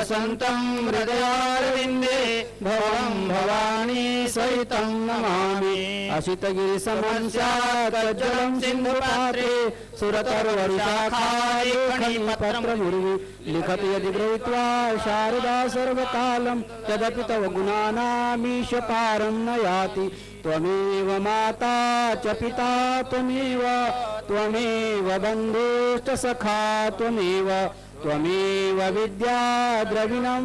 वसन्तं हृदयारविन्दे भवं भवानी सहितं नमामि। असितगिरिसमं स्यात्तज्जलं सिन्धुपात्रे सुरतरुवरुषाखालेखनीपत्रमुर्वि लिखति यदि गृहीत्वा शारदा सर्वकालं तदपि तव गुणानामीश पारं न याति। त्वमेव माता च पिता त्वमेव त्वमेव बन्धुश्च सखा त्वमेव विद्या द्रविणं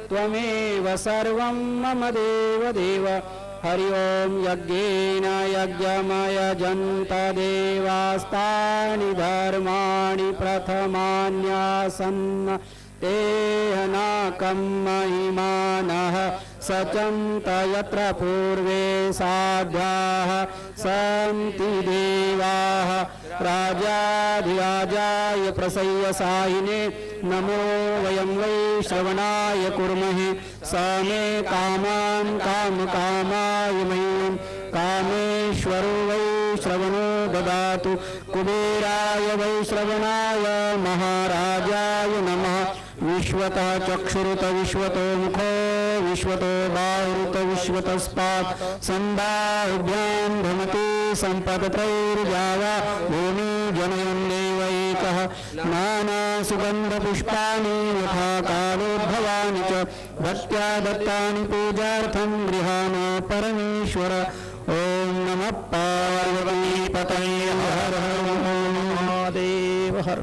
त्वमेव सर्वं मम देवदेव। हरि ओं यज्ञेन यज्ञमयजन्त देवास्तानि धर्माणि प्रथमान्यासन् तेहनाकं महिमानः सचन्त यत्र पूर्वे साध्याः सन्ति देवाः। राजाधिराजाय प्रसय्यसायिने नमो वयं वै श्रवणाय कुर्महे। स मे कामान् कामकामाय मह्यं कामेश्वरो वै श्रवणो ददातु। कुबेराय वै श्रवणाय महाराजाय नमः। विश्वतः चक्षुरुत विश्वतो मुखो विश्वतो बाहुरुत विश्वतस्पात् संबाहुभ्यां भ्रमति सम्पदत्रैर्जावा भूमि जनयन् देवैकः। नानासुगन्धपुष्पाणि यथा कालोद्भवानि च भक्त्या दत्तानि पूजार्थं गृहाण परमेश्वर। ओं नमः पार्वतीपतये हर हर महादेव हर।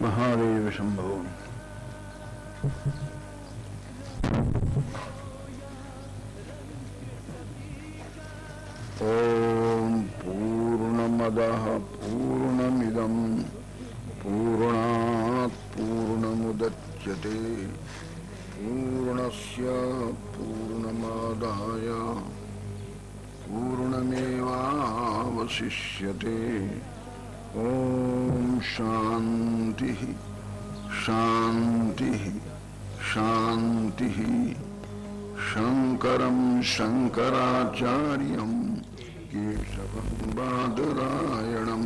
महादेव शंभो। ओम पूर्णमदः पूर्णमिदं पूर्णात् पूर्णमुदच्यते पूर्णस्य पूर्णमादाय पूर्णमेवावशिष्यते। ओम शांति शांति शांति। शंकरं शंकराचार्यं केशवं बादरायणं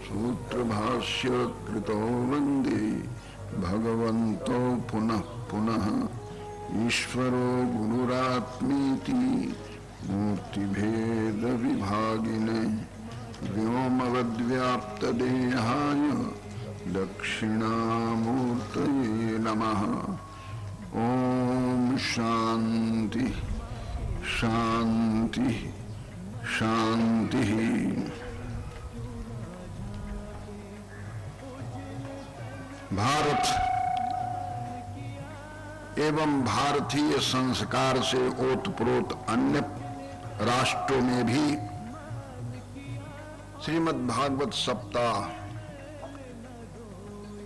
सूत्रभाष्य कृतो वन्दे भगवन्तो पुनः पुनः। ईश्वरो गुरुरात्मीति मूर्तिभेद विभागिने व्योमवद्व्याप्तदेहाय दक्षिणामूर्तये नमः। ओम शांति शांति शांति। भारत एवं भारतीय संस्कार से ओतप्रोत अन्य राष्ट्रों में भी श्रीमद् भागवत सप्ताह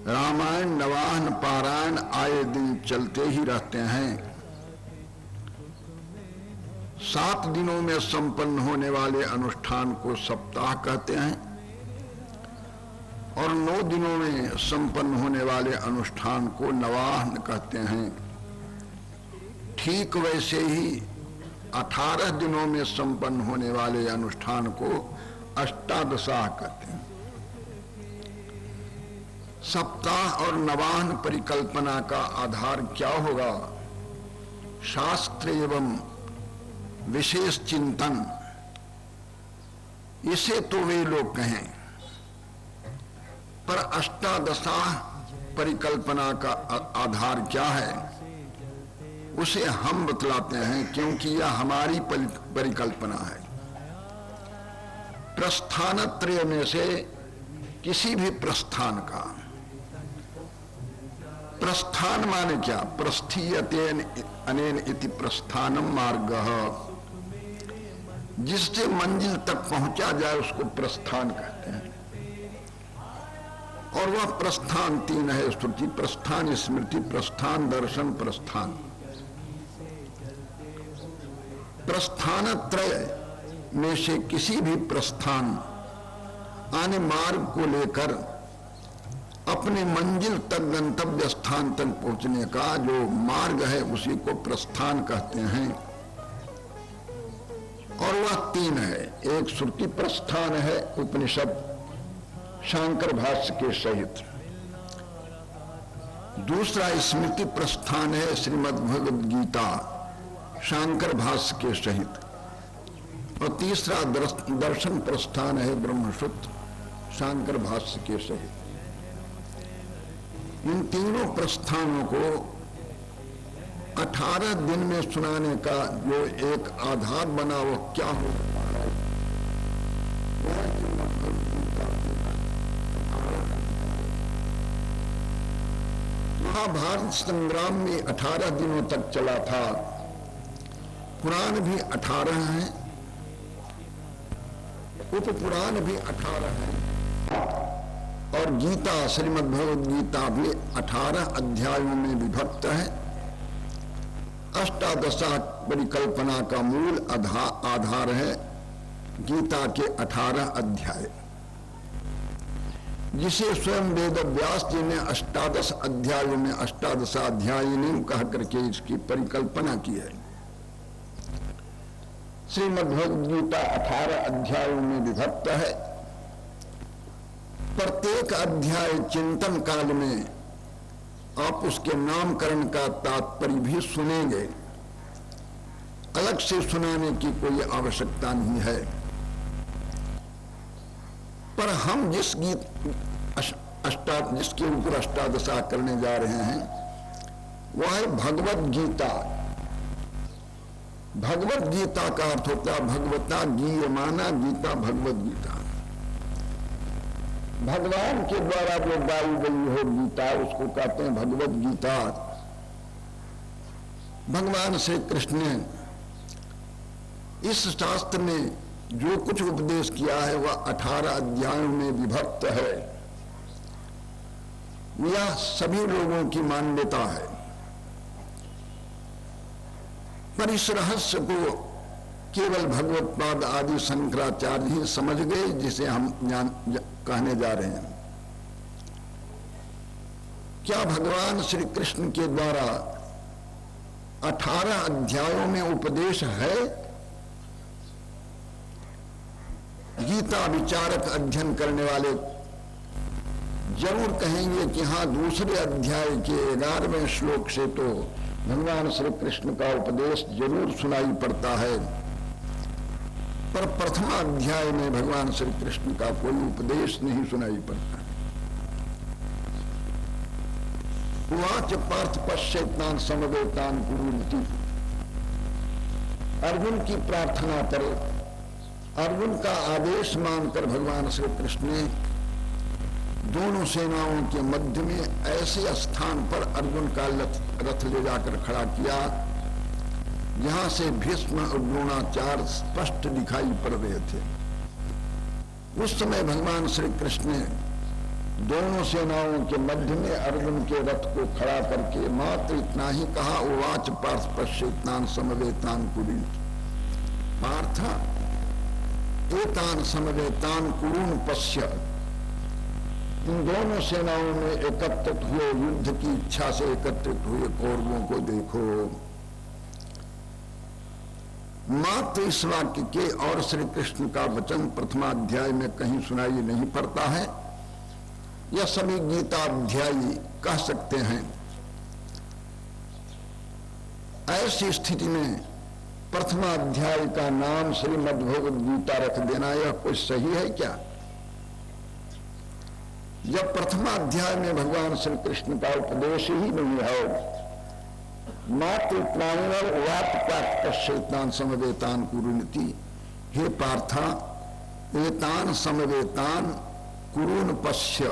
रामायण नवाहन पारायण आए दिन चलते ही रहते हैं। 7 दिनों में संपन्न होने वाले अनुष्ठान को सप्ताह कहते हैं और 9 दिनों में संपन्न होने वाले अनुष्ठान को नवाहन कहते हैं। ठीक वैसे ही 18 दिनों में संपन्न होने वाले अनुष्ठान को अष्टादशाह कहते हैं। सप्ताह और नवाहन परिकल्पना का आधार क्या होगा? शास्त्र एवं विशेष चिंतन, इसे तो वे लोग कहें, पर अष्टादशाह परिकल्पना का आधार क्या है उसे हम बतलाते हैं, क्योंकि यह हमारी परिकल्पना है। प्रस्थानत्रय में से किसी भी प्रस्थान का, प्रस्थान माने क्या? प्रस्थीयतेन अनेन इति प्रस्थानम मार्गः, जिससे मंजिल तक पहुंचा जाए उसको प्रस्थान कहते हैं। और वह प्रस्थान 3 है, श्रुति प्रस्थान, स्मृति प्रस्थान, दर्शन प्रस्थान। प्रस्थानत्रय में से किसी भी प्रस्थान आने मार्ग को लेकर अपने मंजिल तक, गंतव्य स्थान तक पहुंचने का जो मार्ग है उसी को प्रस्थान कहते हैं। और वह तीन है। एक श्रुति प्रस्थान है उपनिषद शांकर भाष्य के सहित, दूसरा स्मृति प्रस्थान है श्रीमद् भगवद गीता शांकर भाष्य के सहित, और तीसरा दर्शन प्रस्थान है ब्रह्मसूत्र शांकर भाष्य के सहित। इन तीनों प्रस्थानों को 18 दिन में सुनाने का जो एक आधार बना वो क्या हो, महाभारत संग्राम में 18 दिनों तक चला था। पुराण भी 18 हैं, उप पुराण भी 18 हैं, और गीता श्रीमद् भगवद गीता भी 18 अध्यायों में विभक्त है। अष्टादशा परिकल्पना का मूल आधार है गीता के 18 अध्याय, जिसे स्वयं वेद व्यास जी ने अष्टादश अध्यायों में अष्टादशाध्यायिनी कह करके इसकी परिकल्पना की है। श्रीमद् भगवद गीता 18 अध्यायों में विभक्त है। प्रत्येक अध्याय चिंतन काल में आप उसके नामकरण का तात्पर्य भी सुनेंगे, अलग से सुनाने की कोई आवश्यकता नहीं है। पर हम जिस जिसके ऊपर अष्टादशा करने जा रहे हैं वह है भगवद गीता। भगवद गीता का अर्थ होता है भगवता गीयमाना गीता, भगवद गीता भगवान के द्वारा जो गाई गई हो गीता उसको कहते हैं भगवद गीता। भगवान श्री कृष्ण ने इस शास्त्र में जो कुछ उपदेश किया है वह 18 अध्यायों में विभक्त है। यह सभी लोगों की मान्यता है, पर इस रहस्य को केवल भगवत्पाद आदि शंकराचार्य ही समझ गए, जिसे हम कहने जा रहे हैं। क्या भगवान श्री कृष्ण के द्वारा 18 अध्यायों में उपदेश है? गीता विचारक अध्ययन करने वाले जरूर कहेंगे कि हाँ, दूसरे अध्याय के 11वें श्लोक से तो भगवान श्री कृष्ण का उपदेश जरूर सुनाई पड़ता है, पर प्रथम अध्याय में भगवान श्री कृष्ण का कोई उपदेश नहीं सुनाई पड़ता। उवाच पार्थ पश्येतान समवेतान कुरुति। अर्जुन की प्रार्थना पर, अर्जुन का आदेश मानकर भगवान श्री कृष्ण ने दोनों सेनाओं के मध्य में ऐसे स्थान पर अर्जुन का रथ ले जाकर खड़ा किया जहां से भीष्म और द्रोणाचार्य स्पष्ट दिखाई पड़ रहे थे। उस समय भगवान श्री कृष्ण ने दोनों सेनाओं के मध्य में अर्जुन के रथ को खड़ा करके मात्र इतना ही कहा, उवाच पार्थ पश्येतान समवेतान कुरुन। पार्थ एतान समवेतान कुरुन पश्य। इन दोनों सेनाओं में एकत्रित हुए, युद्ध की इच्छा से एकत्रित हुए कौरवों को देखो। मात्र इस वाक्य के और श्री कृष्ण का वचन प्रथमाध्याय में कहीं सुनाई नहीं पड़ता है। यह सभी गीताध्यायी कह सकते हैं। ऐसी स्थिति में प्रथमाध्याय का नाम श्रीमद् भगवद गीता रख देना यह कुछ सही है क्या? जब प्रथमाध्याय में भगवान श्री कृष्ण का उपदेश ही नहीं है, मात्र इतना वात पाठ पश्येतान समवेतान कुरुनिति। हे पार्था, एतान समवेतान कुरुन पश्य।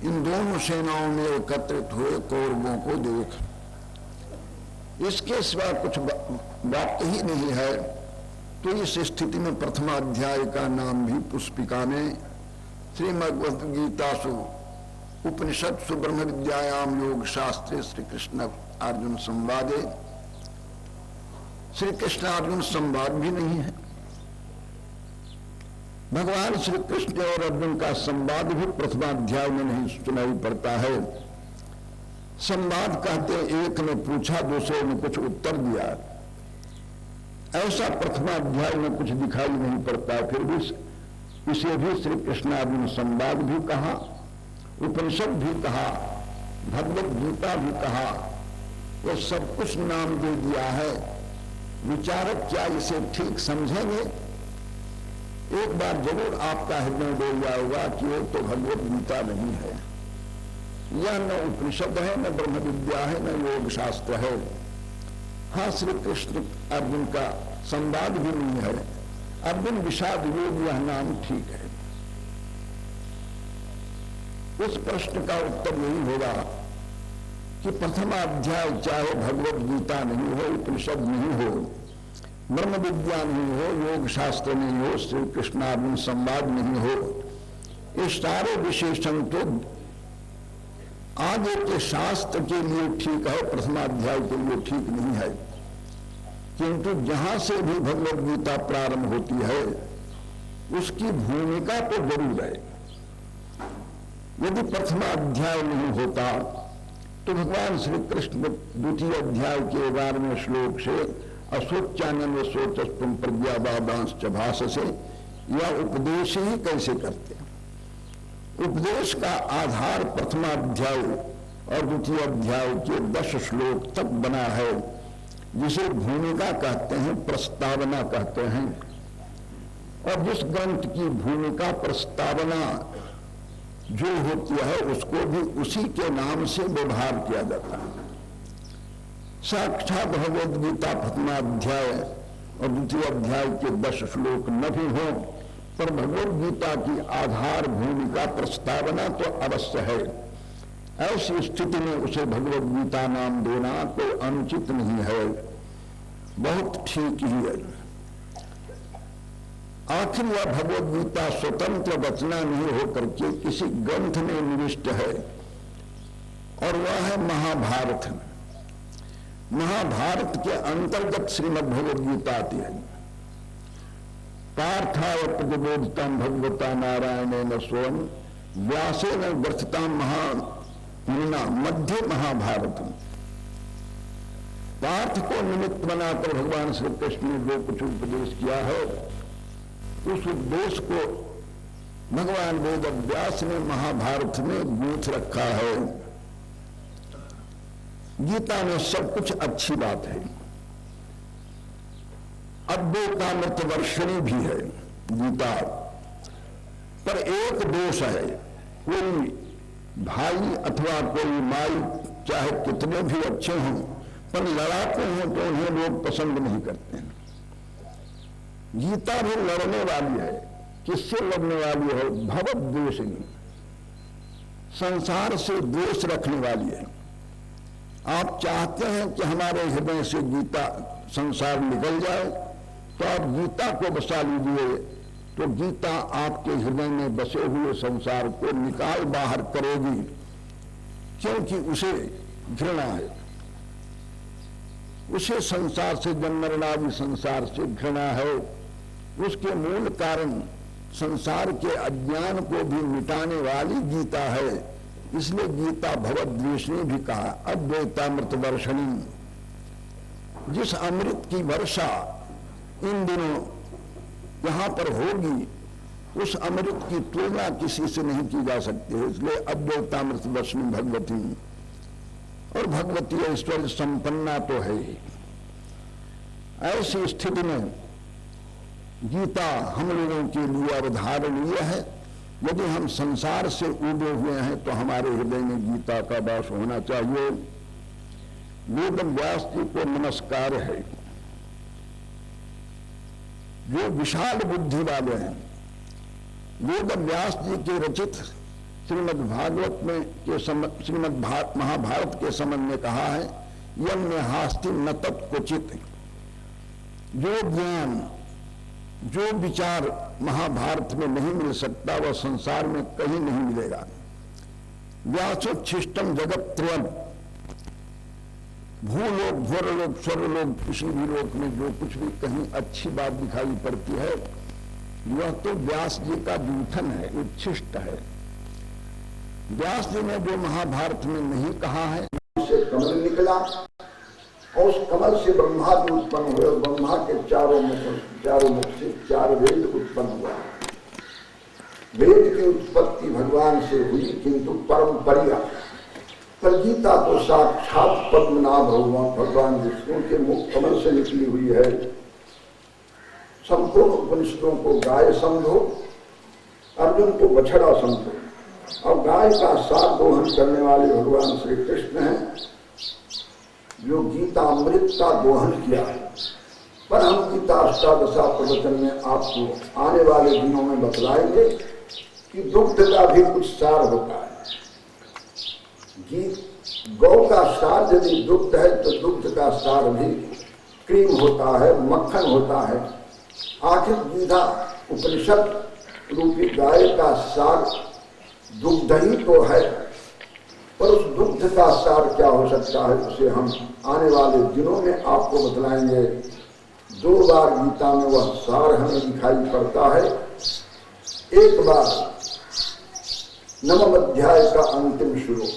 इन दोनों सेनाओं में एकत्रित हुए कौरवों को देख। इसके सिवा कुछ बात ही नहीं है। तो इस स्थिति में प्रथमाध्याय का नाम भी पुष्पिका में श्रीमद् गीतासु उपनिषत्सु ब्रह्म विद्यायाम योग शास्त्रे श्री कृष्ण अर्जुन संवादे, श्री कृष्ण अर्जुन संवाद भी नहीं है। भगवान श्री कृष्ण और अर्जुन का संवाद भी प्रथमाध्याय में नहीं सुनाई पड़ता है। संवाद कहते एक ने पूछा, दूसरे ने कुछ उत्तर दिया। ऐसा प्रथमाध्याय में कुछ दिखाई नहीं पड़ता। फिर भी इसे भी श्री कृष्णार्जुन संवाद भी कहा, उपनिषद भी कहा, भगवत गीता भी कहा, वो सब कुछ नाम दे दिया है। विचारक क्या इसे ठीक समझेंगे? एक बार जरूर आपका हृदय डोल जाएगा कि वो तो भगवत गीता नहीं है, यह न उपनिषद है, न ब्रह्म विद्या है, न योग शास्त्र है। हाँ, श्री कृष्ण अर्जुन का संवाद भी नहीं है। अर्जुन विषाद योग यह नाम ठीक है। इस प्रश्न का उत्तर यही होगा कि प्रथम अध्याय चाहे भगवत गीता नहीं हो, उपनिषद नहीं हो, ब्रह्म विद्या नहीं हो, योग शास्त्र नहीं हो, श्री कृष्णार्जुन संवाद नहीं हो, ये सारे विशेषण तो आगे के शास्त्र के लिए ठीक है, प्रथमाध्याय के लिए ठीक नहीं है। किंतु जहां से भी भगवत गीता प्रारंभ होती है उसकी भूमिका तो जरूर है। यदि प्रथमाध्याय नहीं होता तो भगवान श्री कृष्ण द्वितीय अध्याय के 11वें श्लोक से अशोचानंद शोचस्तुम प्रज्ञावादांश्च भाषसे यह उपदेश ही कैसे करते? उपदेश का आधार प्रथमाध्याय और द्वितीय अध्याय के 10 श्लोक तक बना है, जिसे भूमिका कहते हैं, प्रस्तावना कहते हैं। और जिस ग्रंथ की भूमिका प्रस्तावना जो होती है उसको भी उसी के नाम से व्यवहार किया जाता है। साक्षात भगवद गीता प्रथमाध्याय और द्वितीय अध्याय के 10 श्लोक न भी हो, पर भगवद गीता की आधार भूमिका प्रस्तावना तो अवश्य है। ऐसी स्थिति में उसे भगवद गीता नाम देना कोई अनुचित नहीं है, बहुत ठीक ही है। आखिर यह भगवद गीता स्वतंत्र रचना नहीं होकर के किसी ग्रंथ में निविष्ट है, और वह है महाभारत। महाभारत के अंतर्गत श्रीमद् भगवद गीता आती है। पार्थाय प्रतिबोधितम भगवता नारायणेन स्वयं व्यासेन ग्रथिताम महामुनिना मध्य महाभारत। पार्थ को निमित्त बनाकर भगवान श्री कृष्ण ने जो कुछ उपदेश किया है, उस उपदेश को भगवान वेद व्यास ने महाभारत में गूंथ रखा है। गीता में सब कुछ अच्छी बात है, अद्वैतामृत वर्षिणी भी है गीता, पर एक दोष है। कोई भाई अथवा कोई माई चाहे कितने भी अच्छे हों, पर लड़ाते हैं तो उन्हें लोग पसंद नहीं करते हैं। गीता भी लड़ने वाली है। किससे लड़ने वाली है? भवद्वेषिणी, संसार से द्वेष रखने वाली है। आप चाहते हैं कि हमारे हृदय से गीता संसार निकल जाए, तो आप गीता को बसा लीजिए, तो गीता आपके हृदय में बसे हुए संसार को निकाल बाहर करेगी, क्योंकि उसे घृणा है। उसे संसार से, जन्मरणादि संसार से घृणा है। उसके मूल कारण संसार के अज्ञान को भी मिटाने वाली गीता है। इसलिए गीता भवद्वेषिणी भी कहा, अद्वैतामृत वर्षिणी। जिस अमृत की वर्षा इन दिनों यहां पर होगी, उस अमृत की तुलना किसी से नहीं की जा सकती है। इसलिए अद्वैतामृत वर्षिणी भगवती, और भगवती ऐश्वर्य संपन्ना तो है ही। ऐसी स्थिति में गीता हम लोगों के लिए अवधारणीय है। यदि हम संसार से उबे हुए हैं तो हमारे हृदय में गीता का वास होना चाहिए। वेद व्यास जी को नमस्कार है, जो विशाल बुद्धि वाले हैं। वेद व्यास जी के रचित श्रीमद् भागवत में के श्रीमद् महाभारत के संबंध में कहा है, यम हास्ति न तत्क्वचित। जो ज्ञान, जो विचार महाभारत में नहीं मिल सकता, वह संसार में कहीं नहीं मिलेगा। व्यासोच्छिष्टम जगत त्रयम, भूलोक, भूरलोक, स्वर्गलोक, किसी भी लोक में जो कुछ भी कहीं अच्छी बात दिखाई पड़ती है, वह तो व्यास जी का जूठन है, उच्छिष्ट है। व्यास जी ने जो महाभारत में नहीं कहा है, उससे कमल निकला। और उस कमल से ब्रह्मा भी उत्पन्न हुए और ब्रह्मा के चारों मुख से 4 वेद उत्पन्न हुआ। वेद की उत्पत्ति भगवान से हुई, किंतु परंपरिया पर गीता तो साक्षात पद्मनाभ भगवान विष्णु के मुख कमल से निकली हुई है। संपूर्ण उपनिषदों को गाय समझो, अर्जुन को बछड़ा समझो, और गाय का साथ दोहन करने वाले भगवान श्री कृष्ण हैं, जो गीता अमृत का दोहन किया है। पर हम गीता अष्टादशा प्रवचन में आपको आने वाले दिनों में बतलाएंगे कि दुग्ध का भी कुछ सार होता है। गौ का सार यदि दुग्ध है तो दुग्ध का सार भी क्रीम होता है, मक्खन होता है। आखिर गीता उपनिषद रूपी गाय का सार दुग्ध ही तो है, पर उस दुग्ध का सार क्या हो सकता है उसे हम आने वाले दिनों में आपको बतलाएंगे। 2 बार गीता में वह सार हमें दिखाई पड़ता है। एक बार 9वें अध्याय का अंतिम श्लोक,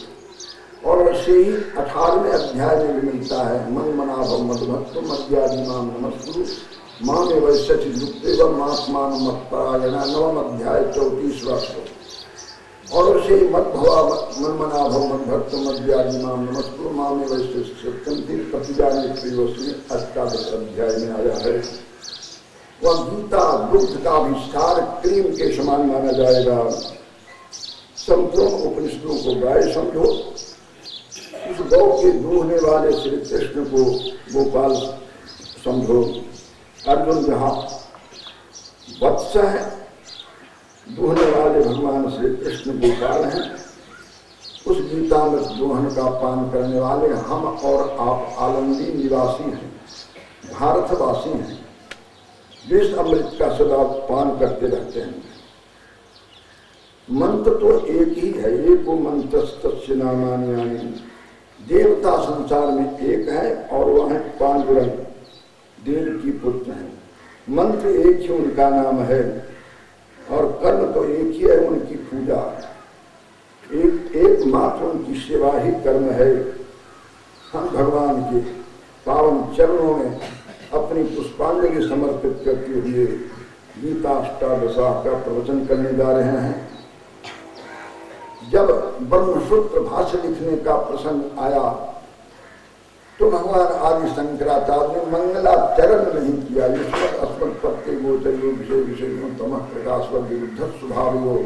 और वैसे ही 18वें अध्याय में भी मिलता है, मन मनाभ मधुभक्त मध्यादिमान नमस्कुरु मामे वैश्यति युक्तेव मात्मान मत्परायणा। 9वें अध्याय 34वां श्लोक। और वैसे ही मत भवा मन मनाभ मधुभक्त मध्यादिमान नमस्कुरु मामे वैश्यति सत्यंति प्रतिजाने प्रियोस्मि 18वें अध्याय में आया है। वह गीता दुग्ध का विस्तार क्रीम के समान माना जाएगा। संपूर्ण उपनिषदों को गाय समझो, उस गौ के दूहने वाले श्री कृष्ण को गोपाल समझो। अर्जुन जहाँ वत्स है, दूहने वाले भगवान श्री कृष्ण गोपाल हैं। उस गीता में दोहन का पान करने वाले हम और आप आलमदी निवासी हैं, भारतवासी हैं, जिस अमृत का सदा पान करते रहते हैं। मंत्र तो एक ही है, एको मंत्रस्तस्य नामानि। देवता संसार में एक है और वह है पांडुरंग, देव की पुत्र है। मंत्र एक ही उनका नाम है और कर्म तो एक ही है, उनकी पूजा एकमात्र उनकी सेवा ही कर्म है। हम भगवान के पावन चरणों में अपनी पुष्पांजलि समर्पित करते हुए गीता अष्टादशा का प्रवचन करने जा रहे हैं। जब ब्रह्मसूत्र भाष्य लिखने का प्रसंग आया तो भगवान आदि शंकराचार्य ने मंगलाचरण नहीं किया। अस्मत् प्रत्यय गोचर्यो विषय विषयों तमः प्रकाशव विरुद्ध स्वभावो,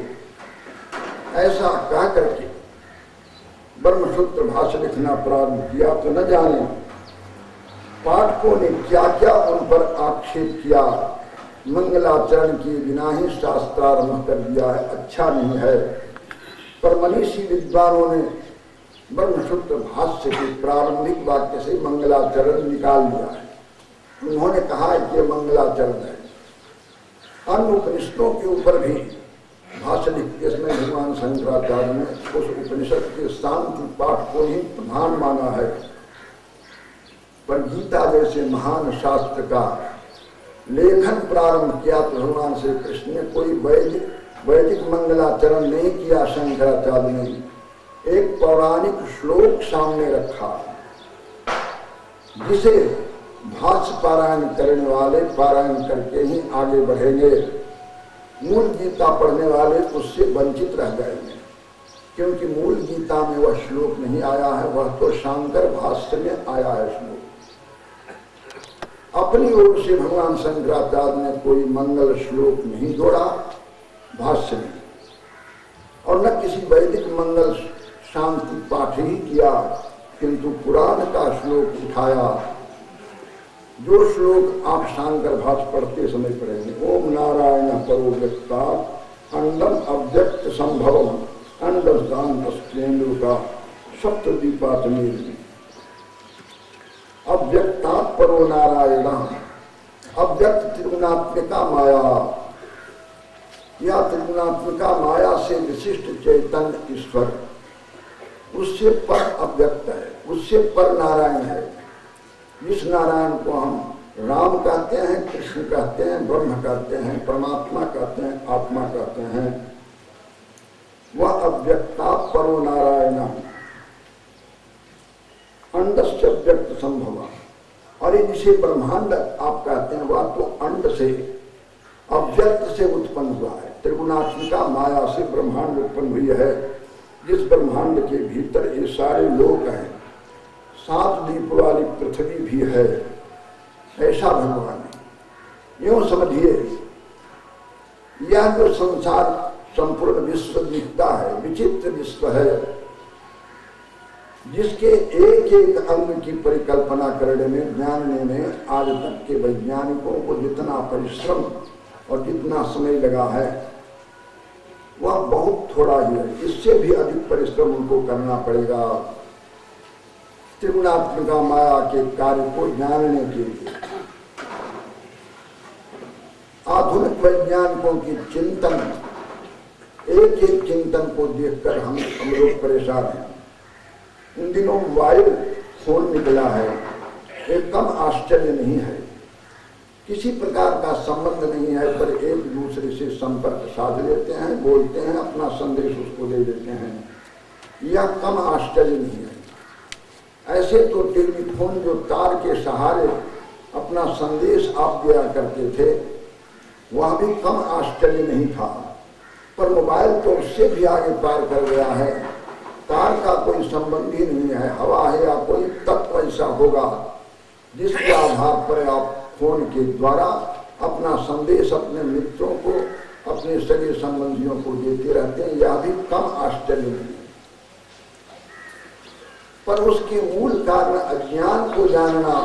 ऐसा कह करके ब्रह्मसूत्र भाष्य लिखना प्रारंभ किया। तो न जाने पाठकों ने क्या क्या उन पर आक्षेप किया। मंगलाचरण के बिना ही शास्त्रारंभ कर दिया है, अच्छा नहीं है। पर मनीषी विद्वानों ने ब्रह्मसूत्र भाष्य के प्रारंभिक वाक्य से मंगलाचरण निकाल दिया है। उन्होंने कहा कि यह मंगलाचरण है। अन्य उपनिषदों के ऊपर भी भाष्य लिखते इसमें भगवान शंकराचार्य ने उस उपनिषद के शांति पाठ को ही प्रधान माना है। पर गीता जैसे महान शास्त्र का लेखन प्रारंभ किया तो भगवान श्री कृष्ण ने कोई वैदिक मंगलाचरण नहीं किया। शंकराचार्य ने एक पौराणिक श्लोक सामने रखा, जिसे भाष्य पारायण करने वाले पारायण करके ही आगे बढ़ेंगे। मूल गीता पढ़ने वाले उससे वंचित रह जाएंगे, क्योंकि मूल गीता में वह श्लोक नहीं आया है, वह तो शांकर भाष्य में आया है श्लोक। अपनी ओर से भगवान शंकराचार्य ने कोई मंगल श्लोक नहीं जोड़ा भाष्य में, और न किसी वैदिक मंगल शांति पाठ ही किया, किंतु पुराण का श्लोक उठाया। जो श्लोक आप शांकर भाष्य पढ़ते समय पढ़ेंगे, ओम नारायण परो व्यक्ता अंडम अव्यक्त संभवम अंडस्तांतस्तेन्द्र का सप्तदीपातमीर। अव्यक्ता परो नारायण, अव्यक्त त्रिगुणात्मिका माया, या त्रिगुणात्मिका माया से विशिष्ट चैतन्य ईश्वर, उससे पर अव्यक्त है, उससे पर नारायण है। जिस नारायण को हम राम कहते हैं, कृष्ण कहते हैं, ब्रह्म कहते हैं, परमात्मा कहते हैं, आत्मा कहते हैं, वह अव्यक्ता परो नारायण अंडस्य व्यक्त संभव। और ये जिसे ब्रह्मांड आप कहते हैं वह तो अंड से अव्यक्त से उत्पन्न हुआ है। त्रिगुणात्मिका माया से ब्रह्मांड उत्पन्न हुई है। जिस ब्रह्मांड के भीतर ये सारे लोक हैं, 7 दीप वाली पृथ्वी भी है, ऐसा भगवान है। यूं समझिए, यह जो संसार संपूर्ण विश्व दिखता है, विचित्र विश्व है, जिसके एक एक अंग की परिकल्पना करने में, जानने में आज तक के वैज्ञानिकों को जितना परिश्रम और जितना समय लगा है वह बहुत थोड़ा ही है। इससे भी अधिक परिश्रम उनको करना पड़ेगा त्रिगुणात्मिका माया के कार्य को जानने के लिए। आधुनिक वैज्ञानिकों की चिंतन, एक एक चिंतन को देखकर हम लोग परेशान हैं। इन दिनों मोबाइल फोन निकला है, एक कम आश्चर्य नहीं है। किसी प्रकार का संबंध नहीं है, पर एक दूसरे से संपर्क साध लेते हैं, बोलते हैं, अपना संदेश उसको दे देते हैं, यह कम आश्चर्य नहीं है। ऐसे तो टेलीफोन जो तार के सहारे अपना संदेश आप दिया करते थे, वह भी कम आश्चर्य नहीं था, पर मोबाइल तो उससे भी आगे पार कर गया है। तार का कोई संबंध ही नहीं है, हवा है या कोई तत्व ऐसा होगा जिसके आधार पर आप फोन के द्वारा अपना संदेश अपने मित्रों को, अपने सगे संबंधियों को देते रहते हैं। यह भी कम आश्चर्य नहीं है, पर उसके मूल कारण अज्ञान को जानना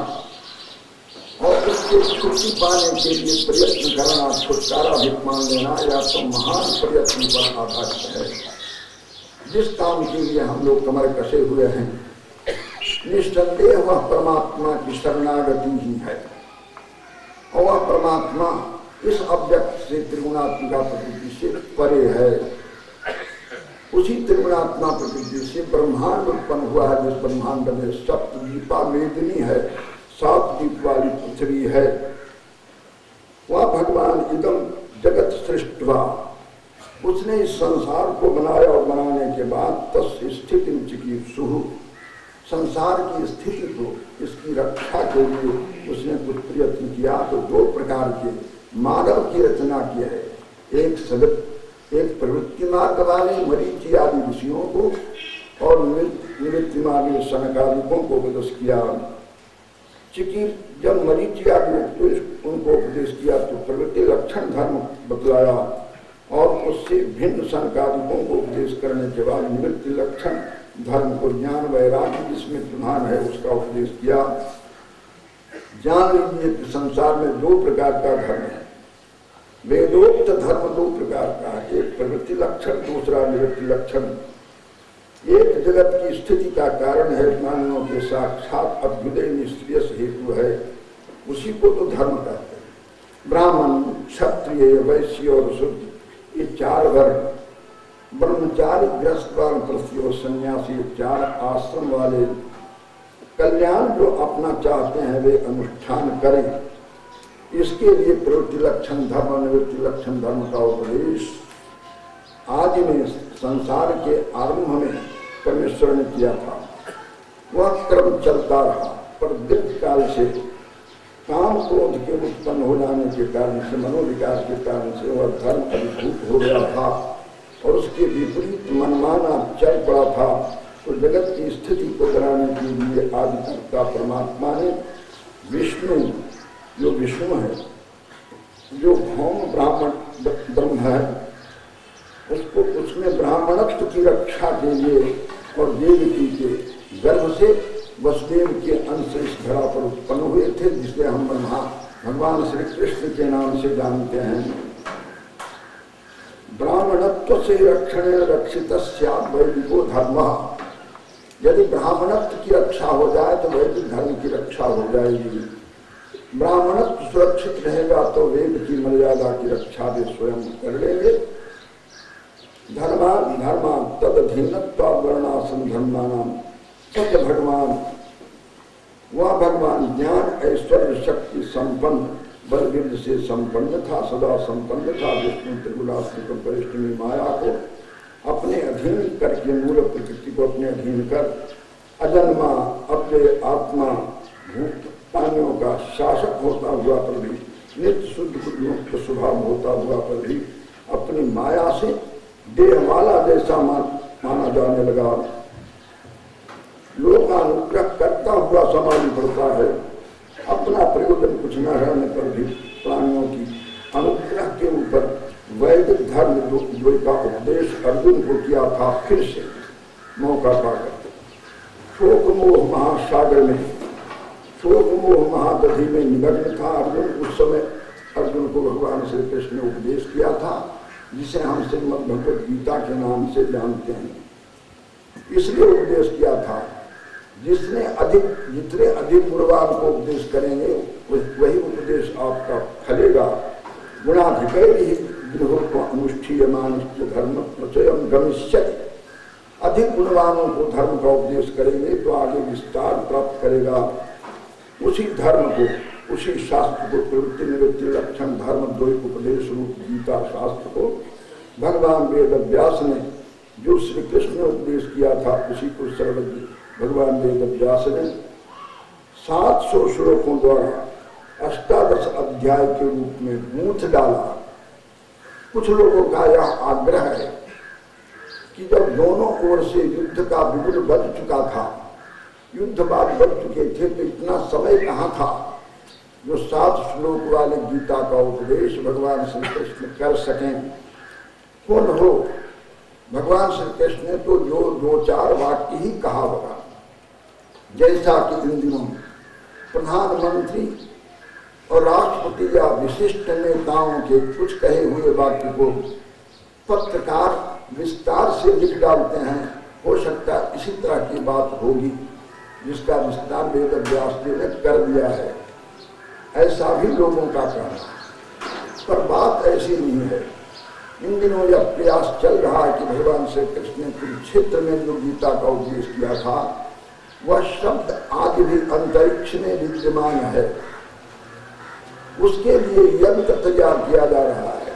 और उससे छुट्टी पाने के लिए प्रयत्न करना, छुटकारा भी मान लेना, या तो महान प्रयत्न पर आधारित है। जिस काम के लिए हम लोग कमर कसे हुए हैं, निस्संदेह वह परमात्मा की शरणागति ही है। और वह परमात्मा इस अव्यक्त से त्रिगुणात्मिका प्रकृति से परे है। उसी त्रिगुणात्मा प्रकृति से ब्रह्मांड उत्पन्न हुआ है, जिस ब्रह्मांड में सप्तदीपा मेदिनी है, 7 दीप वाली पृथ्वी है। वह भगवान इदम जगत सृष्टवा, उसने इस संसार को बनाया और बनाने के बाद तस्य स्थिति चिकीर्षुः, संसार की स्थिति को, इसकी रक्षा के लिए उसने कुछ प्रयत्न किया। तो 2 प्रकार के मानव की रचना की है, एक प्रवृत्ति मार्ग वाले मरीचि आदि ऋषियों को और निवृत्ति मार्ग सनकादिकों को उपदेश किया। जब मरीचि आदि उनको उपदेश किया तो प्रवृत्ति लक्षण धर्म बतलाया, और उससे भिन्न संकादिकों को उपदेश करने के बाद निवृत्ति लक्षण धर्म को, ज्ञान वैराग्य जिसमें प्रधान है, उसका उपदेश किया। जान लीजिए कि संसार में 2 प्रकार का धर्म है। वेदोक्त धर्म 2 प्रकार का है, एक प्रवृत्ति लक्षण, दूसरा निवृत्ति लक्षण। एक जगत की स्थिति का कारण है, प्राणियों के साक्षात अभ्युदय निष्क्रिय हेतु है, उसी को तो धर्म कहते हैं। ब्राह्मण, क्षत्रिय, वैश्य और शूद्र, ये 4 वर्ण, ब्रह्मचारी, गृहस्थ, वानप्रस्थ और सन्यासी, 4 आश्रम वाले कल्याण जो अपना चाहते हैं वे अनुष्ठान करें। इसके लिए प्रवृत्ति लक्षण धर्म, निवृत्ति लक्षण धर्म का उपदेश आदि में, संसार के आरंभ में परमेश्वर ने किया था। वह क्रम चलता रहा, पर दीर्घ काल से काम क्रोध के उत्पन्न हो जाने के कारण से, मनोविकार के कारण से वह धर्म अभिभूत हो गया था और उसके विपरीत मनमाना चल पड़ा था। तो जगत की स्थिति को कराने के लिए आदिकर्ता परमात्मा ने विष्णु, जो विष्णु है, जो भौम ब्राह्मण ब्रह्म है, उसको, उसमें ब्राह्मणत्व की रक्षा के लिए और देवकी के गर्भ से वसुदेव के अंश इस धरा पर उत्पन्न हुए थे, जिसे हम भगवान श्री कृष्ण के नाम से जानते हैं। ब्राह्मणत्व से रक्षण रक्षित वैदिको धर्म, यदि ब्राह्मणत्व की रक्षा हो जाए तो वैदिक धर्म की रक्षा हो जाएगी। ब्राह्मणत्व सुरक्षित रहेगा तो वेद की मर्यादा की रक्षा वे स्वयं कर लेंगे। धर्मान धर्मान तदधीनत्वा वर्णाश्रम धर्मानाम, सत्य भगवान, वह भगवान ज्ञान ऐश्वर्य शक्ति संपन्न, बलवीर से संपन्न था, सदा संपन्न था। विष्णु त्रिगुणात्मिक परिष्टमी माया को अपने अधीन करके, मूल प्रकृति को अपने अधीन कर, अजन्मा, अव्यय आत्मा, भूत प्राणियों का शासक होता हुआ पर भी, नित्य शुद्ध मुक्त स्वभाव होता हुआ पर भी अपनी माया से देह वाला जैसा माना जाने लगा। लोकानुग्रह करता हुआ समाधि पड़ता है। अपना प्रयोजन कुछ न रहने पर भी प्राणियों की अनुग्रह के ऊपर वैदिक धर्म द्वय का उपदेश अर्जुन को किया था। फिर से मौका पाकर शोक मोह महासागर में, शोक मोह महादधि में निमग्न था अर्जुन। उस समय अर्जुन को भगवान श्री कृष्ण ने उपदेश किया था, जिसे हम श्रीमद् भगवद गीता के नाम से जानते हैं। इसलिए उपदेश किया था, जितने अधिक गुणवान को उपदेश करेंगे वही उपदेश आपका फलेगा। गुणाधिकारी अनुष्ठीयमान धर्म प्रचयम गमिष्यति। अधिक गुणवानों को धर्म का उपदेश करेंगे तो आगे विस्तार प्राप्त करेगा। उसी धर्म को, उसी शास्त्र को, प्रवृत्ति निवृत्ति लक्षण धर्म द्वैत उपदेश रूप गीता शास्त्र को भगवान वेद व्यास ने जो श्री कृष्ण ने उपदेश किया था, उसी को सर्वज्ञ भगवान वेद व्यास ने 700 श्लोकों द्वारा 18 अध्याय के रूप में गूंथ डाला। कुछ लोगों का यह आग्रह है कि जब दोनों ओर से युद्ध का बिगुल बज चुका था, युद्धबाज बज चुके थे, तो इतना समय कहाँ था जो 7 श्लोक वाले गीता का उपदेश भगवान श्री कृष्ण कर सकें। कौन हो? भगवान श्री कृष्ण ने तो जो 2-4 वाक्य ही कहा होगा। जैसा कि इन दिनों प्रधानमंत्री और राष्ट्रपति या विशिष्ट नेताओं के कुछ कहे हुए वाक्य को पत्रकार विस्तार से लिख डालते हैं, हो सकता है इसी तरह की बात होगी जिसका विस्तार वेद व्यास जी ने कर दिया है। ऐसा भी लोगों का कहना है, पर बात ऐसी नहीं है। इन दिनों यह प्रयास चल रहा है कि भगवान श्री कृष्ण ने कुरुक्षेत्र में जो गीता का उपदेश किया था, वह शब्द आज भी अंतरिक्ष में विद्यमान है। उसके लिए यंत्र तैयार किया जा रहा है।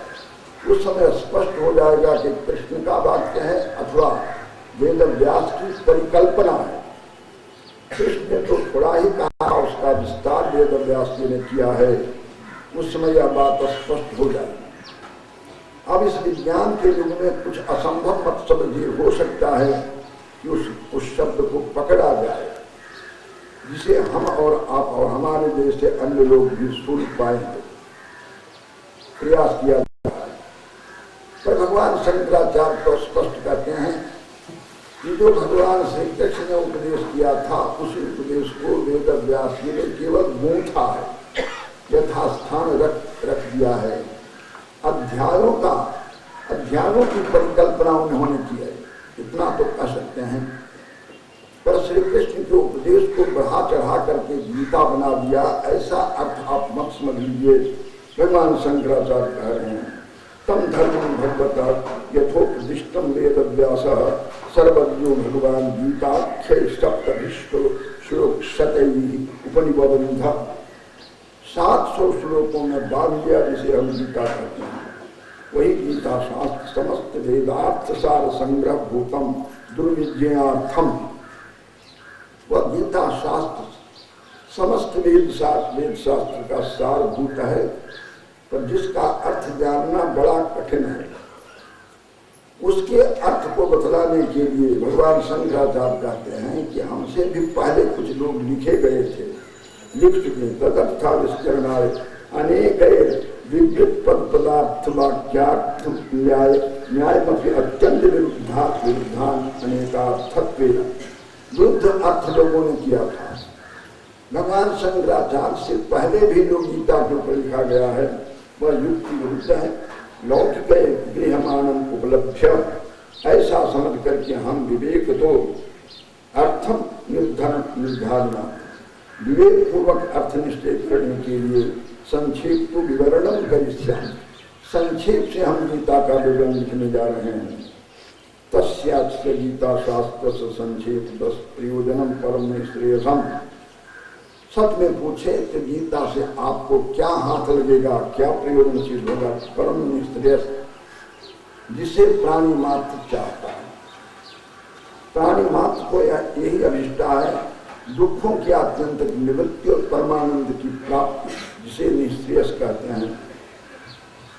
उस समय स्पष्ट हो जाएगा कि कृष्ण का वाक्य है अथवा वेद व्यास की परिकल्पना है। कृष्ण ने तो थोड़ा ही कहा, उसका विस्तार वेद व्यास जी ने किया है। उस समय यह बात स्पष्ट हो जाएगी। अब इस विज्ञान के युग में कुछ असंभव मत समझिए, हो सकता है कि उस शब्द को पकड़ा जाए जिसे हम और आप और हमारे जैसे अन्य लोग भी सुन पाएंगे। प्रयास किया जा रहा है, पर भगवान शंकराचार्य तो स्पष्ट करते हैं कि जो भगवान श्री कृष्ण ने उपदेश किया था, उसी उपदेश को वेद व्यास जी ने केवल गूंथा है, यथास्थान रख दिया है। अध्यायों की परिकल्पना उन्होंने की है, इतना तो कह सकते हैं। पर श्री कृष्ण के उपदेश को बढ़ा चढ़ा करके गीता बना दिया, ऐसा अर्थ आप मत समझ लीजिए। भगवान शंकराचार्य कह रहे हैं, तम धर्मं भगवता यथोपदिष्टं वेद व्यासः सर्वज्ञो भगवान गीताख्ये सप्तभिश्लोक शतैः उपनिबबन्ध। 700 श्लोकों में बांध दिया जिसे हम गीता कहते हैं। वही गीता शास्त्र समस्त वेदार्थ सार संग्रह भूतम दुर्विज्ञार्थम। वह गीता शास्त्र समस्त वेद शास्त्र का सारभूत है, पर जिसका अर्थ जानना बड़ा कठिन है। उसके अर्थ को बतलाने के लिए भगवान शंकराचार्य कहते हैं कि हमसे भी पहले कुछ लोग लिखे गए थे, लिख चुके। तदर्थाविष्करणाय अनेक विवृत पदार्थ वाक्यार्थ न्यायमपि अत्यंत विरुद्धान अनेकार्थत्व विरुद्ध अर्थ लोगों ने किया था। भगवान शंकराचार्य से पहले भी जो गीता के ऊपर लिखा गया है वह युक्ति विरुद्ध है। लौकिक गृहमानम उपलब्ध्य ऐसा समझ करके हम विवेक तो अर्थम निर्धारण विवेक पूर्वक अर्थ निश्चय करने के लिए संक्षेप को विवरणम करिष्यामि। संक्षेप से हम गीता का विवरण लिखने जा रहे हैं। तस्यास्य गीता शास्त्र से संक्षेप बस प्रयोजनम परम श्रेयसम। सच में पूछे तो गीता से आपको क्या हाथ लगेगा, क्या प्रयोजन सिद्ध होगा? परम श्रेयस, जिसे प्राणी मात्र चाहता है। प्राणी मात्र को यही अभिष्टा है दुखों की आत्यंतिक निवृत्ति और परम परमानंद की प्राप्ति, जिसे निःश्रेयस कहते हैं,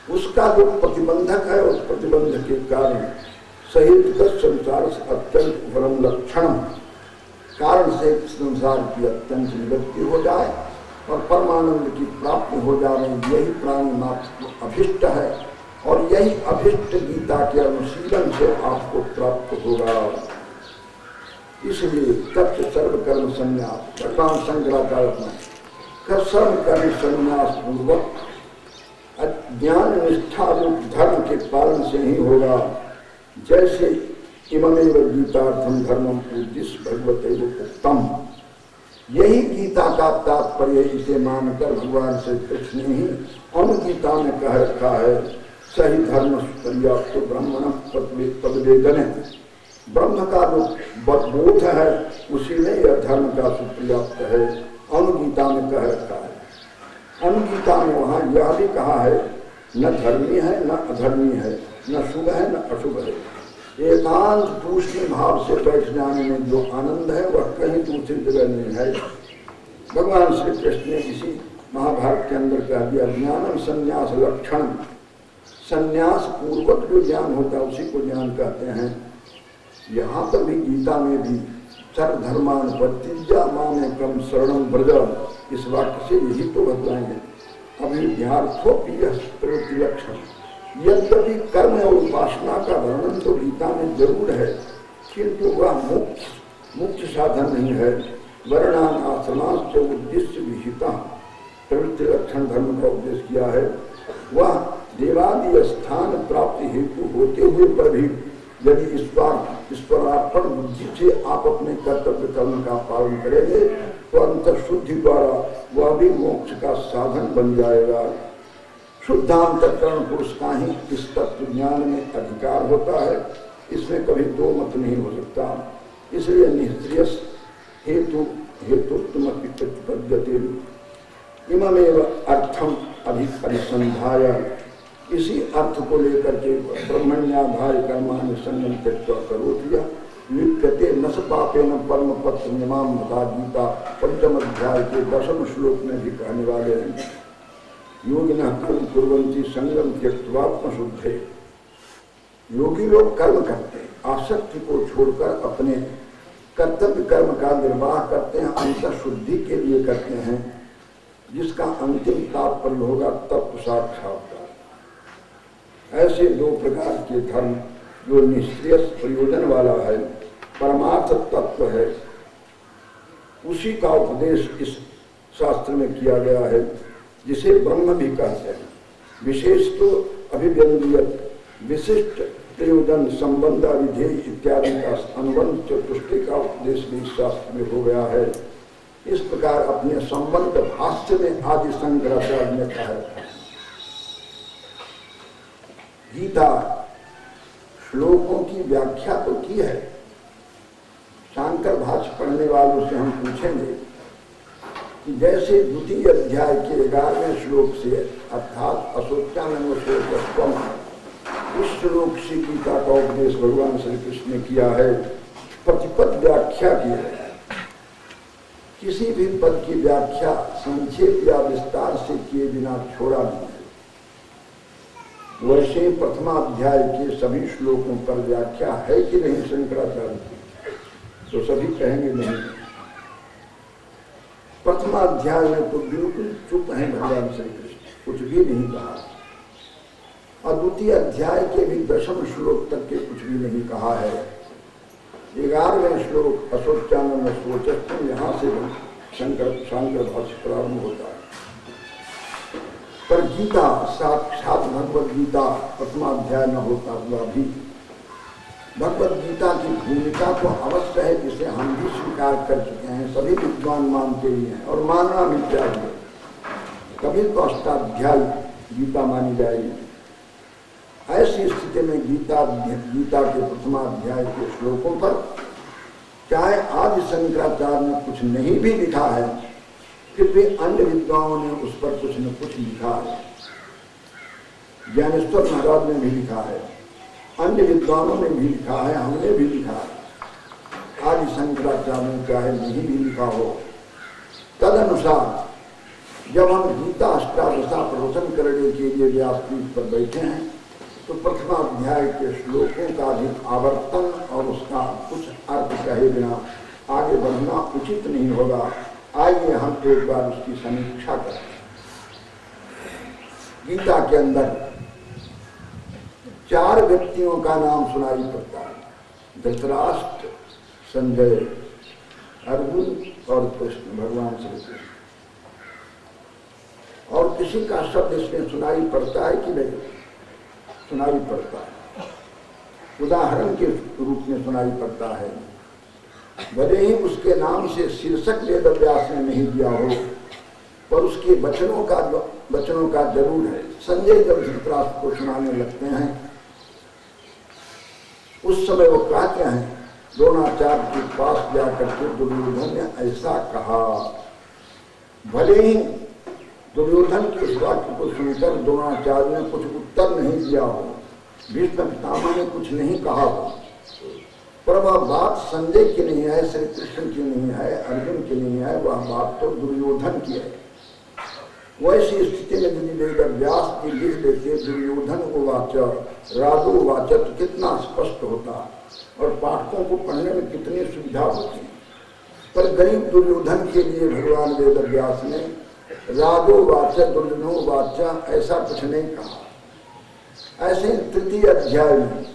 उसका जो प्रतिबंधक है, उस प्रतिबंध के कारण सहित संसार से अत्यंत परम लक्षण कारण से संसार की अत्यंत निवृत्ति हो जाए और परमानंद की प्राप्ति हो जाए, यही प्राणी मात्र अभिष्ट है और यही अभिष्ट गीता के अनुशीलन से आपको प्राप्त होगा। इसलिए तत्व सर्व कर्म संन्यास, भगवान शंकराचार्य कर सर्व कर्म संन्यास पूर्वक ज्ञान निष्ठा रूप धर्म के पालन से ही होगा। जैसे इममेव गीतार्थम धर्मम उद्दिश्य भगवते उत्तम, यही गीता का तात्पर्य, इसे मानकर भगवान श्री कृष्ण ने ही अनुगीता में कह रखा है, सही धर्म पर्याप्त ब्रह्मण पदवेदन, ब्रह्म का जो बोध है उसी में यह धर्म का सुपर्याप्त है, अनुगीता में कह रखा है। अनुगीता में वहाँ यह भी कहा है, न धर्मी है न अधर्मी है, न शुभ है न अशुभ है, एकांत तूष्णी भाव से बैठ जाने में जो आनंद है वह कहीं दूसरी जगह नहीं है। भगवान श्री कृष्ण ने इसी महाभारत के अंदर कह दिया, ज्ञानम संन्यास लक्षण, संन्यास पूर्वक जो ज्ञान होता है उसी को ज्ञान कहते हैं। यहाँ पर भी गीता में भी सर्वधर्मान परित्यज्य मामेकं शरणं व्रज, इस वाक्य से यही तो बतलाएंगे। अभिध्यार्थोपि प्रवृत्ति लक्षण, यद्यपि कर्म और उपासना का वर्णन तो गीता में जरूर है, किंतु वह मुख्य साधन नहीं है। वर्णान आश्रमांच उद्देश्य विहिता, प्रवृत्ति लक्षण धर्म का उपदेश किया है। वह देवादि स्थान प्राप्ति हेतु होते हुए पर भी यदि ईश्वरार्पण बुद्धि से आप अपने कर्तव्य कर्म का पालन करेंगे तो अंतःशुद्धि द्वारा वह भी मोक्ष का साधन बन जाएगा। शुद्धांतःकरण पुरुष का ही इस तत्व ज्ञान में अधिकार होता है, इसमें कभी दो मत नहीं हो सकता। इसलिए निःश्रेयस हेतुत्वमपि प्रतिपद्यते इममेव अर्थम अभिसंधाय, इसी अर्थ को लेकर के ब्रह्मण्याधाय कर्माणि संगम त्यक्त्वा करोति लिप्यते न स पापेन परम पत्र निमाम मता, गीता पंचम अध्याय के 10वें श्लोक में भी कहने वाले हैं। योगिनः कर्म कुर्वन्ति संगम त्यक्त्वात्म शुद्धे, योगी लोग कर्म करते हैं, आसक्ति को छोड़कर अपने कर्तव्य कर्म का निर्वाह करते हैं, अंतः शुद्धि के लिए करते हैं, जिसका अंतिम तात्पर्य होगा तत्व साक्षात्कार। ऐसे दो प्रकार के धर्म, जो निःश्रेयस प्रयोजन वाला है, परमार्थ तत्व है, उसी का उपदेश इस शास्त्र में किया गया है, जिसे ब्रह्म भी कहते हैं। विशेष तो अभिव्यंजक विशिष्ट प्रयोजन संबंध विधेय इत्यादि का अनुबंध चतुष्टय का उपदेश भी शास्त्र में हो गया है। इस प्रकार अपने संबंध भाष्य में आदि शंकराचार्य ने कहा है। गीता श्लोकों की व्याख्या तो की है, शांकर भाष्य पढ़ने वालों से हम पूछेंगे कि जैसे द्वितीय अध्याय के 11वें श्लोक से अर्थात अशोचानंद शोकस्वम, इस श्लोक से गीता का उपदेश भगवान श्री कृष्ण ने किया है, प्रतिपद व्याख्या की है। किसी भी पद की व्याख्या संक्षेप या विस्तार से किए बिना छोड़ा नहीं है। वैसे प्रथमाध्याय के सभी श्लोकों पर व्याख्या है कि नहीं शंकराचार्य की, तो सभी कहेंगे नहीं। प्रथमाध्याय में तो बिल्कुल चुप है भगवान श्री कृष्ण, कुछ भी नहीं कहा, और द्वितीय अध्याय के भी 10वें श्लोक तक के कुछ भी नहीं कहा है। 11वें श्लोक अशोचानंद शोचस्व, यहाँ से शांकर भाष्य प्रारंभ होता है। पर गीता साक्षात भगवद गीता प्रथमाध्याय न होता हुआ भी भगवद गीता की भूमिका तो अवश्य है, जिसे हम भी स्वीकार कर चुके हैं, सभी विद्वान मानते ही हैं और मानना भी चाहिए। कभी तो अष्टाध्याय गीता मानी जाएगी। ऐसी स्थिति में गीता के प्रथमाध्याय के श्लोकों पर चाहे आदि शंकराचार्य ने कुछ नहीं भी लिखा है, फिर भी अन्य विद्वानों ने उस पर कुछ न कुछ लिखा है। ज्ञानेश्वर महाराज ने भी लिखा है, अन्य विद्वानों ने भी लिखा है, हमने भी लिखा है। आदि शंकराचार्य ने चाहे नहीं भी लिखा हो, तदनुसार जब हम गीता अष्टादशा प्रवचन करने के लिए व्यासपीठ पर बैठे हैं तो प्रथमाध्याय के श्लोकों का भी आवर्तन और उसका कुछ अर्थ कहे बिना आगे बढ़ना उचित नहीं होगा। आइए हम एक बार उसकी समीक्षा करें। गीता के अंदर 4 व्यक्तियों का नाम सुनाई पड़ता है, धृतराष्ट्र, संजय, अर्जुन और कृष्ण, भगवान श्री कृष्ण। और किसी का शब्द इसमें सुनाई पड़ता है कि नहीं? सुनाई पड़ता है, उदाहरण के रूप में सुनाई पड़ता है। भले ही उसके नाम से शीर्षक वेद व्यास ने नहीं दिया हो, पर उसके वचनों का जरूर है। संजय जब धृतराष्ट्र को सुनाने लगते हैं उस समय वो कहते हैं, द्रोणाचार्य के पास जाकर के दुर्योधन ने ऐसा कहा। भले ही दुर्योधन के इस वाक्य को सुनकर द्रोणाचार्य ने कुछ उत्तर नहीं दिया हो, भीष्म पितामह ने कुछ नहीं कहा हो, पर वह बात संजय की नहीं है, श्री कृष्ण की नहीं है, अर्जुन की नहीं है, वह बात तो दुर्योधन की है। वैसी स्थिति में यदि वेद व्यास की लिख देते दुर्योधन उवाच राजो उवाच तो कितना स्पष्ट होता और पाठकों को पढ़ने में कितनी सुविधा होती। पर गरीब दुर्योधन के लिए भगवान वेद व्यास ने राजो वाच दुर्जनो वाच ऐसा कुछ नहीं कहा। ऐसे तृतीय अध्याय में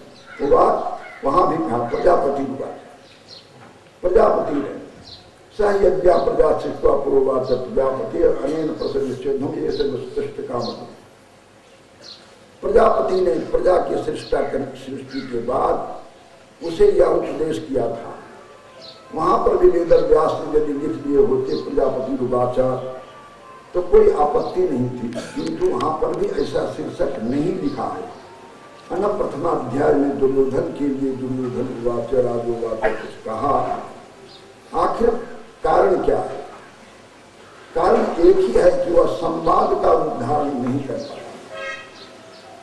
वहां भी कहा प्रजापति प्रजापति ने सहयज्ञा प्रजा शिष्टा पूर्वाच प्रजापति अनेन प्रसन्न ये सब श्रेष्ठ काम। प्रजापति ने प्रजा की सृष्टि के बाद उसे यह उपदेश किया था। वहां पर भी वेद व्यास ने यदि लिख दिए होते प्रजापति रुवाचा तो कोई आपत्ति नहीं थी, किंतु वहां पर भी ऐसा शीर्षक नहीं लिखा है। प्रथमाध्याय में दुर्योधन के लिए दुर्योधन उवाच राजोवाच कुछ कहा। आखिर कारण क्या है? कारण एक ही है कि वह संवाद का उदाहरण नहीं कर पाया,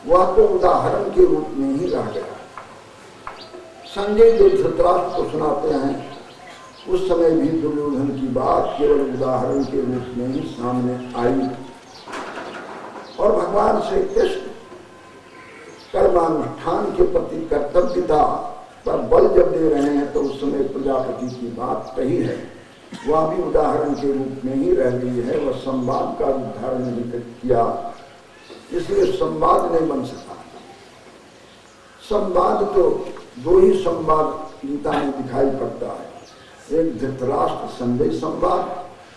वह तो उदाहरण के रूप में ही रह गया। संजय जो धृतराष्ट्र को सुनाते हैं उस समय भी दुर्योधन की बात केवल उदाहरण के रूप में ही सामने आई। और भगवान श्री कृष्ण कर्मानुष्ठान के प्रति कर्तव्यता पर बल जब दे रहे हैं तो उस समय प्रजापति की बात कही है, वह भी उदाहरण के रूप में ही रह गई है। वह संवाद का उदाहरण नहीं किया, इसलिए संवाद नहीं बन सका। संवाद तो 2 ही संवाद गीता में दिखाई पड़ता है, एक धृतराष्ट्र संजय संवाद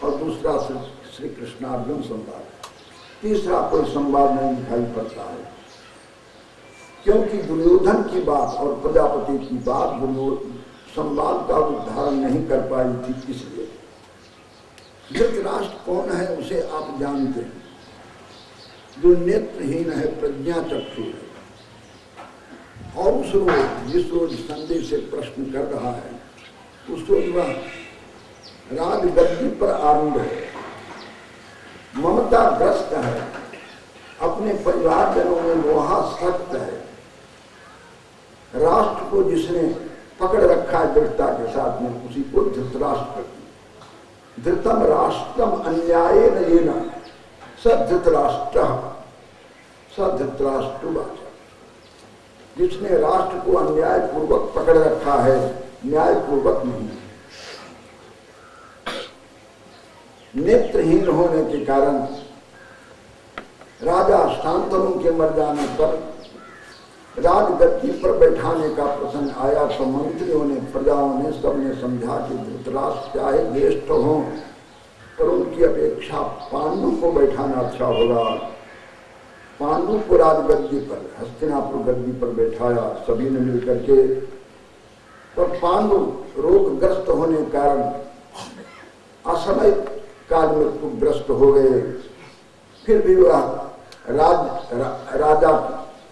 और दूसरा श्री कृष्णार्जुन संवाद। तीसरा कोई संवाद नहीं दिखाई पड़ता है, क्योंकि दुर्योधन की बात और प्रजापति की बात संवाद का उदाहरण नहीं कर पाई थी। इसलिए धृतराष्ट्र कौन है उसे आप जानते हैं, जो नेत्रहीन है, प्रज्ञा चक्षु है, और उस रोज जिस रोज संजय से प्रश्न कर रहा है उस रोज वह राजगद्दी पर आरूढ़ है, ममताग्रस्त है, अपने परिवारजनों में मोहासक्त है। राष्ट्र को जिसने पकड़ रखा है दृढ़ता के साथ में उसी को धृतराष्ट्र। धृतम राष्ट्रम अन्यायेन येन स धृतराष्ट्र स धृतराष्ट्रवाच। जिसने राष्ट्र को अन्याय पूर्वक पकड़ रखा है, न्याय पूर्वक नहीं। नेत्रहीन होने के कारण राजा शांतनु के मर जाने पर राजगद्दी पर बैठाने का प्रसंग आया तो मंत्रियों ने, प्रजाओं ने, सबने समझा कि धृतराष्ट्र चाहे ज्येष्ठ हो पर उनकी अपेक्षा पांडु को बैठाना अच्छा होगा। पांडु को राजगद्दी पर, हस्तिनापुर गद्दी पर बैठाया सभी ने मिलकर के। पर पांडु रोगग्रस्त होने के कारण असमय काल में ग्रस्त हो गए। फिर भी वह राजा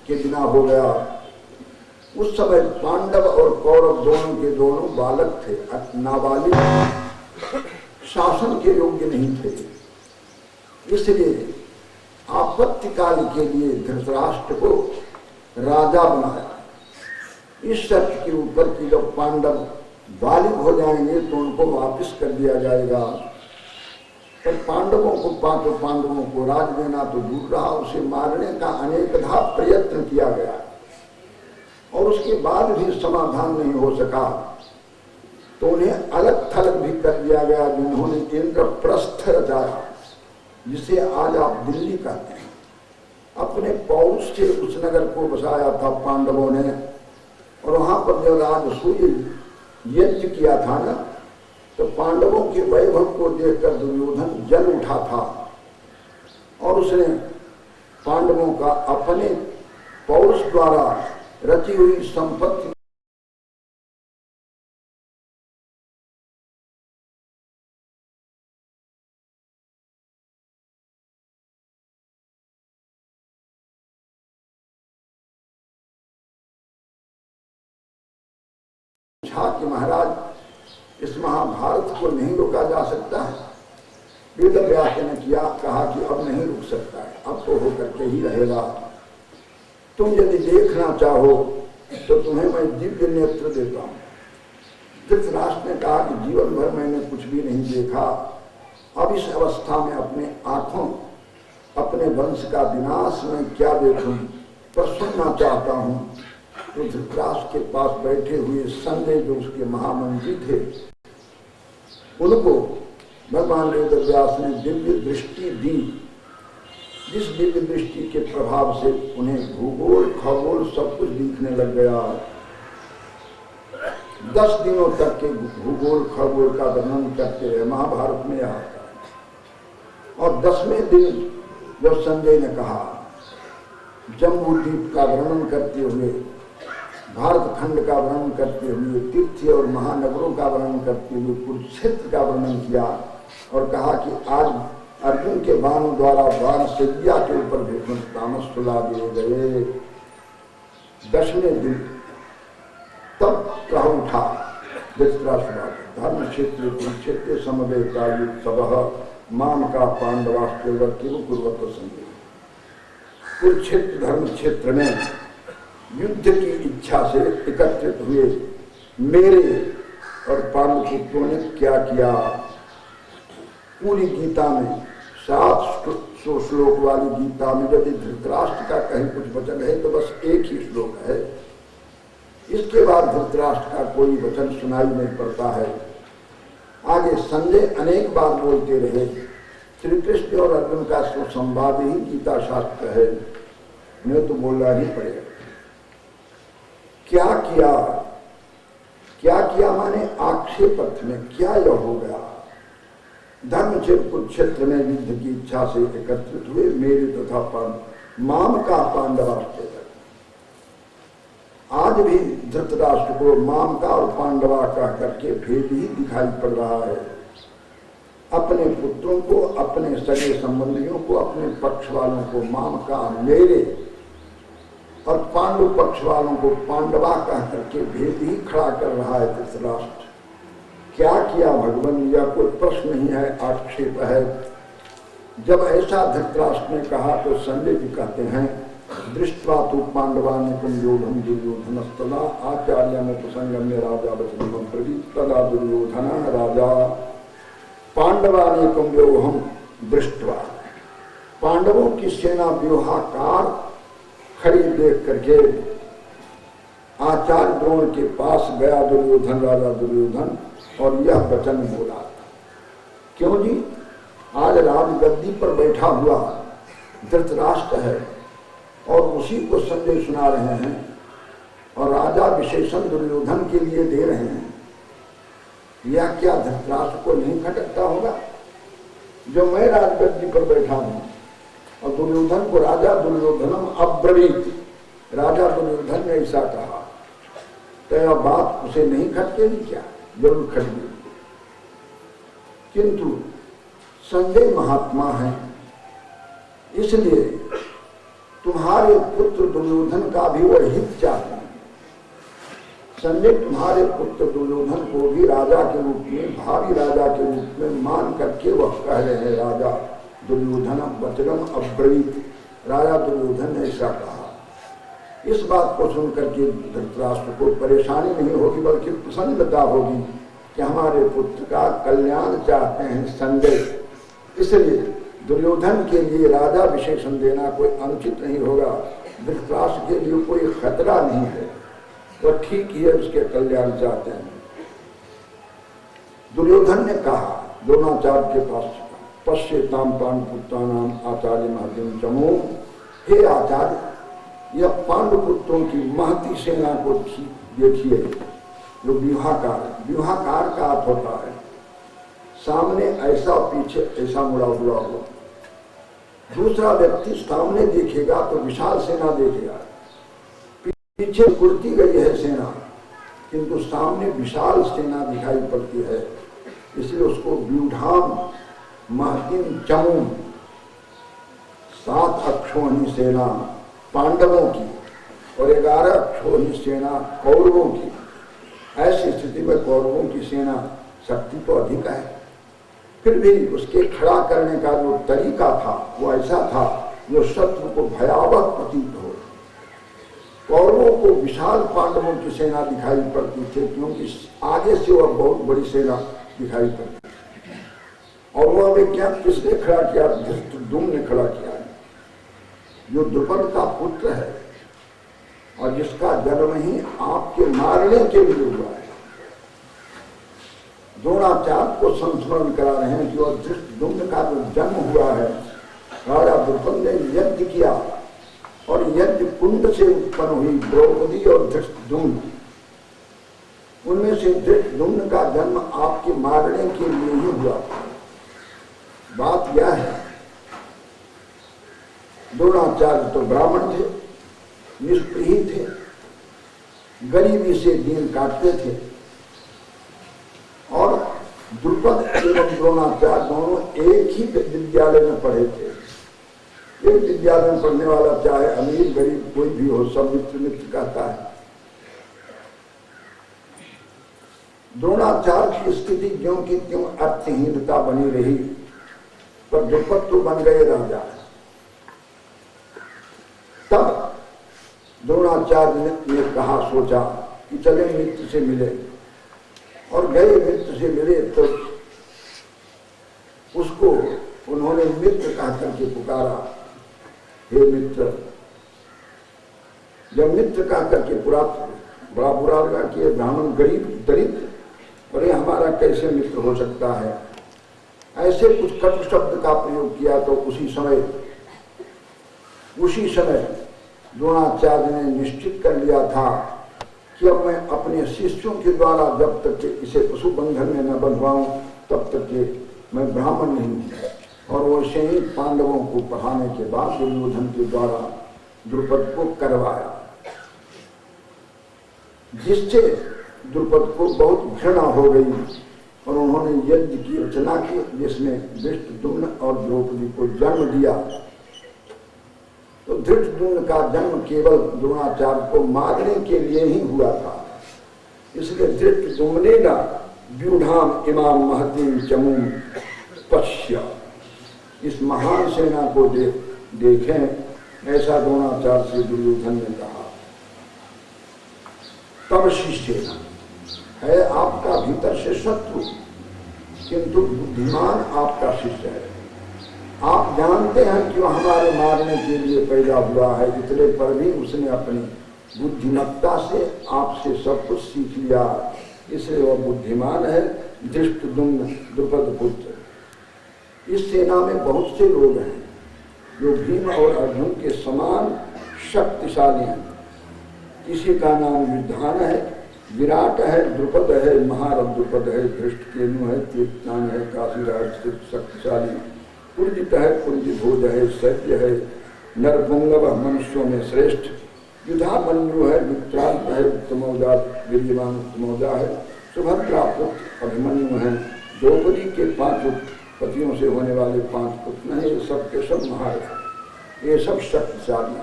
के बिना हो गया। उस समय पांडव और कौरव दोनों के दोनों बालक थे, नाबालिग, शासन के योग्य नहीं थे। इसलिए आपत्ति काल के लिए धृतराष्ट्र को राजा बनाया, इस शर्त के ऊपर कि जब पांडव बालिग हो जाएंगे तो उनको वापस कर दिया जाएगा। पर पांडवों को, पांचों पांडवों को राज देना तो दूर रहा, उसे मारने का अनेकधा प्रयत्न किया गया और उसके बाद भी समाधान नहीं हो सका। तो उन्हें अलग थलग भी कर दिया गया, जिन्होंने इंद्रप्रस्थ रचाया, जिसे आज आप दिल्ली कहते हैं। अपने पौरुष से उस नगर को बसाया था पांडवों ने, और वहां पर जब राजसूय यज्ञ किया था ना, तो पांडवों के वैभव को देखकर दुर्योधन जल उठा था और उसने पांडवों का अपने पौरुष द्वारा रची हुई संपत्ति कि महाराज इस महाभारत को नहीं रोका जा सकता है। वेद व्यास ने किया, कहा कि अब नहीं रुक सकता है, अब तो होकर के ही रहेगा। तुम यदि देखना चाहो तो तुम्हें मैं दिव्य नेत्र देता हूं। धृतराष्ट्र ने कहा कि जीवन भर मैंने कुछ भी नहीं देखा, अब इस अवस्था में अपने आंखों अपने वंश का विनाश में क्या देखूं, पर सुनना चाहता हूं। तो धृतराष्ट्र के पास बैठे हुए संजय जो उसके महामंत्री थे, उनको भगवान वेद व्यास ने दिव्य दृष्टि दी, जिस दिव्य दृष्टि के प्रभाव से उन्हें भूगोल खगोल सब कुछ दिखने लग गया। 10 दिनों तक के भूगोल खगोल का वर्णन करते रहे, महाभारत में आता है। और 10वें दिन जब संजय ने कहा, जम्बू द्वीप का वर्णन करते हुए, भारत खंड का वर्णन करते हुए, तीर्थ और महानगरों का वर्णन करते हुए कुरुक्षेत्र का वर्णन किया और कहा कि आज अर्जुन के बाणों द्वारा बाण सैया के ऊपर भीष्म तामस सुला दिए गए। 10वें दिन तब कह उठा धृतराष्ट्र, धर्म क्षेत्र कुरुक्षेत्र समवेता सब माम का पांडवास्त्र कुरुवत संजय। कुरुक्षेत्र धर्म क्षेत्र में युद्ध की इच्छा से एकत्रित हुए मेरे और पांडुपुत्रों ने क्या किया। पूरी गीता में 700 श्लोक वाली गीता में यदि धृतराष्ट्र का कहीं कुछ वचन है तो बस एक ही श्लोक है। इसके बाद धृतराष्ट्र का कोई वचन सुनाई नहीं पड़ता है। आगे संजय अनेक बार बोलते रहे। श्री कृष्ण और अर्जुन का सुसंवाद ही गीता शास्त्र है, उन्हें तो बोलना ही पड़ेगा। क्या किया, क्या किया माने आक्षेप अर्थ में क्या यह हो गया। धर्म कुरुक्षेत्र में युद्ध की इच्छा से एकत्रित हुए मेरे तथा माम का पांडवास्त्र। आज भी धृतराष्ट्र को माम का और पांडवा कह करके भेद ही दिखाई पड़ रहा है। अपने पुत्रों को, अपने सगे संबंधियों को, अपने पक्ष वालों को माम का मेरे और पांडु पक्ष वालों को पांडवा कह करके भेद ही खड़ा कर रहा है धृतराष्ट्र। क्या किया भगवान, यह कोई प्रश्न नहीं है, आक्षेप है। जब ऐसा धृतराष्ट्र ने कहा तो संजय जी कहते हैं, दृष्टवा तो पांडवानिकम योधम दुर्योधनस्तदा आचार्यमुपसंगम्य राजा वचनम प्रवीत तदा दुर्योधन राजा पांडवानिकम व्योहम दृष्टवा। पांडवों की सेना व्यूहाकार खड़ी देख करके आचार्य द्रोण के पास गया दुर्योधन, राजा दुर्योधन, और यह वचन बोला। क्यों जी, आज राजगद्दी पर बैठा हुआ धृतराष्ट्र है और उसी को संजय सुना रहे हैं और राजा विशेषण दुर्योधन के लिए दे रहे हैं। यह क्या धृतराष्ट्र को नहीं खटकता होगा? जो मैं राजगद्दी पर बैठा हूं और दुर्योधन को राजा दुर्योधनम अब्रवीत, राजा दुर्योधन ने ऐसा कहा, तो यह बात उसे नहीं खटकेगी क्या? जरूर खटकेगी। किंतु संजय महात्मा है, इसलिए तुम्हारे पुत्र दुर्योधन का भी वह हित चाहते हैं। संजय तुम्हारे पुत्र दुर्योधन को भी राजा के रूप में, भावी राजा के रूप में मान करके वह कह रहे हैं, राजा दुर्योधन वचनम अब्रवीत, राजा दुर्योधन ने ऐसा कहा। इस बात को सुनकर के धृतराष्ट्र को परेशानी नहीं होगी बल्कि प्रसन्नता होगी कि हमारे पुत्र का कल्याण चाहते हैं संजय, इसलिए दुर्योधन के लिए राजा विशेषण देना कोई अनुचित नहीं होगा। धृतराष्ट्र के लिए कोई खतरा नहीं है, वह ठीक ही है, उसके कल्याण चाहते हैं। दुर्योधन ने कहा द्रोणाचार्य के पास, पश्येताम पांडुपुत्राणाम आचार्य महतिम चमो, हे आचार्य, यह पांडुपुत्रों की महती सेना को देखिए जो व्यूहाकार का अर्थ होता है सामने ऐसा पीछे ऐसा मुड़ा हुआ हो। दूसरा व्यक्ति सामने देखेगा तो विशाल सेना देखेगा, पीछे उड़ती गई है सेना, किंतु सामने विशाल सेना दिखाई पड़ती है, इसलिए उसको व्यूढ़ाम महतिम चमूम, 7 अक्षोहिणी सेना पांडवों की और 11 अक्षोहिणी सेना कौरवों की। ऐसी स्थिति में कौरवों की सेना शक्ति तो अधिक है, फिर भी उसके खड़ा करने का जो तरीका था वो ऐसा था जो शत्रु को भयावह प्रतीत हो। कौरवों को विशाल पांडवों की सेना दिखाई पड़ती थी, क्योंकि आगे से वह बहुत बड़ी सेना दिखाई पड़ती। और वह विज्ञान किसने खड़ा किया? धृष्टद्युम्न ने खड़ा किया, जो द्रुपद का पुत्र है और जिसका जन्म ही आपके मारने के लिए हुआ है। द्रोणाचार्य को संस्मरण करा रहे हैं कि वह धृष्टद्युम्न का जो जन्म हुआ है, राजा द्रुपद ने यज्ञ किया और यज्ञ कुंड से उत्पन्न हुई द्रौपदी और धृष्टद्युम्न, उनमें से धृष्टद्युम्न का जन्म आपके मारने के लिए ही हुआ। बात यह है, द्रोणाचार्य तो ब्राह्मण थे, निष्प्रिय थे, गरीबी से दिन काटते थे, और द्रुपद एवं द्रोणाचार्य दोनों एक ही विद्यालय में पढ़े थे। एक विद्यालय में पढ़ने वाला चाहे अमीर गरीब कोई भी हो, सब मित्र मित्र कहता है। द्रोणाचार्य की स्थिति ज्यों की त्यों अर्थहीनता बनी रही, पर द्रुपद तो बन गए राजा। तब द्रोणाचार्य ने कहा, सोचा कि चले मित्र से मिले, और गए मित्र से मिले तो उसको उन्होंने मित्र कहकर के पुकारा, हे मित्र। जब मित्र कहकर के बड़ा बुरा लगा कि ब्राह्मण गरीब दरिद्र, अरे हमारा कैसे मित्र हो सकता है, ऐसे कुछ कटु शब्द का प्रयोग किया। तो उसी समय द्रोणाचार्य ने निश्चित कर लिया था कि अब मैं अपने शिष्यों के द्वारा जब तक के इसे पशु बंधन में न बंधवाऊं तब तक के मैं ब्राह्मण नहीं हूं। और वैसे ही पांडवों को पढ़ाने के बाद दुर्योधन के द्वारा द्रुपद को करवाया, जिससे द्रुपद को बहुत घृणा हो गई और उन्होंने यज्ञ की रचना की, जिसमें धृष्टद्युम्न और द्रौपदी को जन्म दिया। तो धृष्टद्युम्न का जन्म केवल द्रोणाचार्य को मारने के लिए ही हुआ था, इसलिए धृष्टद्युम्नेन व्यूढ़ाम इमाम महतीम चमूम पश्य, इस महान सेना को देखें, ऐसा द्रोणाचार्य से दुर्योधन ने कहा। तब शिष्य है आपका भीतर से शत्रु, किंतु बुद्धिमान आपका शिष्य है। आप जानते हैं कि वह हमारे मारने के लिए पैदा हुआ है, इतने पर भी उसने अपनी बुद्धिमत्ता से आपसे सब कुछ सीख लिया, इसलिए वह बुद्धिमान है। धृष्टद्युम्न द्रुपद पुत्र। इस सेना में बहुत से लोग हैं जो भीम और अर्जुन के समान शक्तिशाली हैं। किसी का नाम युद्धान है, विराट है, द्रुपद है, महारथ द्रुपद है, धृष्टकेनु है, तीर्थनान है, काशीराज शक्तिशाली, पुंजित है, पुंजिभोज है, सत्य है, नरपुंगव मनुष्यों में श्रेष्ठ, युधामन्यु है, विक्रांत है, उत्तमौजा वीर्यवान उत्तमौजा है, सुभद्रा पुत्र अभिमन्यु है, द्रौपदी के 5 पतियों से होने वाले 5 पुत्र हैं, ये सब के सब महारथ, ये सब शक्तिशाली।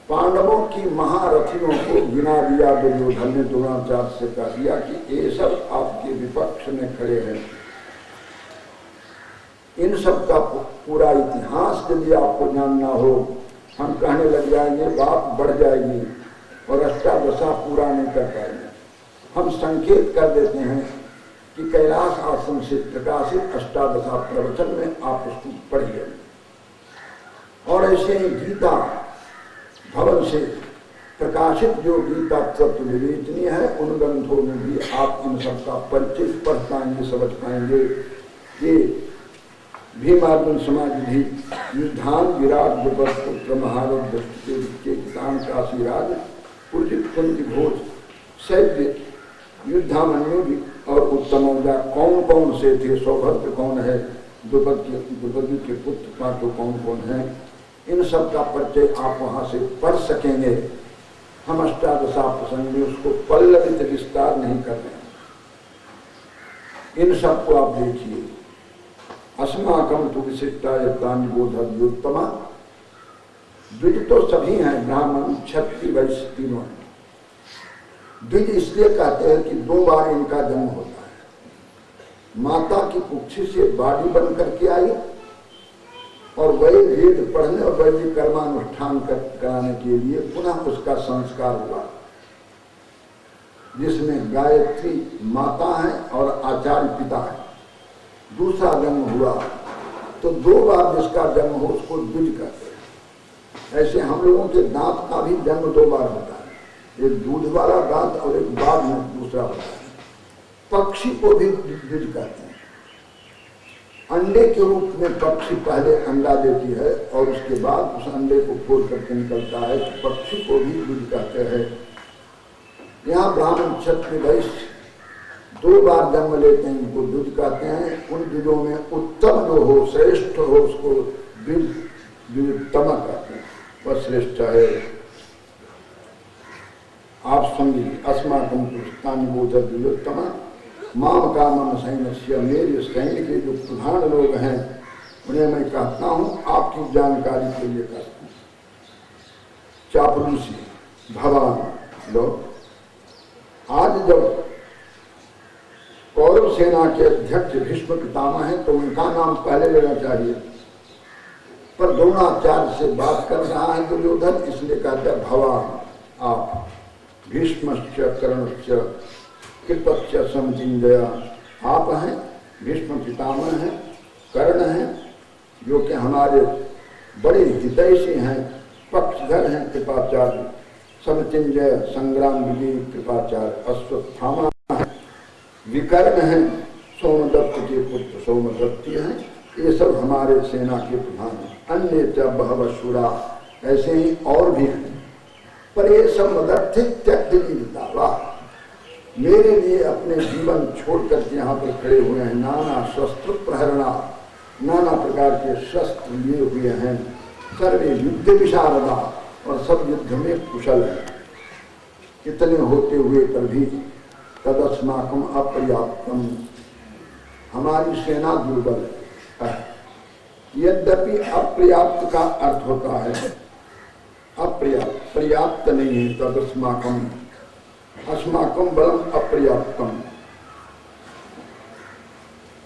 पांडवों की महारथियों को गिना दिया दुर्योधन ने, द्रोणाचार्य से कह दिया कि ये सब आपके विपक्ष में खड़े हैं। इन सब का पूरा इतिहास यदि आपको जानना हो, हम कहने लग जाएंगे, बात बढ़ जाएगी और अष्टादशा पूरा नहीं कर पाएंगे। हम संकेत कर देते हैं कि कैलाश आश्रम से प्रकाशित अष्टादशा प्रवचन में आप उसको पढ़िए। और ऐसे ही गीता भवन से प्रकाशित जो गीता तत्व विवेचनीय है, उन ग्रंथों में भी आप इन सबका परिचय पढ़ पाएंगे, समझ पाएंगे। ये भीमार्जुन समाधि युद्धान विराट द्रुपद पुत्र महारथ के किसान काशीराज पूजित कुंती भोज सैद्य युद्धामन्यु और उत्तमौजा कौन कौन से थे, सौभद्र कौन है, द्रुपदी के पुत्र पांचों कौन कौन है, इन सब का परिचय आप वहां से पढ़ सकेंगे। हम अष्टादशा प्रसंग में उसको पल्लवित विस्तार नहीं कर रहे हैं, इन सबको आप देखिए। अस्माकम तु विशिष्टायतानि बोधव्युत्तमा, द्विज तो सभी हैं, ब्राह्मण क्षत्रिय वैश्य तीनों हैं। द्विज इसलिए कहते हैं कि 2 बार इनका जन्म होता है। माता की कुक्षी से बाड़ी बन करके आई और वही वेद पढ़ने और वैदिक कर्मानुष्ठान कराने के लिए पुनः उसका संस्कार हुआ, जिसमें गायत्री माता है और आचार्य पिता है। दूसरा जन्म हुआ तो 2 बार जिसका जन्म हो उसको द्विज कहते हैं। ऐसे हम लोगों के दांत का भी जन्म 2 बार होता है, एक दूध वाला दांत और एक बाद में दूसरा होता है। पक्षी को भी द्विज कहते हैं। अंडे के रूप में पक्षी पहले अंडा देती है और उसके बाद उस अंडे को फोड़ करके निकलता है, तो पक्षी को भी द्विज कहते हैं। यहाँ ब्राह्मण क्षत्रिय वैश्य 2 बार जन्म लेते हैं, इनको द्विज कहते हैं। उन द्विजों में उत्तम जो हो, श्रेष्ठ हो, उसको द्विजोत्तम कहते हैं, वह श्रेष्ठ है। आप सुनिए, अस्माकं पुरुषानि बोध द्विजोत्तम माम कामम सैन्य, मेरे सैन्य के जो प्रधान लोग हैं उन्हें मैं कहता हूँ, आपकी जानकारी के लिए कहता हूँ। चापलूसी भगवान लोग, आज जब कौरव सेना के अध्यक्ष भीष्म पितामह हैं तो उनका नाम पहले लेना चाहिए, पर द्रोणाचार्य से बात कर रहा है दुर्योधन, इसलिए कहते हैं भगवान आप। भीष्मश्च कर्णश्च कृपश्च समचिंजया, आप हैं, भीष्म पितामह हैं, कर्ण हैं जो कि हमारे बड़े हितैषी हैं, पक्षधर हैं कृपाचार्य, समचिंजय संग्राम विजयी कृपाचार्य, अश्वत्थामा हैं, विकर्ण हैं, सोमदत्त के पुत्र सोमदत्ती हैं, ये सब हमारे सेना के प्रधान हैं। अन्य च बहवः शूरा, ऐसे ही और भी हैं, पर ये सब मदर्थी त्यक्त जीविता, वाह, मेरे लिए अपने जीवन छोड़ करके यहाँ पर खड़े हुए हैं। नाना शस्त्र प्रहरणा, नाना प्रकार के शस्त्र लिए हुए हैं। सर्वे युद्ध विशारदा, और सब युद्ध में कुशल है। इतने होते हुए पर भी तदस्माकम अपर्याप्तम, हमारी सेना दुर्बल है। यद्यपि अपर्याप्त का अर्थ होता है अपर्याप्त, पर्याप्त नहीं है। तदस्माकम, अस्माकं बलम अपर्याप्तम,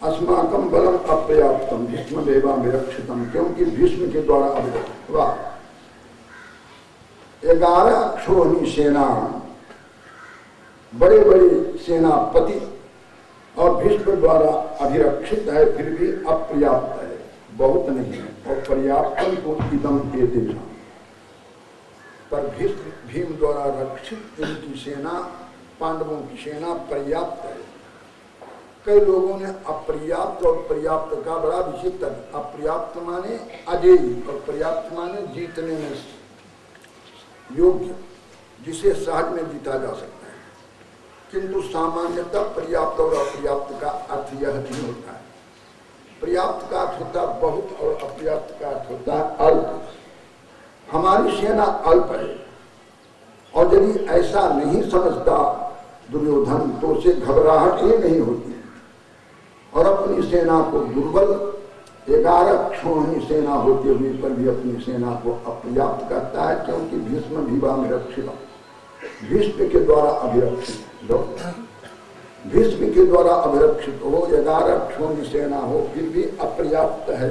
अस्माकं बलम अपर्याप्तम भीष्म देवा विरक्षितम, क्योंकि भीष्म के द्वारा अभिरक्षित हुआ। 11 अक्षोहिणी सेना, बड़े बड़े सेनापति और भीष्म द्वारा अभिरक्षित है, फिर भी अपर्याप्त है, बहुत नहीं है। और पर्याप्तम को इदम एतेषां, पर भीम द्वारा रक्षित इनकी सेना, पांडवों की सेना पर्याप्त है। कई लोगों ने अपर्याप्त और पर्याप्त का बड़ा विचित्र, अपर्याप्त माने अजेय और पर्याप्त माने जीतने में योग्य, जिसे सहज में जीता जा सकता है। किंतु सामान्यतः पर्याप्त और अपर्याप्त का अर्थ यह नहीं होता है। पर्याप्त का अर्थ होता है बहुत और अपर्याप्त का अर्थ होता है अल्प। हमारी सेना अल्प है, और यदि ऐसा नहीं समझता दुर्योधन तो उसे घबराहट ही नहीं होती, और अपनी सेना को दुर्बल 11 क्षोहिणी सेना होते हुए पर भी अपनी सेना को अपर्याप्त करता है, क्योंकि भीष्म भीवा में रक्षित, भीष्म के द्वारा अभिरक्षित लोग, भीष्म के द्वारा अभिरक्षित हो, 11 क्षोहिणी सेना हो, फिर भी अपर्याप्त है।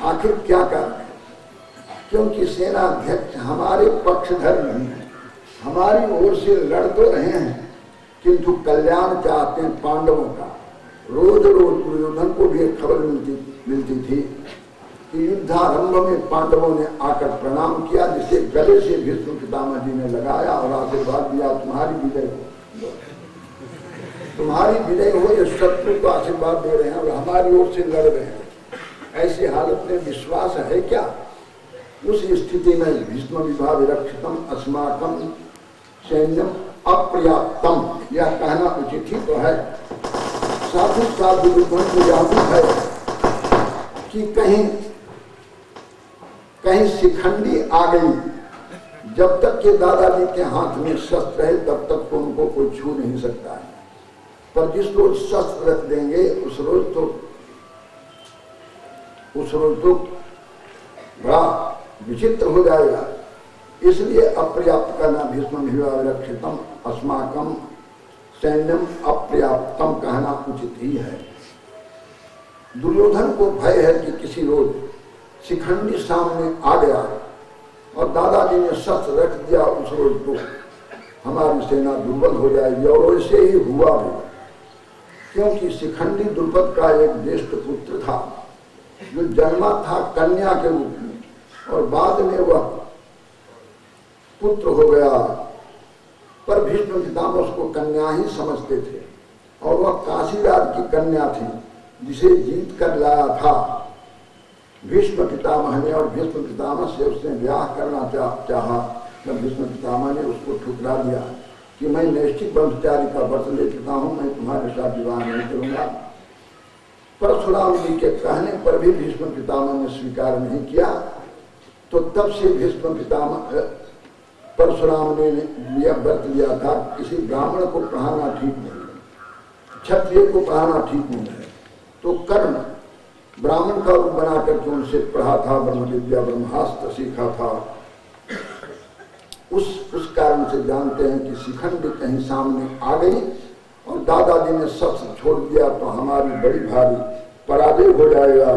आखिर क्या कारण है? क्योंकि सेनाध्यक्ष हमारे पक्षधर नहीं है, हमारी ओर से लड़ तो रहे हैं, किंतु कल्याण चाहते हैं पांडवों का, रोज रोज दुर्योधन को भी एक खबर मिलती थी कि युद्धारंभ में पांडवों ने आकर प्रणाम किया, जिसे गले से भीष्म पितामह जी ने लगाया और आशीर्वाद दिया, तुम्हारी विजय हो, तुम्हारी विजय हो। ये शत्रु को आशीर्वाद दे रहे हैं और हमारी ओर से लड़ रहे हैं। ऐसी हालत में विश्वास है क्या? उस स्थिति में भीष्म विभाविरक्षितम अस्माकं सैन्यम अपर्याप्तम, यह कहना उचित ही तो है। साथ ही साथ दुर्योधन को यह भी है कि कहीं शिखंडी आ गई। जब तक के दादाजी के हाथ में शस्त्र है तब तक तो उनको कोई छू नहीं सकता है, पर जिस रोज शस्त्र रख देंगे उस रोज तो बड़ा विचित्र हो जाएगा। इसलिए अपर्याप्त करना भीष्म विभाविरक्षितम अस्माकं सैन्यम अपर्याप्तम कहना उचित ही है। दुर्योधन को भय है कि किसी रोज शिखंडी सामने आ गया और दादाजी ने शस्त्र रख दिया, उस रोज तो हमारी सेना दुर्बल हो जाएगी। और वैसे ही हुआ भी, क्योंकि शिखंडी द्रुपद का एक ज्येष्ठ पुत्र था जो जन्मा था कन्या के रूप में और बाद में वह पुत्र हो गया, पर भीष्म पितामह उसको कन्या ही समझते थे और वह काशीराज की कन्या थी जिसे जीत कर लाया था भीष्म पितामह ने। और भीष्म पितामह से उसने ब्याह करना चाहा, तब भीष्म पितामह ने उसको ठुकरा दिया कि मैं नैष्ठिक ब्रह्मचारी का व्रत ले चुका हूं, मैं तुम्हारे साथ विवाह नहीं करूंगा। परशुराम जी के कहने पर भी भीष्म पितामह ने स्वीकार नहीं किया, तो तब से भीष्म पितामह परशुराम ने व्रत लिया था किसी ब्राह्मण को पढ़ाना ठीक नहीं है, क्षत्रिय को पढ़ाना ठीक नहीं है। तो कर्ण ब्राह्मण का रूप बना करके उनसे पढ़ा था, ब्रह्म विद्या ब्रह्मास्त्र सीखा था। उस कारण से जानते हैं कि शिखंडी कहीं सामने आ गई और दादाजी ने शस्त्र छोड़ दिया तो हमारी बड़ी भारी पराजय हो जाएगा।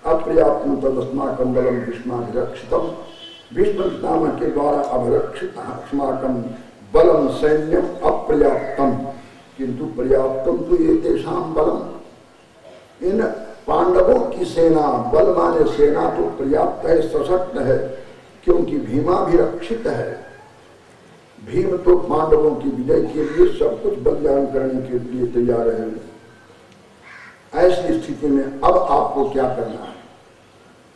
अपर्याप्तम तदस्माकं बलम भीष्माभिरक्षितम, भीष्म पितामह के द्वारा अभिरक्षित अस्माकं बलम सैन्यम अपर्याप्तम, किंतु पर्याप्तम तो ये तेषां बलम, इन पांडवों की सेना, बल माने सेना तो पर्याप्त है, सशक्त है, क्योंकि भीमाभिरक्षित है। भीम तो पांडवों की विजय के लिए सब कुछ बलिदान करने के लिए तैयार है। ऐसी स्थिति में अब आपको क्या करना है?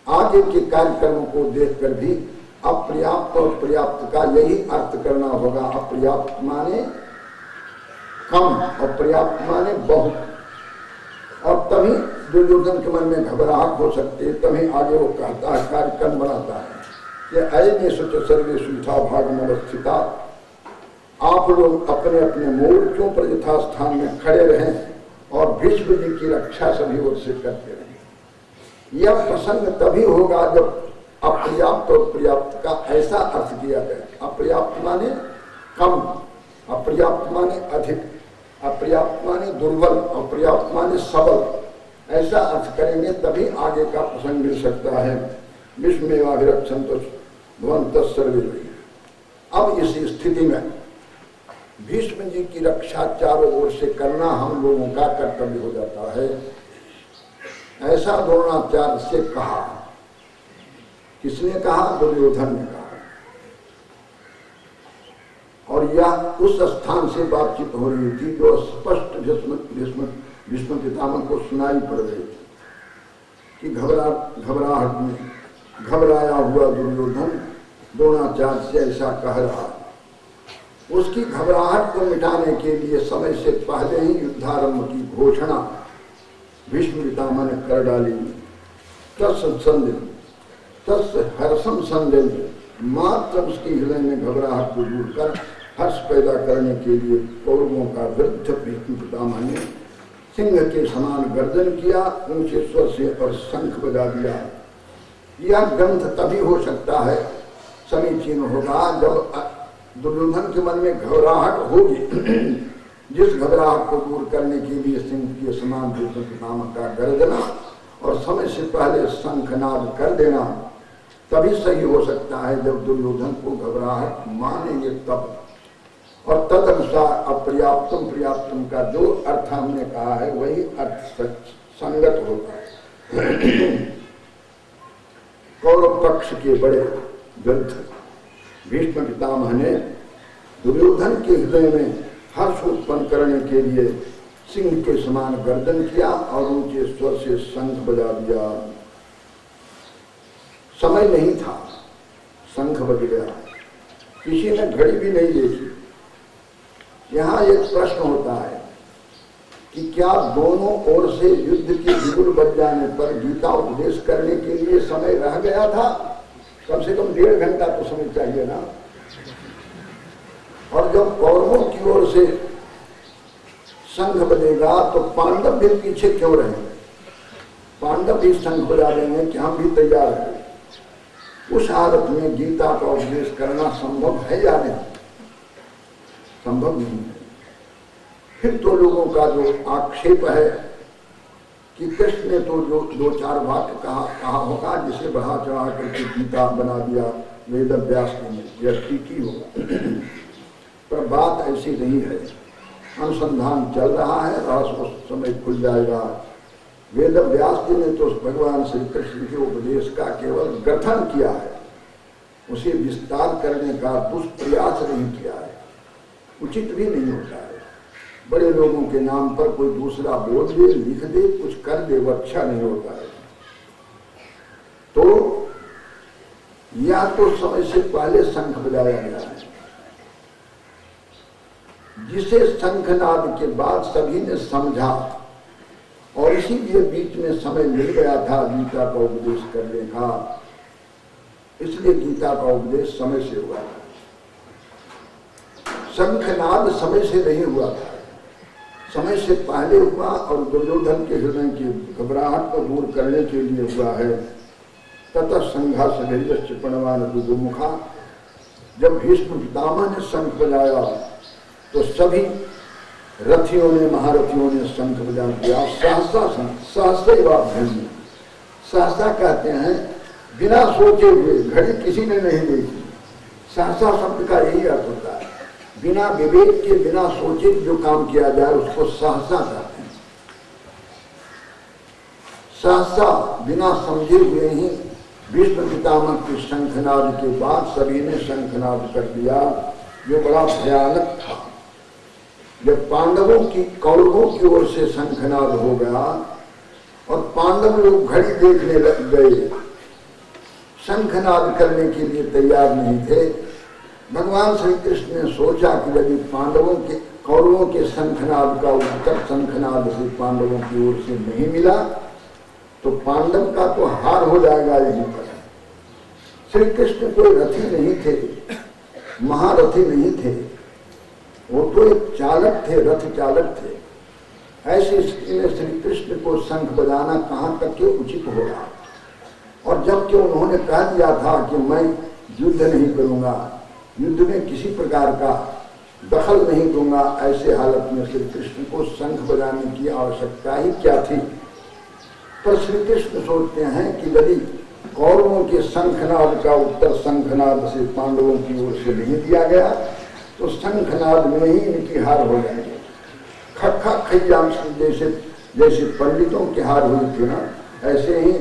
आगे के कार्यक्रमों को देखकर भी अपर्याप्त और पर्याप्त का यही अर्थ करना होगा। अपर्याप्त माने कम और पर्याप्त माने बहुत। और तभी दुर्योधन के मन में घबराहट हो सकती है, तभी आगे वो कहता है, कार्यक्रम बनाता है कि अयनेषु च सर्वेषु यथा भागमवस्थिता, आप लोग अपने अपने मोड़ क्यों पर यथा स्थान में खड़े रहें और भीष्म जी की रक्षा सभी ओर से करते रहें। यह प्रसंग तभी होगा जब अपर्याप्त और पर्याप्त का ऐसा अर्थ किया गया। अपर्याप्त माने कम, अपर्याप्त माने अधिक, अपर्याप्त माने दुर्बल, अपर्याप्त माने सबल, ऐसा अर्थ करेंगे तभी आगे का प्रसंग मिल सकता है। भीष्मेवाभिरक्षन्तु भवन्तः सर्वे। अब इस स्थिति में भीष्म जी की रक्षा चारों ओर से करना हम लोगों का कर्तव्य हो जाता है। ऐसा द्रोणाचार्य से कहा। किसने कहा? दुर्योधन ने कहा। और यह उस स्थान से बातचीत हो रही थी जो स्पष्ट भीष्म पितामह को सुनाई पड़ रही थी कि घबराहट में घबराया हुआ दुर्योधन द्रोणाचार्य से ऐसा कह रहा। उसकी घबराहट को मिटाने के लिए समय से पहले ही युद्धारंभ की घोषणा भीष्म पितामह ने कर डाली। हर्षम संदेह, मात्र उसकी हृदय में घबराहट को दूर कर हर्ष पैदा करने के लिए कौरवों का वृद्ध भीष्म पितामह ने सिंह के समान गर्जन किया, ऊंचे स्वर से और शंख बजा दिया। यह ग्रंथ तभी हो सकता है, समीचीन होगा, जब दुर्योधन के मन में घबराहट होगी। जिस घबराहट को दूर करने के लिए सिंह के समान भीष्म पितामह का गर्जना और समय से पहले शंखनाद कर देना तभी सही हो सकता है, जब दुर्योधन को घबराहट मानेंगे तब। और तद अनुसार अपर्याप्तम पर्याप्तम का जो अर्थ हमने कहा है वही अर्थ संगत होता है। कौरव पक्ष के बड़े ग्रंथ भीष्म पितामह ने दुर्योधन के हृदय में हर्ष उत्पन्न करने के लिए सिंह के समान गर्दन किया और ऊंचे स्वर से शंख बजा दिया। समय नहीं था, शंख बज गया, किसी ने घड़ी भी नहीं देखी। यहाँ एक प्रश्न होता है कि क्या दोनों ओर से युद्ध की बिगुल बज जाने पर गीता उपदेश करने के लिए समय रह गया था? कम से कम 1.5 घंटा तो समय चाहिए ना। और जब कौरवों की ओर से शंख बजेगा तो पांडव भी पीछे क्यों रहेंगे? पांडव भी शंख बजा देंगे कि हम भी तैयार हैं। उस हालत में गीता का उपदेश करना संभव है या नहीं? संभव नहीं है। फिर तो लोगों का जो आक्षेप है कि कृष्ण ने तो जो 2-4 वाक्य कहा होगा, जिसे बढ़ा चढ़ा करके गीता बना दिया वेद व्यास ने, यह ठीक ही होगा। पर बात ऐसी नहीं है। अनुसंधान चल रहा है, रहस्य उस समय खुल जाएगा। वेद व्यास जी ने तो भगवान श्री कृष्ण के उपदेश का केवल गठन किया है, उसे विस्तार करने का दुष्प्रयास नहीं किया है। उचित भी नहीं होता है। बड़े लोगों के नाम पर कोई दूसरा बोल दे, लिख दे, कुछ कर दे, वो अच्छा नहीं होता है। तो या तो समय से पहले शंख बजाया गया है, जिसे शंखनाद के बाद सभी ने समझा, और इसीलिए बीच में समय मिल गया था गीता का उपदेश करने का। इसलिए गीता का उपदेश समय से हुआ था। शंखनाद समय से नहीं हुआ था, समय से पहले हुआ और दुर्योधन के हृदय की घबराहट को दूर करने के लिए हुआ है। ततः संघा सधैर्य प्रणवान दुमुखा। जब भीष्म पितामह ने शंख बजाया तो सभी रथियों ने, महारथियों ने शंख बजा दिया। सहसा कहते हैं बिना सोचे हुए, घड़ी किसी ने नहीं देखी। सहसा शब्द का यही अर्थ होता है, बिना विवेक के, बिना सोचे जो काम किया जाए उसको सहसा कहते हैं। सहसा बिना समझे हुए ही भीष्म पितामह के शंखनाद के बाद सभी ने शंखनाद कर दिया, जो बड़ा भयानक था। जब पांडवों की, कौरवों की ओर से शंखनाद हो गया और पांडव लोग घड़ी देखने लग गए, शंखनाद करने के लिए तैयार नहीं थे। भगवान श्री कृष्ण ने सोचा कि यदि पांडवों के, कौरवों के शंखनाद का उत्तर शंखनाद से पांडवों की ओर से नहीं मिला तो पांडव का तो हार हो जाएगा यहीं पर। श्री कृष्ण कोई रथी नहीं थे, महारथी नहीं थे, वो तो एक चालक थे, रथ चालक थे। ऐसी स्थिति में श्री कृष्ण को शंख बजाना कहाँ तक के उचित होगा? और जबकि उन्होंने कह दिया था कि मैं युद्ध नहीं करूंगा, युद्ध में किसी प्रकार का दखल नहीं दूंगा, ऐसे हालत में श्री कृष्ण को शंख बजाने की आवश्यकता ही क्या थी? पर श्री कृष्ण सोचते हैं कि यदि कौरवों के शंखनाद का उत्तर शंखनाद से पांडवों की ओर से नहीं दिया गया तो शंखनाद में ही इनकी हार हो जाएगी। खक्खा खैयाम जैसे पंडितों की हार हुई थी ना, ऐसे ही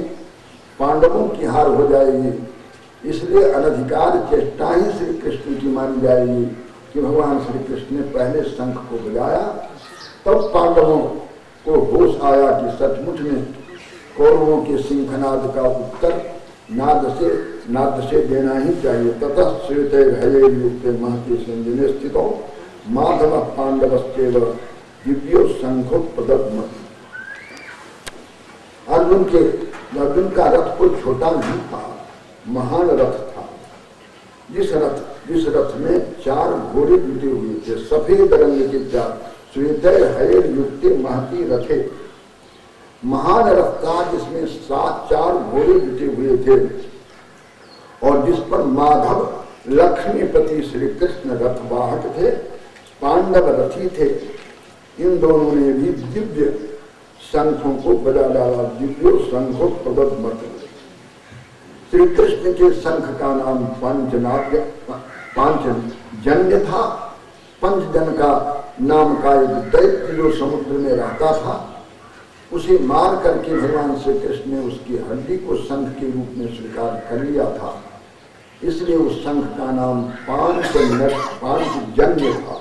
पांडवों की हार हो जाएगी। इसलिए अनधिकार चेष्टा ही श्री कृष्ण की मानी जाएगी कि भगवान श्री कृष्ण ने पहले शंख को बजाया, तब पांडवों को होश आया कि सचमुच में कौरवों के शंखनाद का उत्तर नाद से देना ही चाहिए। ततः श्वेते हये युक्ते महते संजने स्थितो माधव पांडवस्तेव दिव्यो शंखो प्रदत्म। अर्जुन का रथ कोई छोटा नहीं था, महान रथ था। जिस रथ में 4 घोड़े जुटे हुए थे, सफेद रंग के 4, श्वेते हये युक्ते महती रथे, महान रथ था जिसमें 4 घोड़े जुटे हुए थे और जिस पर माधव लक्ष्मीपति श्री कृष्ण रथवाहक थे, पांडव रथी थे। इन दोनों ने भी दिव्य शंखों को बजा डाला। दिव्यो शंखो प्रदत्मत। श्री कृष्ण के शंख का नाम पांचजन्य था पंचजन का नाम का एक दैत्य जो समुद्र में रहता था, उसे मार करके भगवान श्री कृष्ण ने उसकी हड्डी को शंख के रूप में स्वीकार कर लिया था। इसलिए उस शंख का नाम पांचजन्य था।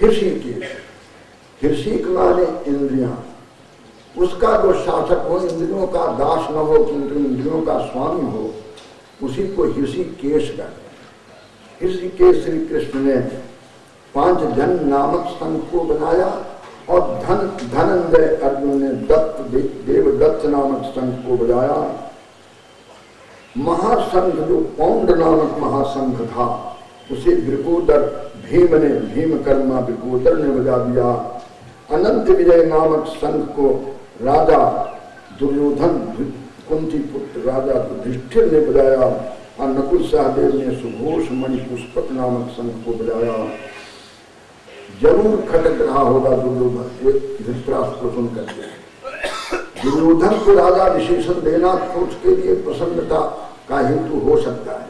ऋषिकेश, ऋषिक माने इंद्रियां, उसका जो शासक हो, इंद्रियों का दास न हो किंतु इंद्रियों का स्वामी हो, उसी को ऋषिकेश कहते हैं। ऋषिकेश श्री कृष्ण ने पांचजन नामक संघ को बनाया और धनंजय अर्जुन ने देवदत्त नामक संघ को बनाया। महासंघ जो पौंड नामक महासंघ था, उसे वृकोदर भीम ने, भीमकर्मा वृकोदर ने बजा दिया। अनंत विजय नामक संघ को राजा दुर्योधन, कुंती पुत्र राजा युधिष्ठिर ने बजाया और नकुल सहदेव ने सुघोष मणि पुष्पक नामक संघ को बजाया। जरूर खटक रहा होगा दुर्योधन धृतराष्ट्र को सुनकर के। दुर्योधन को राजा विशेषण देना तो उसके लिए प्रसन्नता का हेतु हो सकता है,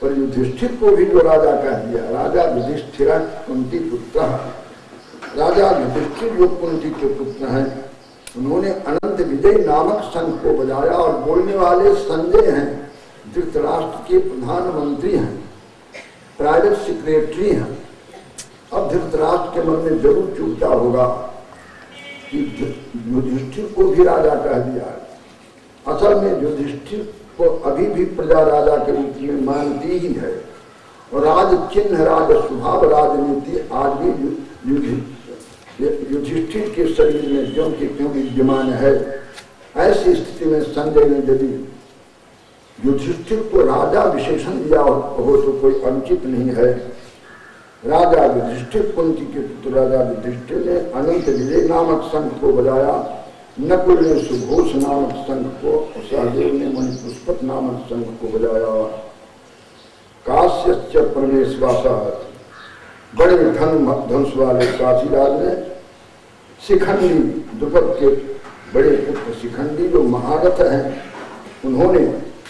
पर युधिष्ठिर को भी जो राजा कह दिया, राजा युधिष्ठिर कुंती पुत्र, राजा युधिष्ठिर जो कुंती के पुत्र हैं, उन्होंने अनंत विजय नामक संघ को बजाया। और बोलने वाले संजय हैं, धृतराष्ट्र के प्रधानमंत्री हैं, प्राइवेट सेक्रेटरी हैं। अब धृतराष्ट्र के मन में जरूर चुभता होगा कि युधिष्ठिर को भी राजा कह दिया है। असल में युधिष्ठिर को अभी भी प्रजा राजा के रूप में मानती ही है, और राज चिन्ह, राज स्वभाव, राजनीति आज भी युधिष्ठिर के शरीर में ज्यों के क्यों विद्यमान है। ऐसी स्थिति में संजय ने यदि युधिष्ठिर को राजा विशेषण दिया हो तो कोई अनुचित नहीं है। राजा युधिष्ठिर, कुंती के पुत्र राजा युधिष्ठिर ने अनंत विजय नामक संघ को बजाया। नकुल ने सुघोष नामक संघ को, सहदेव ने मणिपुष्पक नामक संघ को बजाया। काश्यश्च परमेश्वासा, बड़े धनुष वाले काशीराज ने शिखंडी, द्रुपद के बड़े पुत्र शिखंडी जो महारथ हैं, उन्होंने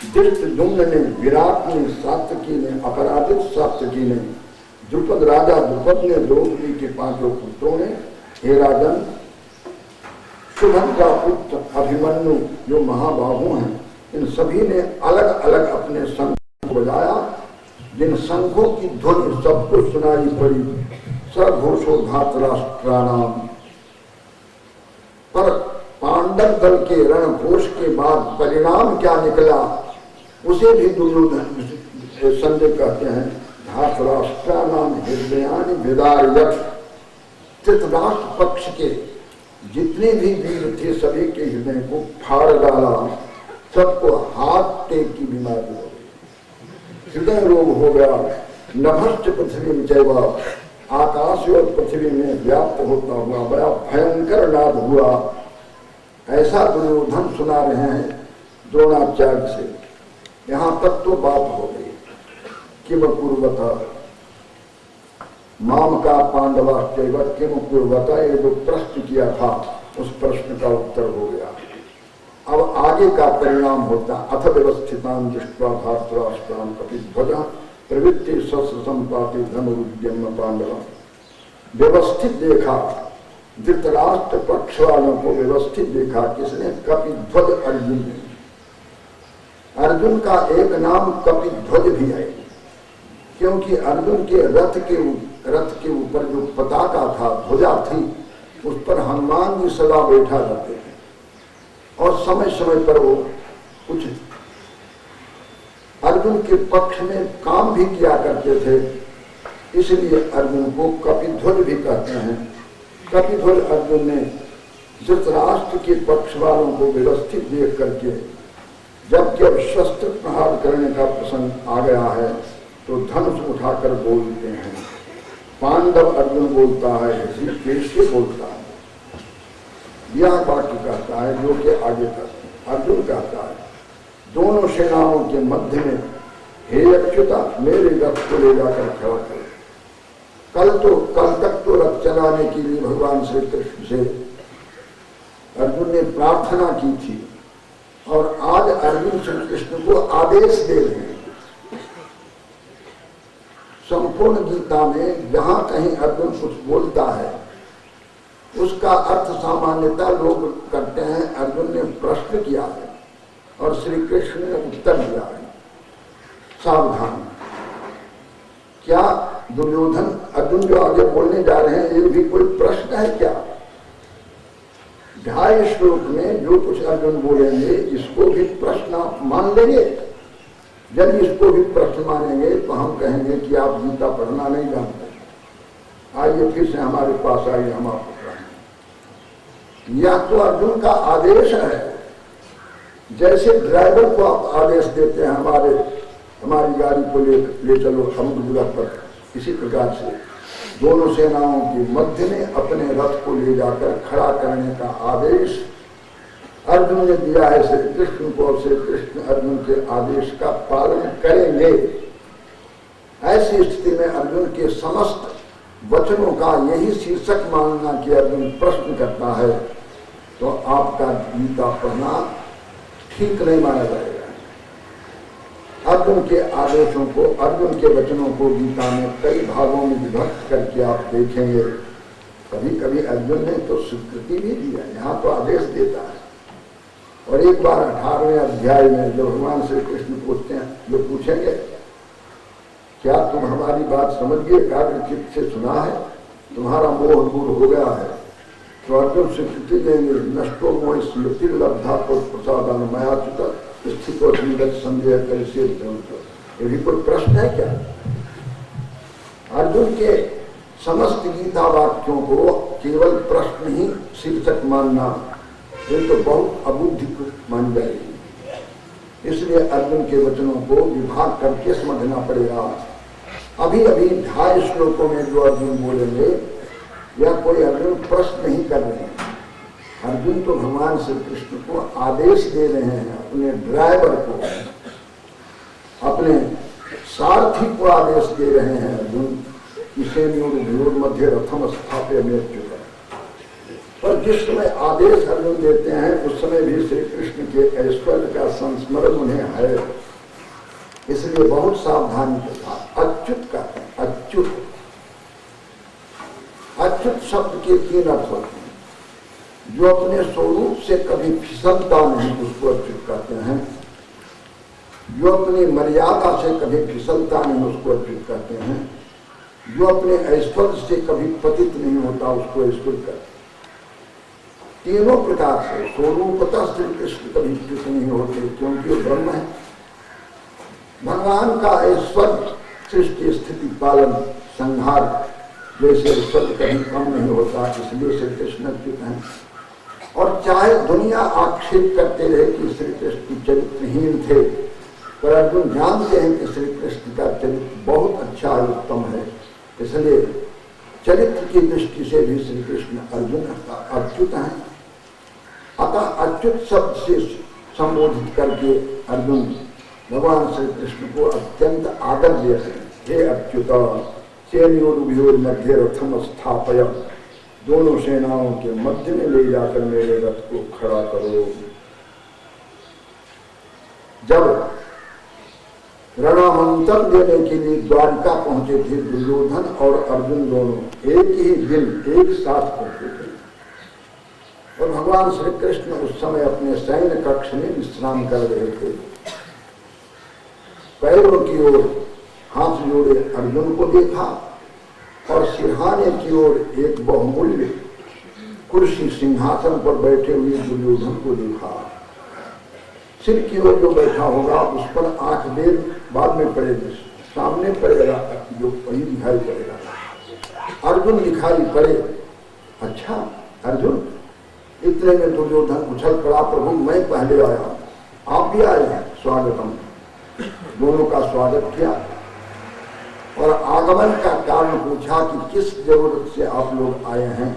धृष्टद्युम्न ने, विराट ने, सात्यकी ने, अपराजित सात्यकी ने, द्रुपद राजा द्रुपद ने, द्रौपदी के पांचों पुत्रों ने, हे राजन, सुभद्रा पुत्र अभिमन्यु जो महाबाहु हैं, इन सभी ने अलग अलग अपने संघ को बजाया। जिन संघों की ध्वनि सबको सुनाई पड़ी, सघोषो धातराष्ट्राणाम, पर पांडव दल के रणघोष के बाद परिणाम क्या निकला, उसे भी दुर्योधन संजय कहते हैं, धातराष्ट्राणाम हृदयानि विदारयत्। धृतराष्ट्र पक्ष के जितने भी वीर थे सभी के हृदय को फाड़ डाला, सबको हार्ट अटैक की बीमारी हो गई, हृदय रोग हो गया। नभश्च पृथ्वी में चैवा, आकाश और पृथ्वी में व्याप्त होता हुआ बड़ा भयंकर नाद हुआ। ऐसा दुर्योधन सुना रहे हैं द्रोणाचार्य से। यहाँ तक तो बात हो गई, किम कुर्वता माम का पांडवाश्चैव किम कुर्वता, ये जो प्रश्न किया था उस प्रश्न का उत्तर हो गया। अब आगे का परिणाम होता, अथ व्यवस्थितान दृष्ट्वा धातराष्ट्रान कपिध्वजा प्रवृत्ति शस्त्र संपाति धनुरुद्यम पांडव। व्यवस्थित देखा, धृतराष्ट्र पक्ष वालों को व्यवस्थित देखा। किसने? कपिध्वज अर्जुन ने। अर्जुन का एक नाम कपिध्वज भी है, क्योंकि अर्जुन के रथ के ऊपर जो पताका था, ध्वजा थी, उस पर हनुमान जी सदा बैठा रहते थे और समय समय पर वो कुछ अर्जुन के पक्ष में काम भी किया करते थे, इसलिए अर्जुन को कपिध्वज भी कहते हैं। कपिध्वज अर्जुन ने धृतराष्ट्र के पक्ष वालों को व्यवस्थित देख करके, जबकि अब शस्त्र प्रहार करने का प्रसंग आ गया है, तो धनुष उठाकर बोलते हैं। पांडव अर्जुन बोलता है, ऋषिकेश से बोलता है। यह वाक्य कहता है जो कि आगे तक अर्जुन कहता है, दोनों सेनाओं के मध्य में, हे अच्युता, मेरे रथ को ले जाकर खड़ा कर। कल तक तो रथ चलाने के लिए भगवान श्री कृष्ण से अर्जुन ने प्रार्थना की थी, और आज अर्जुन श्री कृष्ण को आदेश दे रहे हैं। संपूर्ण गीता में जहां कहीं अर्जुन कुछ बोलता है उसका अर्थ सामान्यतः लोग करते हैं अर्जुन ने प्रश्न किया है और श्री कृष्ण ने उत्तर दिया है। सावधान, क्या दुर्योधन अर्जुन जो आगे बोलने जा रहे हैं ये भी कोई प्रश्न है क्या? 2.5 श्लोक में जो कुछ अर्जुन बोलेंगे इसको भी प्रश्न मान लेंगे? यदि इसको भी प्रश्न मानेंगे तो हम कहेंगे कि आप गीता पढ़ना नहीं जानते, आइए फिर से हमारे पास आइए, हम आपको पढ़ाएंगे। यह तो अर्जुन का आदेश है, जैसे ड्राइवर को आप आदेश देते हैं हमारी गाड़ी को ले चलो अमुक जगह पर, इसी प्रकार से दोनों सेनाओं के मध्य में अपने रथ को ले जाकर खड़ा करने का आदेश अर्जुन ने दिया है श्री कृष्ण को, और श्री कृष्ण अर्जुन के आदेश का पालन करेंगे। ऐसी स्थिति में अर्जुन के समस्त वचनों का यही शीर्षक मानना कि अर्जुन प्रश्न करता है तो आपका गीता पढ़ना ठीक नहीं माना जाएगा। अर्जुन के आदेशों को, अर्जुन के वचनों को गीता में कई भागों में विभक्त करके आप देखेंगे। कभी कभी अर्जुन ने तो स्वीकृति भी दी है, यहाँ तो आदेश देता है। और एक बार 18वें अध्याय में जो भगवान श्री कृष्ण पूछते हैं, जो पूछेंगे क्या तुम हमारी बात समझ गए, एकाग्र चित्त से सुना है, तुम्हारा मोह दूर हो गया है, तो अर्जुन स्वीकृति देंगे। नष्टो मोह स्मृति लब्धा तो प्रसादान मयाच्युत स्थितो संदेह कैसे, ये भी कोई प्रश्न है क्या? अर्जुन के समस्त गीता वाक्यों को केवल प्रश्न ही शीर्षक मानना ये तो बहुत अबुद्धि मान जाएगी। इसलिए अर्जुन के वचनों को विभाग करके समझना पड़ेगा। अभी 2.5 श्लोकों में जो अर्जुन बोलेंगे या कोई अर्जुन प्रश्न नहीं कर रहे हैं, अर्जुन तो भगवान श्री कृष्ण को आदेश दे रहे हैं, अपने ड्राइवर को, अपने सारथी को आदेश दे रहे हैं। अर्जुन इसे मध्य रथम स्थाप्य मृत्यु, पर जिस समय आदेश अर्जुन देते हैं उस समय भी श्री कृष्ण के ऐश्वर्य का संस्मरण उन्हें है, इसलिए बहुत सावधानी के साथ अच्युत का अच्युत। अच्युत शब्द के 3 अर्थ होते हैं। जो अपने स्वरूप से कभी फिसलता नहीं उसको अच्युत कहते हैं, जो अपनी मर्यादा से कभी फिसलता नहीं उसको अच्युत कहते हैं, जो अपने ऐश्वर्य से कभी पतित नहीं होता उसको ऐश्वर्य कहते हैं। तीनों प्रकार से स्वरूपतः श्री कृष्ण कभी च्युत नहीं होते, क्योंकि वो ब्रह्म है। भगवान का ऐश्वर्य सृष्टि स्थिति पालन संहार जैसे ऐश्वर्य कभी कम नहीं होता, इसलिए श्री कृष्ण च्युत हैं। और चाहे दुनिया आक्षेप करते रहे कि श्री कृष्ण चरित्रहीन थे, पर अर्जुन जानते हैं कि श्री कृष्ण का चरित्र बहुत अच्छा है, उत्तम है, इसलिए चरित्र की दृष्टि से भी श्री कृष्ण अर्जुन अच्युत हैं। अतः अच्युत शब्द से संबोधित करके अर्जुन भगवान श्री कृष्ण को अत्यंत आदर दे रहे हैं। हे अच्युत सेनयोरुभयोर मध्य रथम स्थापय, दोनों सेनाओं के मध्य में ले जाकर मेरे रथ को खड़ा करो। जब रणमंत्र देने के लिए द्वारिका पहुंचे थे दुर्योधन और अर्जुन, दोनों एक ही दिन एक साथ पहुंचे थे, और भगवान श्री कृष्ण उस समय अपने सैन्य कक्ष में विश्राम कर रहे थे। पैरों की ओर हाथ जोड़े अर्जुन को देखा और सिरहाने की ओर एक बहुमूल्य कुर्सी सिंहासन पर बैठे हुए दुर्योधन को देखा। सिर की ओर जो बैठा होगा उस पर आंख देर बाद में पड़ेगी, सामने पड़ेगा जो वही दिखाई पड़ेगा। अर्जुन दिखाई पड़े। अच्छा अर्जुन, इतने में दुर्योधन उछल पड़ा, प्रभु मैं पहले आया, आप भी आए हैं, स्वागतम। दोनों का स्वागत किया और आगमन का कारण पूछा कि किस जरूरत से आप लोग आए हैं,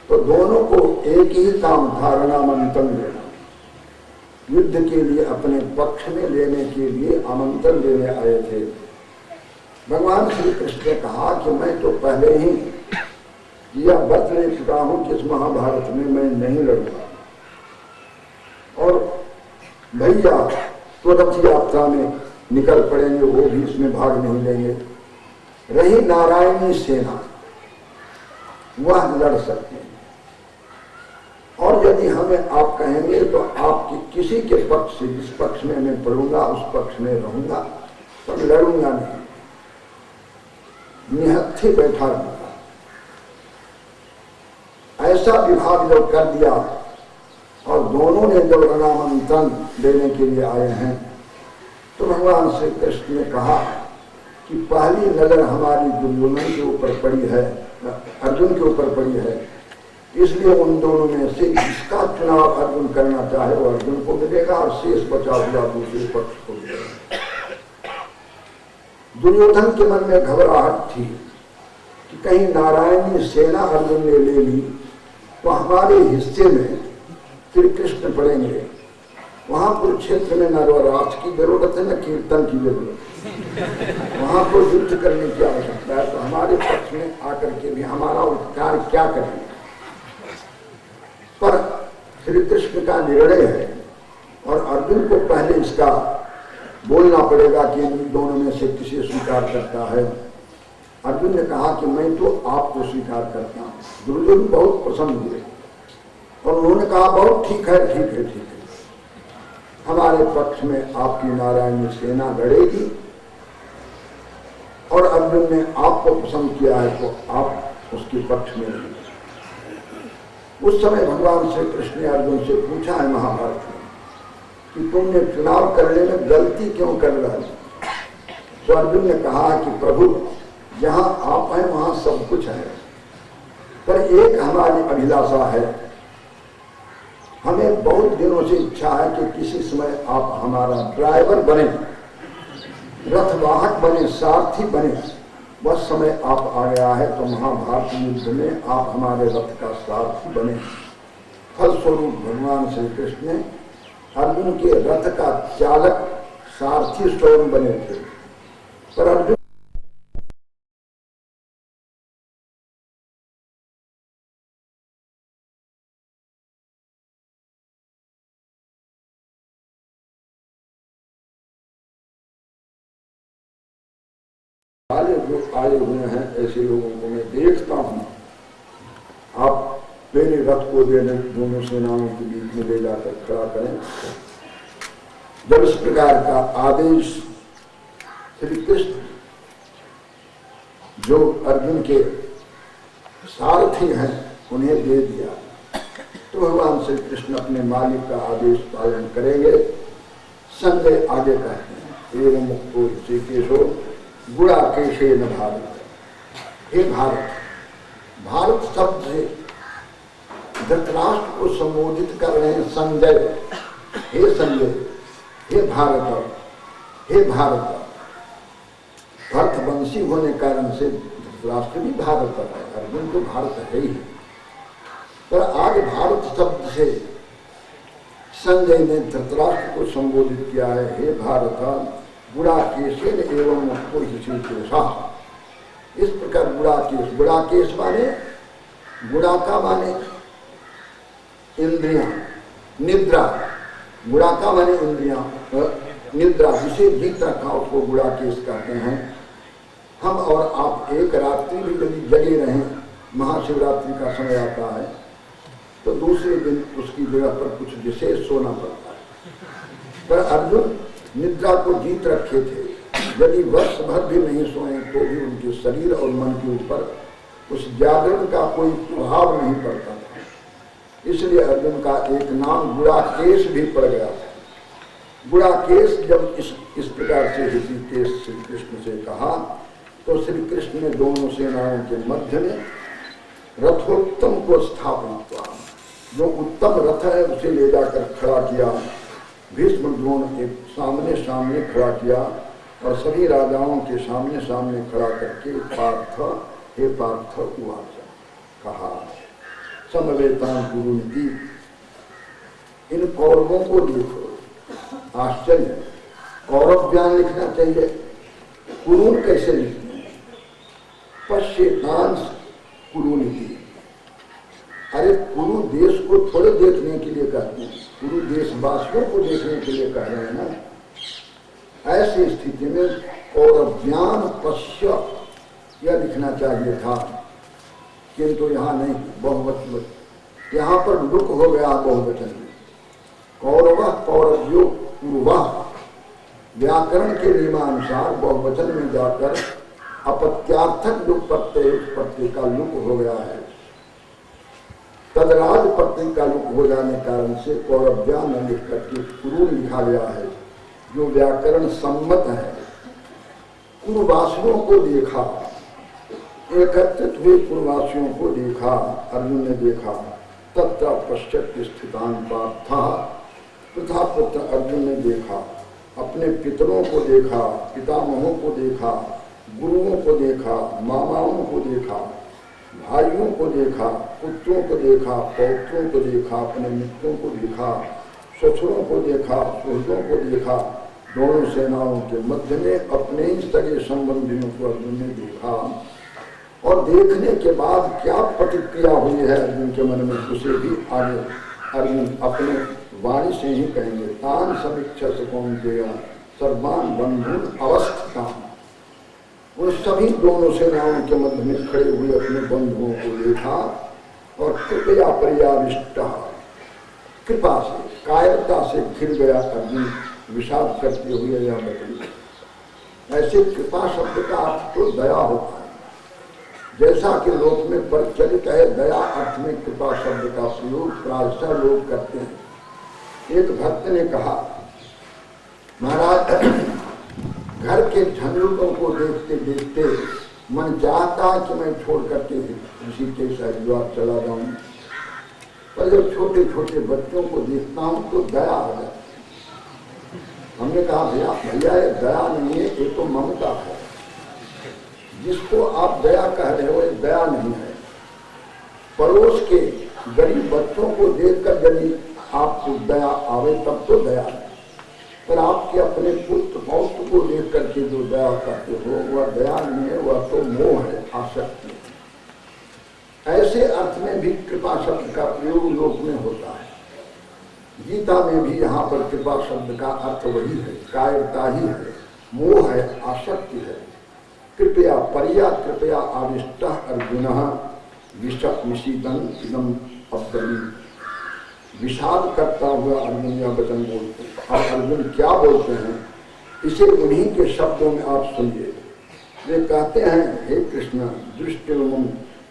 तो दोनों को एक ही काम था, रणमंत्रम लेना, युद्ध के लिए अपने पक्ष में लेने के लिए आमंत्रण देने आए थे। भगवान श्री कृष्ण ने कहा कि मैं तो पहले ही यह व्रत ले चुका हूं कि इस महाभारत में मैं नहीं लड़ूंगा, और भैया तो रथ यात्रा में निकल पड़ेंगे, वो भी इसमें भाग नहीं लेंगे। रही नारायणी सेना, वह लड़ सकते हैं। और यदि हमें आप कहेंगे तो आपकी किसी के पक्ष से, जिस पक्ष में मैं पढ़ूंगा उस पक्ष में रहूंगा, तो लड़ूंगा नहीं, निहत्थे बैठा रहूंगा। ऐसा विभाग जब कर दिया और दोनों ने जब रणआमंत्रण देने के लिए आए हैं, तो भगवान श्री कृष्ण ने कहा कि पहली नजर हमारी दुर्योधन के ऊपर पड़ी है, अर्जुन के ऊपर पड़ी है, इसलिए उन दोनों में से जिसका चुनाव अर्जुन करना चाहे वो अर्जुन को मिलेगा और शेष बचा हुआ दूसरे पक्ष को मिलेगा। दुर्योधन के मन में घबराहट थी कि कहीं नारायणी सेना अर्जुन ने ले ली तो हमारे हिस्से में श्री कृष्ण पड़ेंगे। वहां कुरुक्षेत्र में न राज की जरूरत है न कीर्तन की जरूरत है, वहां को युद्ध करने की आवश्यकता है, तो हमारे पक्ष में आकर के भी हमारा उपकार क्या करेंगे। पर श्री कृष्ण का निर्णय है और अर्जुन को पहले इसका बोलना पड़ेगा कि इन दोनों में से किसे स्वीकार करता है। अर्जुन ने कहा कि मैं तो आपको स्वीकार करता हूं। दुर्योधन बहुत प्रसन्न हुए और उन्होंने कहा बहुत ठीक है, ठीक है, ठीक है, हमारे पक्ष में आपकी नारायणी सेना लड़ेगी और अर्जुन ने आपको पसंद किया है तो आप उसके पक्ष में रहेंगे। उस समय भगवान श्री कृष्ण ने अर्जुन से पूछा है महाभारत में कि तुमने चुनाव करने में गलती क्यों कर डाली। तो अर्जुन ने कहा कि प्रभु, जहां आप हैं वहां सब कुछ है, पर एक हमारी अभिलाषा है, हमें बहुत दिनों से इच्छा है कि किसी समय आप हमारा ड्राइवर बने, रथवाहक बने, सारथी बने। वह समय आप आ गया है तो महाभारत युद्ध में आप हमारे रथ का सारथी बने। फलस्वरूप भगवान श्री कृष्ण ने अर्जुन के रथ का चालक, सारथी स्वयं बने थे, पर अर्जुन जो आए हुए हैं ऐसे लोगों को मैं देखता हूं, आप मेरे रथ को दोनों सेनाओं के बीच में ले जाकर खड़ा करें। जब इस प्रकार का आदेश श्री कृष्ण जो अर्जुन के सारथी हैं उन्हें दे दिया, तो भगवान श्री कृष्ण अपने मालिक का आदेश पालन करेंगे। संजय आगे कहते हैं, एवं मुक्तो ऋषिकेशो गुणाकेशे न भारत। हे भारत, भारत शब्द से धृतराष्ट्र को संबोधित कर रहे हैं संजय। हे संजय, हे भारत, हे भारत। भरतवंशी होने कारण से धृतराष्ट्र भी भारत है, अर्जुन तो भारत है ही। पर आज भारत शब्द से संजय ने धृतराष्ट्र को संबोधित किया है, हे भारत, गुणाकेशेन एवं मुक्तो ऋषिकेशा। इस प्रकार गुणाकेश, गुणाकेश माने गुणाका माने इंद्रियां, निद्रा, गुणाका माने इंद्रियां, निद्रा जिसे जीत रखा उसको गुणाकेश कहते हैं। हम और आप एक रात्रि भी यदि जगे रहें, महाशिवरात्रि का समय आता है तो दूसरे दिन उसकी जगह पर कुछ विशेष सोना पड़ता है। पर अर्जुन निद्रा को जीत रखे थे, यदि वर्ष भर भी नहीं सोए तो भी उनके शरीर और मन के ऊपर उस जागरण का कोई प्रभाव नहीं पड़ता था। इसलिए अर्जुन का एक नाम गुणाकेश भी पड़ गया था। गुणाकेश जब इस प्रकार से ऋषिकेश श्री कृष्ण से कहा तो श्री कृष्ण ने दोनों सेनाओं के मध्य में रथोत्तम को स्थापन किया। जो उत्तम रथ है उसे ले जाकर खड़ा किया, भीष्म द्रोण के सामने सामने खड़ा किया और सभी राजाओं के सामने सामने खड़ा करके पार्थ, हे पार्थ उवाच कहा, समवेतां कुरुनिति। इन कौरवों को देखो, आश्चर्य, कौरव ज्ञान लिखना चाहिए, कुरुन कैसे लिखते हैं? पश्येतांश कुरुनिति। अरे कुरु देश को थोड़े देखने के लिए कहते हैं, कुरु देशवासियों को देखने के लिए कह रहे हैं ना। ऐसी स्थिति में कौरव ज्ञान पश्य यह लिखना चाहिए था, किंतु यहाँ नहीं, बहुवचन, यहाँ पर लुक हो गया बहुवचन में। कौरव कौरव्यो पूर्वा, व्याकरण के नियमानुसार बहुवचन में जाकर अपत्यार्थक लुक प्रत्यय का लुक हो गया है। तदराज प्रत्यय का लुक हो जाने कारण से कौरव्या न लिख करके कुरु लिखा गया है, जो व्याकरण सम्मत है। कुरुवासियों को देखा, एकत्रित हुए कुरुवासियों को देखा, अर्जुन ने देखा। तत्र पश्चात स्थितान पार्था, तथा पुत्र अर्जुन ने देखा, अपने पितरों को देखा, पितामहों को देखा, गुरुओं को देखा, मामाओं को देखा, भाइयों को देखा, पुत्रों को देखा, पौत्रों को देखा, अपने मित्रों को देखा, ससुरों को देखा, सुहृदों को देखा। दोनों सेनाओं के मध्य में अपने ही सगे संबंधियों को अर्जुन ने देखा। और देखने के बाद क्या प्रतिक्रिया हुई है अर्जुन के मन में, उसे भी आगे अर्जुन अपने वाणी से ही कहेंगे। तान समीक्षा से कौन्तेय सर्वान बंधुन अवस्थितान, उन सभी दोनों सेनाओं के मध्य में खड़े हुए अपने बंधुओं को देखा। और कृपया पर्याविष्ट, कृपा से, कायरता से घिर गया अर्जुन, विषाद करते हुए यह बतला। ऐसे कृपा शब्द का अर्थ तो दया होता है, जैसा कि लोक में प्रचलित है। दया अर्थ में कृपा शब्द का प्रयोग प्रायशः लोग करते हैं। एक भक्त ने कहा, महाराज घर के झंझटों को देखते देखते मन चाहता है कि मैं छोड़ करके ऋषिकेश हरिद्वार चला जाऊं, पर जब छोटे छोटे बच्चों को देखता हूं तो दया आ जाती। हमने कहा भैया ये दया नहीं है, ये तो ममता है। जिसको आप दया कह रहे हो ये दया नहीं है। पड़ोस के गरीब बच्चों को देखकर यदि आपको दया आवे तब तो दया है, पर आपके अपने पुत्र पौत्र को देख करके जो दया करते हो वह दया नहीं है, वह तो मोह है, आसक्ति है। ऐसे अर्थ में भी कृपा शब्द का प्रयोग लोक में होता है। गीता में भी यहाँ पर कृपा शब्द का अर्थ वही है, कायरता ही है, मोह है, आसक्ति है। कृपया पर्या कृपया आविष्ट अर्जुन विषीदन इदम अब्दली, विषाद करता हुआ अर्जुन यह वचन बोलते हैं। और अर्जुन क्या बोलते हैं इसे उन्हीं के शब्दों में आप सुनिए। वे कहते हैं, हे कृष्ण दृष्टिम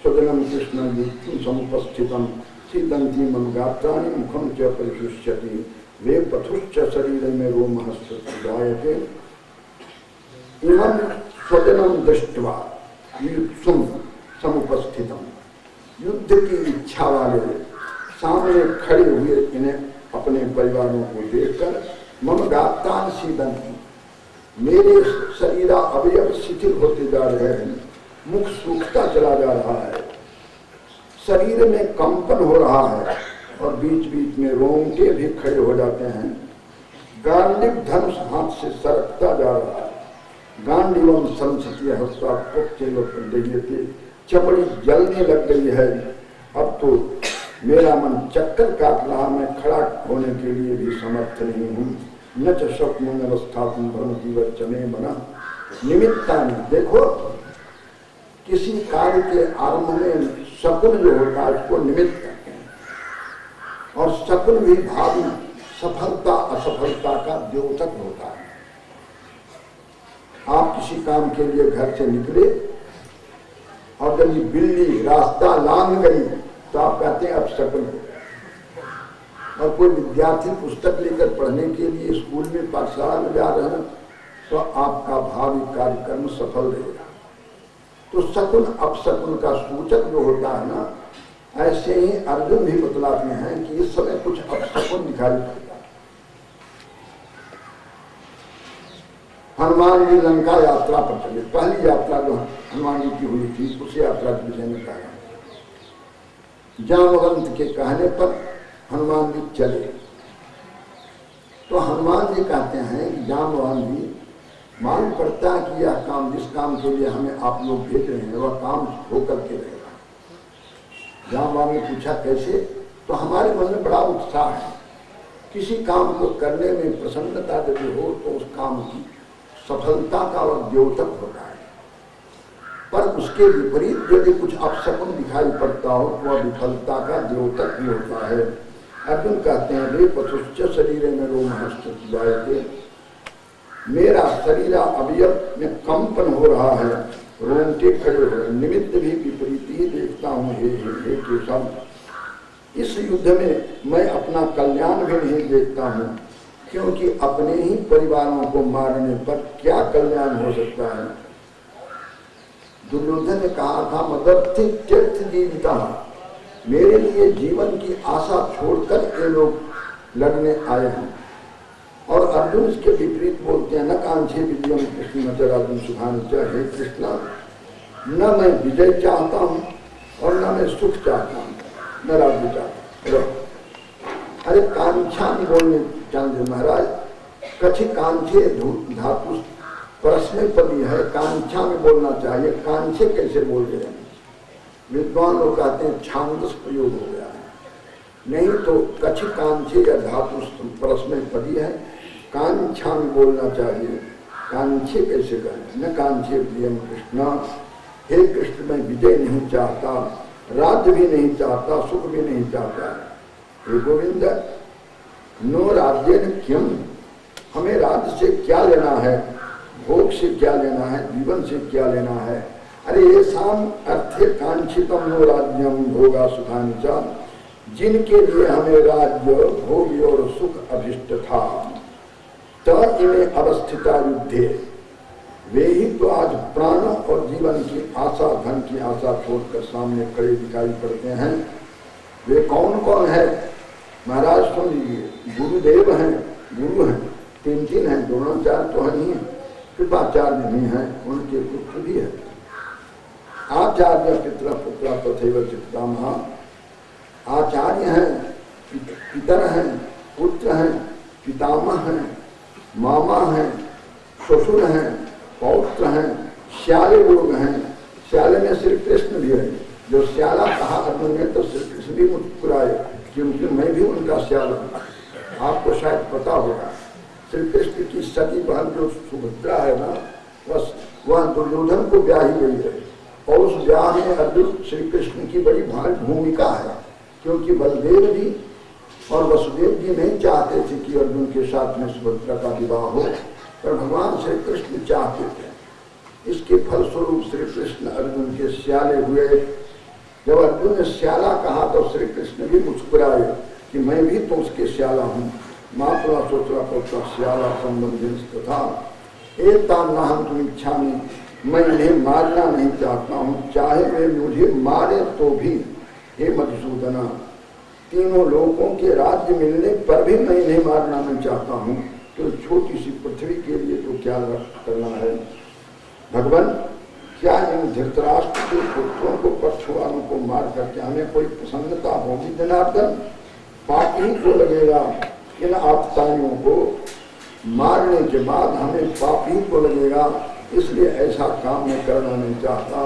सदनम कृष्ण युक्ति समुपस्थितम सीदंती मन गात्राणि मुखम च परिशुष्यति वे पथुश्च शरीर में रोमहस्ते इमं स्वजनम दृष्ट्वा युत्सुम समुपस्थितम, युद्ध की इच्छा वाले सामने खड़े हुए इन्हें अपने परिवारों को देखकर मम गात्रान सीदंती, मेरे शरीरा अवयव शिथिल होते जा रहे हैं, मुख सूखता चला जा रहा है, शरीर में कंपन हो रहा है और बीच बीच में रोंगटे भी खड़े हो जाते हैं। गांडीव धनुष हाथ से सरकता जा रहा है, गांडीवम संसतीय हस्ता थे, चमड़ी जलने लग गई है। अब तो मेरा मन चक्कर काट रहा, मैं खड़ा होने के लिए भी समर्थ नहीं हूँ। न च स्वप्न अवस्था भ्रमती वचने बना निमित्ता ने, देखो किसी कार्य के आरंभ में शकुन जो होता है उसको निमित्त कहते हैं, और शकुन भी भावी सफलता असफलता का द्योतक होता है। आप किसी काम के लिए घर से निकले और जब ये बिल्ली रास्ता लांघ गई तो आप कहते हैं अब शकुन हो गया। और कोई विद्यार्थी पुस्तक लेकर पढ़ने के लिए स्कूल में पाठशाला में जा रहे हैं तो आपका भावी कार्यक्रम सफल रहेगा। तो शकुन अपशकुन का सूचक जो होता है ना, ऐसे ही अर्जुन भी बतलाते हैं कि इस समय कुछ अपशकुन दिखाई पड़ता है। हनुमान जी लंका यात्रा पर चले, पहली यात्रा जो हनुमान जी की हुई थी उस यात्रा के विषय में कहा। जामवंत के कहने पर हनुमान जी चले तो हनुमान जी कहते हैं कि जामवंत जी मालूम पड़ता है कि यह काम जिस काम के लिए हमें आप लोग भेज रहे हैं वह काम होकर के रहेगा। जामवंत ने पूछा कैसे, तो हमारे मन में बड़ा उत्साह है, किसी काम को करने में प्रसन्नता यदि हो तो उस काम की सफलता का वह द्योतक होता है। पर उसके विपरीत यदि कुछ अपशकुन दिखाई पड़ता हो तो वह विफलता का द्योतक भी होता है। अर्जुन कहते हैं रे पशुश्च शरीर में रोमहर्षित जायते, मेरा शरीर अवयव में कंपन हो रहा है, रोंगटे खड़े हो रहे, निमित्त भी विपरीत ही देखता हूँ हे केशव। इस युद्ध में मैं अपना कल्याण भी नहीं देखता हूँ, क्योंकि अपने ही परिवारों को मारने पर क्या कल्याण हो सकता है। दुर्योधन ने कहा था मदर्थी तीर्थ जीविता, मेरे लिए जीवन की आशा छोड़कर ये लोग लड़ने आए हैं। और अर्जुन इसके विपरीत बोलते हैं न कांक्षे विजय कृष्ण नजर अर्जुन सुखान हे कृष्णा, न मैं विजय चाहता हूँ और न मैं सुख चाहता हूँ, न राज्य चाहता हूँ। अरे कांक्षा नहीं बोलने जानते महाराज, कछि कांक्षे धातु परस्मै पदी है, कांक्षा में बोलना चाहिए, कांक्षे कैसे बोल रहे हैं। विद्वान लोग कहते हैं छांदस प्रयोग हो गया है, नहीं तो कछि कांक्षे या धातु परस्मै पदी है, कांक्षा में बोलना चाहिए, कांक्षे कैसे करें। न कांक्षे प्रियम कृष्ण, हे कृष्ण मैं विजय नहीं चाहता, राज्य भी नहीं चाहता, सुख भी नहीं चाहता। हे गोविंद नो राज्य क्यों, हमें राज्य से क्या लेना है, भोग से क्या लेना है, जीवन से क्या लेना है। अरे ये शाम अर्थे कांक्षितम नो राज्यम भोगा सुखानि च, जिनके लिए हमें राज्य भोग और सुख अभिष्ट था, त इन्हें अवस्थिता युद्धे, वे ही तो आज प्राण और जीवन की आशा, धन की आशा छोड़कर सामने खड़े दिखाई पड़ते हैं। वे कौन कौन है महाराज सुन लीजिए। गुरुदेव हैं, गुरु हैं, तीन हैं, द्रोणाचार्य तो नहीं है, कृपाचार्य नहीं है, उनके पुत्र भी है। आचार्य पितरा पुत्रा तथैव चित्तामह, आचार्य हैं, पितर हैं, पुत्र हैं, पितामह हैं, मामा हैं, ससुर हैं, पौत्र हैं, श्याले लोग हैं। श्याले में श्री कृष्ण भी है, जो श्याला कहा अर्जुन ने तो श्री कृष्ण भी मुस्कुराए, क्योंकि मैं भी उनका श्याल हूँ। आपको शायद पता होगा श्री कृष्ण की सगी बहन जो सुभद्रा है ना, बस वह दुर्योधन को ब्याही गई है, और उस ब्याह में अर्जुन श्री कृष्ण की बड़ी भूमिका है, क्योंकि बलदेव जी और वसुदेव जी नहीं चाहते थे कि अर्जुन के साथ में सुभद्रा का विवाह हो, पर भगवान श्री कृष्ण चाहते थे। इसके फलस्वरूप श्री कृष्ण अर्जुन के श्याले हुए। जब अर्जुन ने श्याला कहा तो श्री कृष्ण भी मुस्कुराए कि मैं भी तो उसके श्याला हूँ। मातृ सोचरा पुत्र श्याला संबंधित था, एक ताम तुम इच्छा में, मैं इन्हें मारना नहीं चाहता हूँ, चाहे वे मुझे मारे तो भी। हे मधुसूदना, तीनों लोगों के राज्य मिलने पर भी मैं इन्हें मारना नहीं चाहता हूँ, तो छोटी सी पृथ्वी के लिए तो क्या करना है। भगवान, क्या इन धृतराष्ट्र के पुत्रों को, पक्षवालों को मार करके हमें कोई प्रसन्नता होगी जनार्दन? पाप ही तो लगेगा, इन आपताइयों को मारने के बाद हमें पाप ही तो लगेगा, इसलिए ऐसा काम मैं करना नहीं चाहता।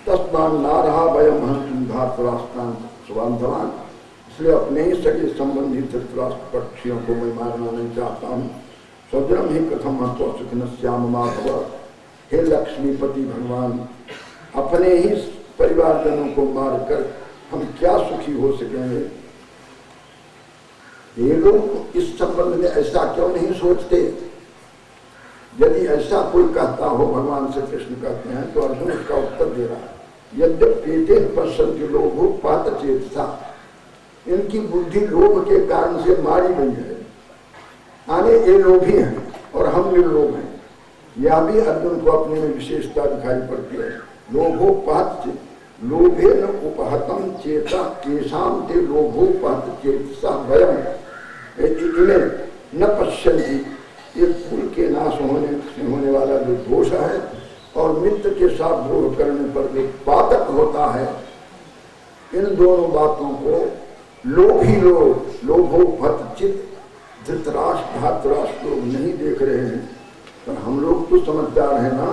तस्मान ना रहा वयम हम धातराष्ट्रान सुबांधवान, इसलिए अपने ही सगे संबंधी धृतराष्ट्र पक्षियों को मैं मारना नहीं चाहता हूँ। स्वजनम ही कथम हतो सुखिन श्याम माधव, हे लक्ष्मीपति भगवान, अपने ही परिवारजनों को मारकर हम क्या सुखी हो सकेंगे। ये लोग इस संबंध में ऐसा क्यों नहीं सोचते? यदि ऐसा कोई कहता हो, भगवान श्री कृष्ण कहते हैं, तो अर्जुन उसका उत्तर दे रहा है, यद्यपेते पश्यन्ति लोभो पातचेतसा, इनकी बुद्धि लोभ के कारण से मारी गई है। आने ये लोभी हैं और हम निर्लोभ हैं, यह भी अर्जुन को अपने में विशेषता दिखाई पड़ती है। लोभोपहत, लोभे न उपहतम चेता केशाम ते लोभोपहत चेतसा भयम, इन्हें न पश्यन्ति, ये कुल के नाश होने वाला जो दोष है और मित्र के साथ द्रोह करने पर जो पातक होता है, इन दोनों बातों को लोभी लोग, लोभोपहत चित धृतराष्ट्र धातराष्ट्र लोग नहीं देख रहे हैं, पर हम लोग तो समझदार हैं ना।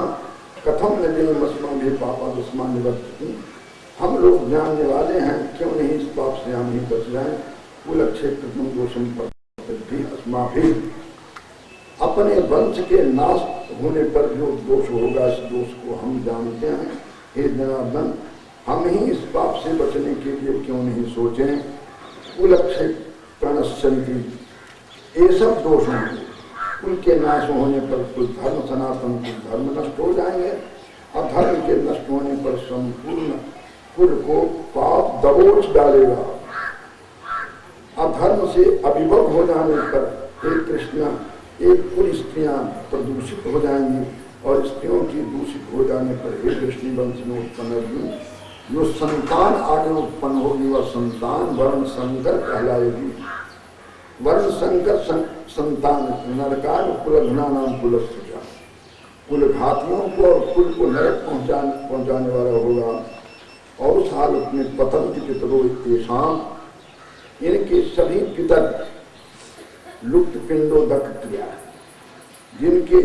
कथम न देव मस्मा भी पापा दुष्मान निवर्तती, हम लोग जानने वाले हैं, क्यों नहीं इस पाप से हम ही बच जाएं। कुल क्षेत्र दोषम भी अस्मा भी, अपने वंश के नाश होने पर जो दोष होगा, इस दोष को हम जानते हैं, हे जनार्दन, हम ही इस पाप से बचने के लिए क्यों नहीं सोचें? कुलक्षय प्रणश्यन्ति, ये सब दोष हैं। कुल के नाश होने पर कुल धर्म, सनातन कुल धर्म नष्ट हो जाएंगे। अधर्म के नष्ट होने पर संपूर्ण कुल को पाप दबोच डालेगा। अधर्म से अभिभव हो जाने पर हे कृष्ण, एक कुल स्त्रियां प्रदूषित हो जाएंगी और स्त्रियों की दूषित हो जाने पर हे कृष्ण वंश में उत्पन्न अर्जुन, जो संतान आगे उत्पन्न होगी वह संतान वर्ण संकर कहलाएगी। वर्ण संकर संतान नरकार कुलघ्ना नाम कुलस्य, कुल घातियों को और कुल को नरक पहुंचाने वाला होगा। और उस हालत में पतंति पितरो येषाम, इनके सभी पितर लुप्त पिंडोदक क्रिया, जिनके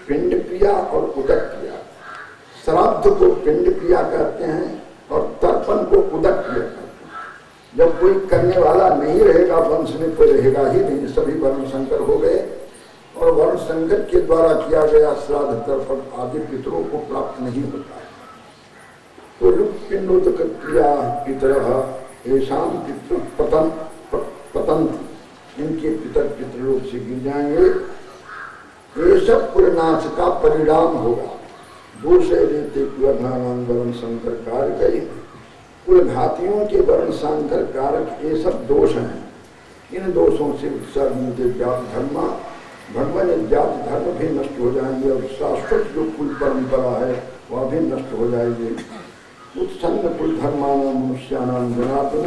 पिंड क्रिया और उदक क्रिया, श्राद्ध को पिंड क्रिया कहते हैं और तर्पण को उदक क्रिया कहते हैं। जब कोई करने वाला नहीं रहेगा वंश में, कोई रहेगा ही नहीं, सभी वर्ण संकर हो गए और वर्ण संकर के द्वारा किया गया श्राद्ध तर्पण आदि पितरों को प्राप्त नहीं होता है। तो लुप्त पिंडोदक क्रिया पितर ऐशाम पितृ पतंत, इनके पितर पितृलोक से गिर जाएंगे। ये सब कुलनाश का परिणाम होगा। दूसरे रीते कुलघ्नानाम वर्ण संकर कारक, कुल घातियों के वर्ण संकर कारक ये सब दोष हैं। इन दोषों से उत्सर्ग जाति धर्म, भगवान जाति धर्म भी नष्ट हो जाएंगे और शाश्वत जो कुल परंपरा है वह भी नष्ट हो जाएगी। उत्सन्न कुल धर्मानाम मनुष्यानाम जनार्दन,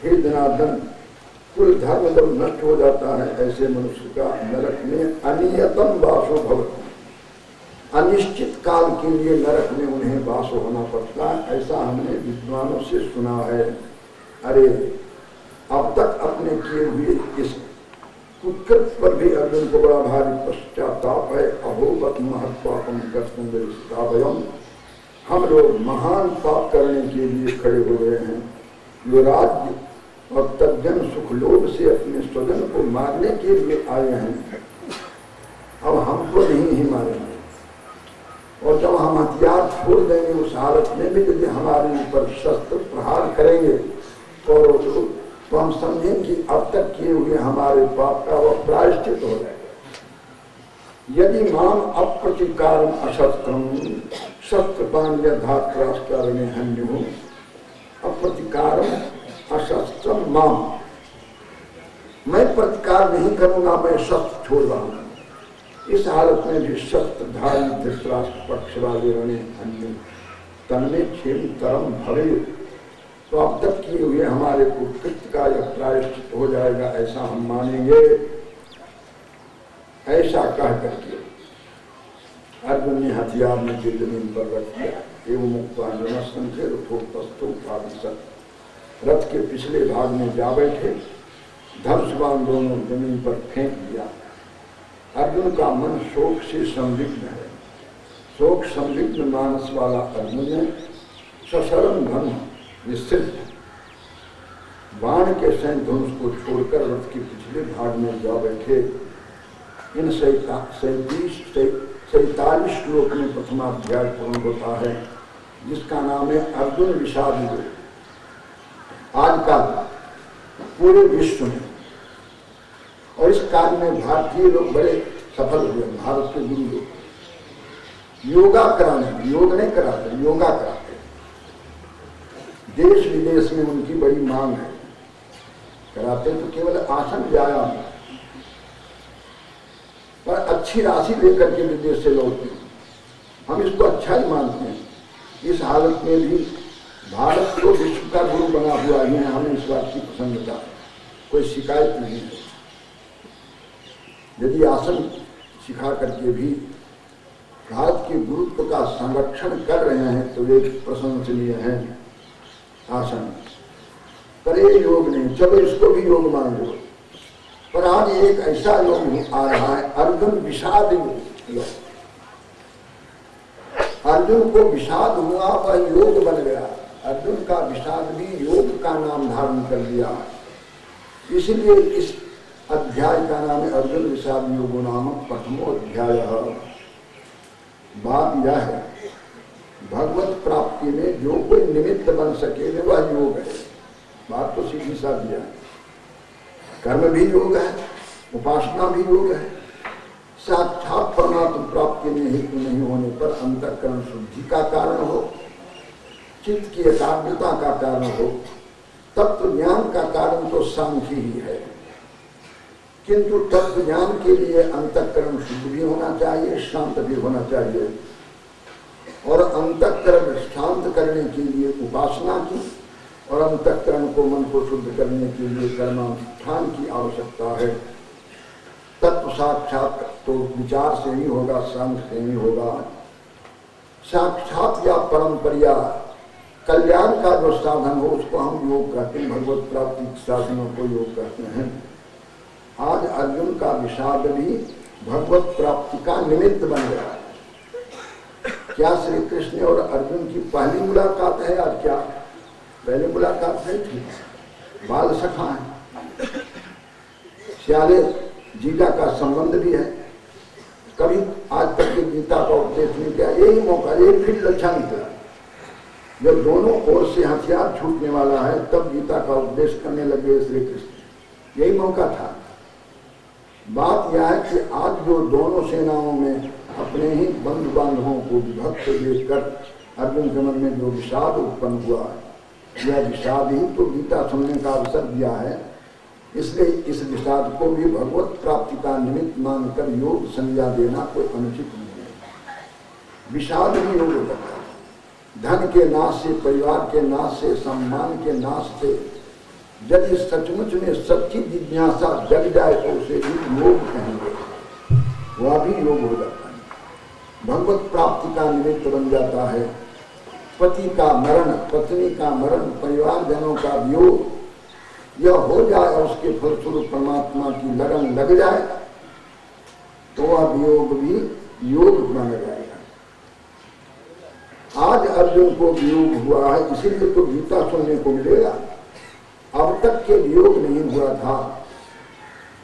हे जनार्दन, कुल धर्म जब नष्ट हो जाता है ऐसे मनुष्य का नरक में अनियतम वासो भवति, अनिश्चित काल के लिए नरक में उन्हें वास होना पड़ता है, ऐसा हमने विद्वानों से सुना है। अरे अब तक अपने किए हुए इस कुकृत पर भी अर्जुन को बड़ा भारी पश्चाताप है। अहोबत महत्पापम कर्तव्यम, हम लोग महान पाप करने के लिए खड़े हो गए हैं। जो राज्य और तज्जन सुख लोभ से अपने स्वजन को मारने के लिए आए हैं, अब हमको नहीं ही मारेंगे। और जब हम हथियार छोड़ देंगे उस हालत में भी यदि हमारे ऊपर शस्त्र प्रहार करेंगे तो हम समझें कि अब तक किए हुए हमारे पाप का वह प्रायश्चित हो जाएगा। यदि माम अप्रतिकार अशस्त्रम शस्त्रपान यथात्रास्कारणे हन्युः, अप्रतिकार अशस्त्रम माम, मैं प्रतिकार नहीं करूंगा, मैं शस्त्र छोड़ रहा हूं। इस हालत में भी शस्त्रधारी धृतराष्ट्र पक्ष वाले रणे अन्य तन्मे क्षेम तरम भवे, तो अब तक किए हुए हमारे कुकृत्य का यह प्रायश्चित हो जाएगा, ऐसा हम मानेंगे। ऐसा कह करके अर्जुन ने हथियार में जमीन पर रख दिया। एवं मुक्तांजनस्तंभे रथोपस्थोपादिशत, रथ के पिछले भाग में जा बैठे, धनुष बाण दोनों जमीन पर फेंक दिया। अर्जुन का मन शोक से संदिग्ध है। शोक संदिग्ध मानस वाला अर्जुन ने सशरम धन निश्चित बाण के सैन्य धनुष को छोड़कर रथ के पिछले भाग में जा बैठे। इन 47 श्लोक में प्रथमाध्याय पूर्ण होता है, जिसका नाम है अर्जुन विषाद योग। आजकल पूरे विश्व में और इस काल में भारतीय लोग बड़े सफल हुए। भारत के गुरु लोग योगा कराने, योग नहीं कराते, योगा कराते। देश विदेश में उनकी बड़ी मांग है। कराते तो केवल आसन व्यायाम, पर अच्छी राशि लेकर के विदेश से लौटते हैं। हम इसको अच्छा ही मानते हैं। इस हालत में भी भारत को विश्व का गुरु बना हुआ ही है। हमें इस बात की प्रसन्नता, कोई शिकायत नहीं है। यदि आसन सिखा करके भी भारत के गुरुत्व का संरक्षण कर रहे हैं तो एक प्रशंसनीय है आसन। पर ये योग नहीं, चलो इसको भी योग मान लो। पर आज एक ऐसा योग आ रहा है, अर्जुन विषाद योग। अर्जुन को विषाद हुआ, वह योग बन गया। अर्जुन का विषाद भी योग का नाम धारण कर लिया। इसलिए इस अध्याय का नाम है अर्जुन विषाद योगो नाम प्रथमो अध्याय। बात यह है, भगवत प्राप्ति प्राप्ति में जो कोई निमित्त बन सके वह योग है। बात तो सीधी साधी है। कर्म भी योग है, उपासना भी योग है। साक्षात परमात्मा प्राप्ति में हेतु नहीं होने पर अंतःकरण शुद्धि का कारण हो, चित्त की एकाग्रता का कारण हो, तत्व ज्ञान का कारण तो सांख्य ही है। किंतु तत्व ज्ञान के लिए अंतःकरण शुद्ध भी होना चाहिए, शांत भी होना चाहिए। और अंतःकरण शांत करने के लिए उपासना की और अंतःकरण को, मन को शुद्ध करने के लिए कर्मानुष्ठान की आवश्यकता है। तत्व साक्षात तो विचार से ही होगा, सांख्य से ही होगा। साक्षात या परंपरिया कल्याण का जो साधन हो उसको हम योग कहते हैं, भगवत प्राप्ति साधनों को योग कहते हैं। आज अर्जुन का विषाद भी भगवत प्राप्ति का निमित्त बन गया है। क्या श्री कृष्ण और अर्जुन की पहली मुलाकात है? आज क्या पहली मुलाकात नहीं थी? बाल सखा है, श्याले जीजा का संबंध भी है। कभी आज तक के गीता का उपदेश नहीं किया। यही मौका, एक फिर अच्छा निकला जब दोनों ओर से हथियार छूटने वाला है, तब गीता का उपदेश करने लगे श्री कृष्ण। यही मौका था। बात यह है कि आज जो दोनों सेनाओं में अपने ही बंधु बांधवों को विभक्त देखकर अर्जुन के मन में जो विषाद उत्पन्न हुआ, यह विषाद ही तो गीता सुनने का अवसर दिया है। इसलिए इस विषाद को भी भगवत प्राप्ति का निमित्त मानकर योग संज्ञा देना कोई अनुचित नहीं है। विषाद भी योग होता है। धन के नाश से, परिवार के नाश से, सम्मान के नाश से यदि सचमुच में सच्ची जिज्ञासा जग जाए तो उसे भी योग कहेंगे, वह भी योग हो जाता है। भगवत प्राप्ति का निमित्त बन जाता है। पति का मरण, पत्नी का मरण, परिवार जनों का वियोग यह हो जाए और उसके फलस्वरूप परमात्मा की लगन लग जाए तो वह वियोग भी योग बन जाएगा। आज अर्जुन को वियोग हुआ है, इसीलिए तो गीता सुनने को मिलेगा। अब तक के वियोग नहीं हुआ था,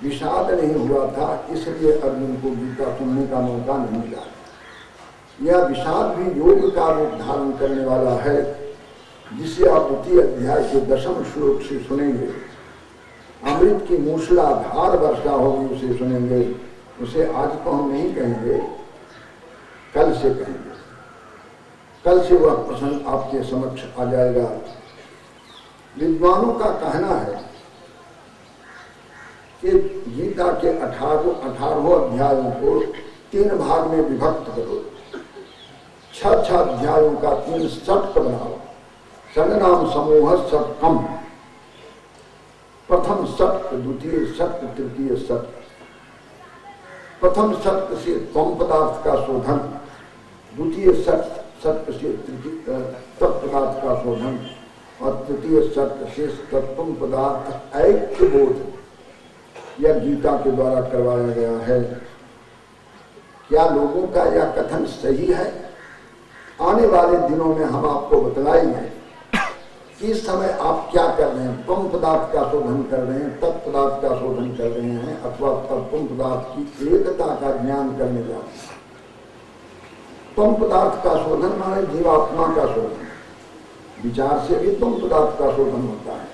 विषाद नहीं हुआ था, इसलिए अर्जुन को गीता सुनने का मौका नहीं मिला। यह विषाद भी योग का रूप धारण करने वाला है, जिसे आप द्वितीय अध्याय के 10वें श्लोक से सुनेंगे। अमृत की मूसलाधार वर्षा होगी, उसे सुनेंगे। उसे आज तो हम नहीं कहेंगे, कल से कहेंगे। कल से वह प्रसंग आपके समक्ष आ जाएगा। विद्वानों का कहना है कि गीता के 18 अध्यायों को 3 भाग में विभक्त करो। 6 अध्यायों का 3 सप्त बनाओ। संगनाम समूह सप्तम, प्रथम सप्त, द्वितीय सप्त, तृतीय सप्त। प्रथम सप्त से त्वम पदार्थ का शोधन, द्वितीय सप्त से तत्व पदार्थ का शोधन और तृतीय सप्त से तत्व पदार्थ ऐक्य बोध, यह गीता के द्वारा करवाया गया है। क्या लोगों का यह कथन सही है? आने वाले दिनों में हम आपको बतलाएंगे कि इस समय आप क्या कर रहे हैं। त्वम पदार्थ का शोधन कर रहे हैं, तत्व पदार्थ का शोधन कर रहे हैं, अथवा तत्व पदार्थ की एकता का ज्ञान करने जा रहे हैं। त्वम पदार्थ का शोधन माने जीवात्मा का शोधन। विचार से भी त्वम पदार्थ का शोधन होता है,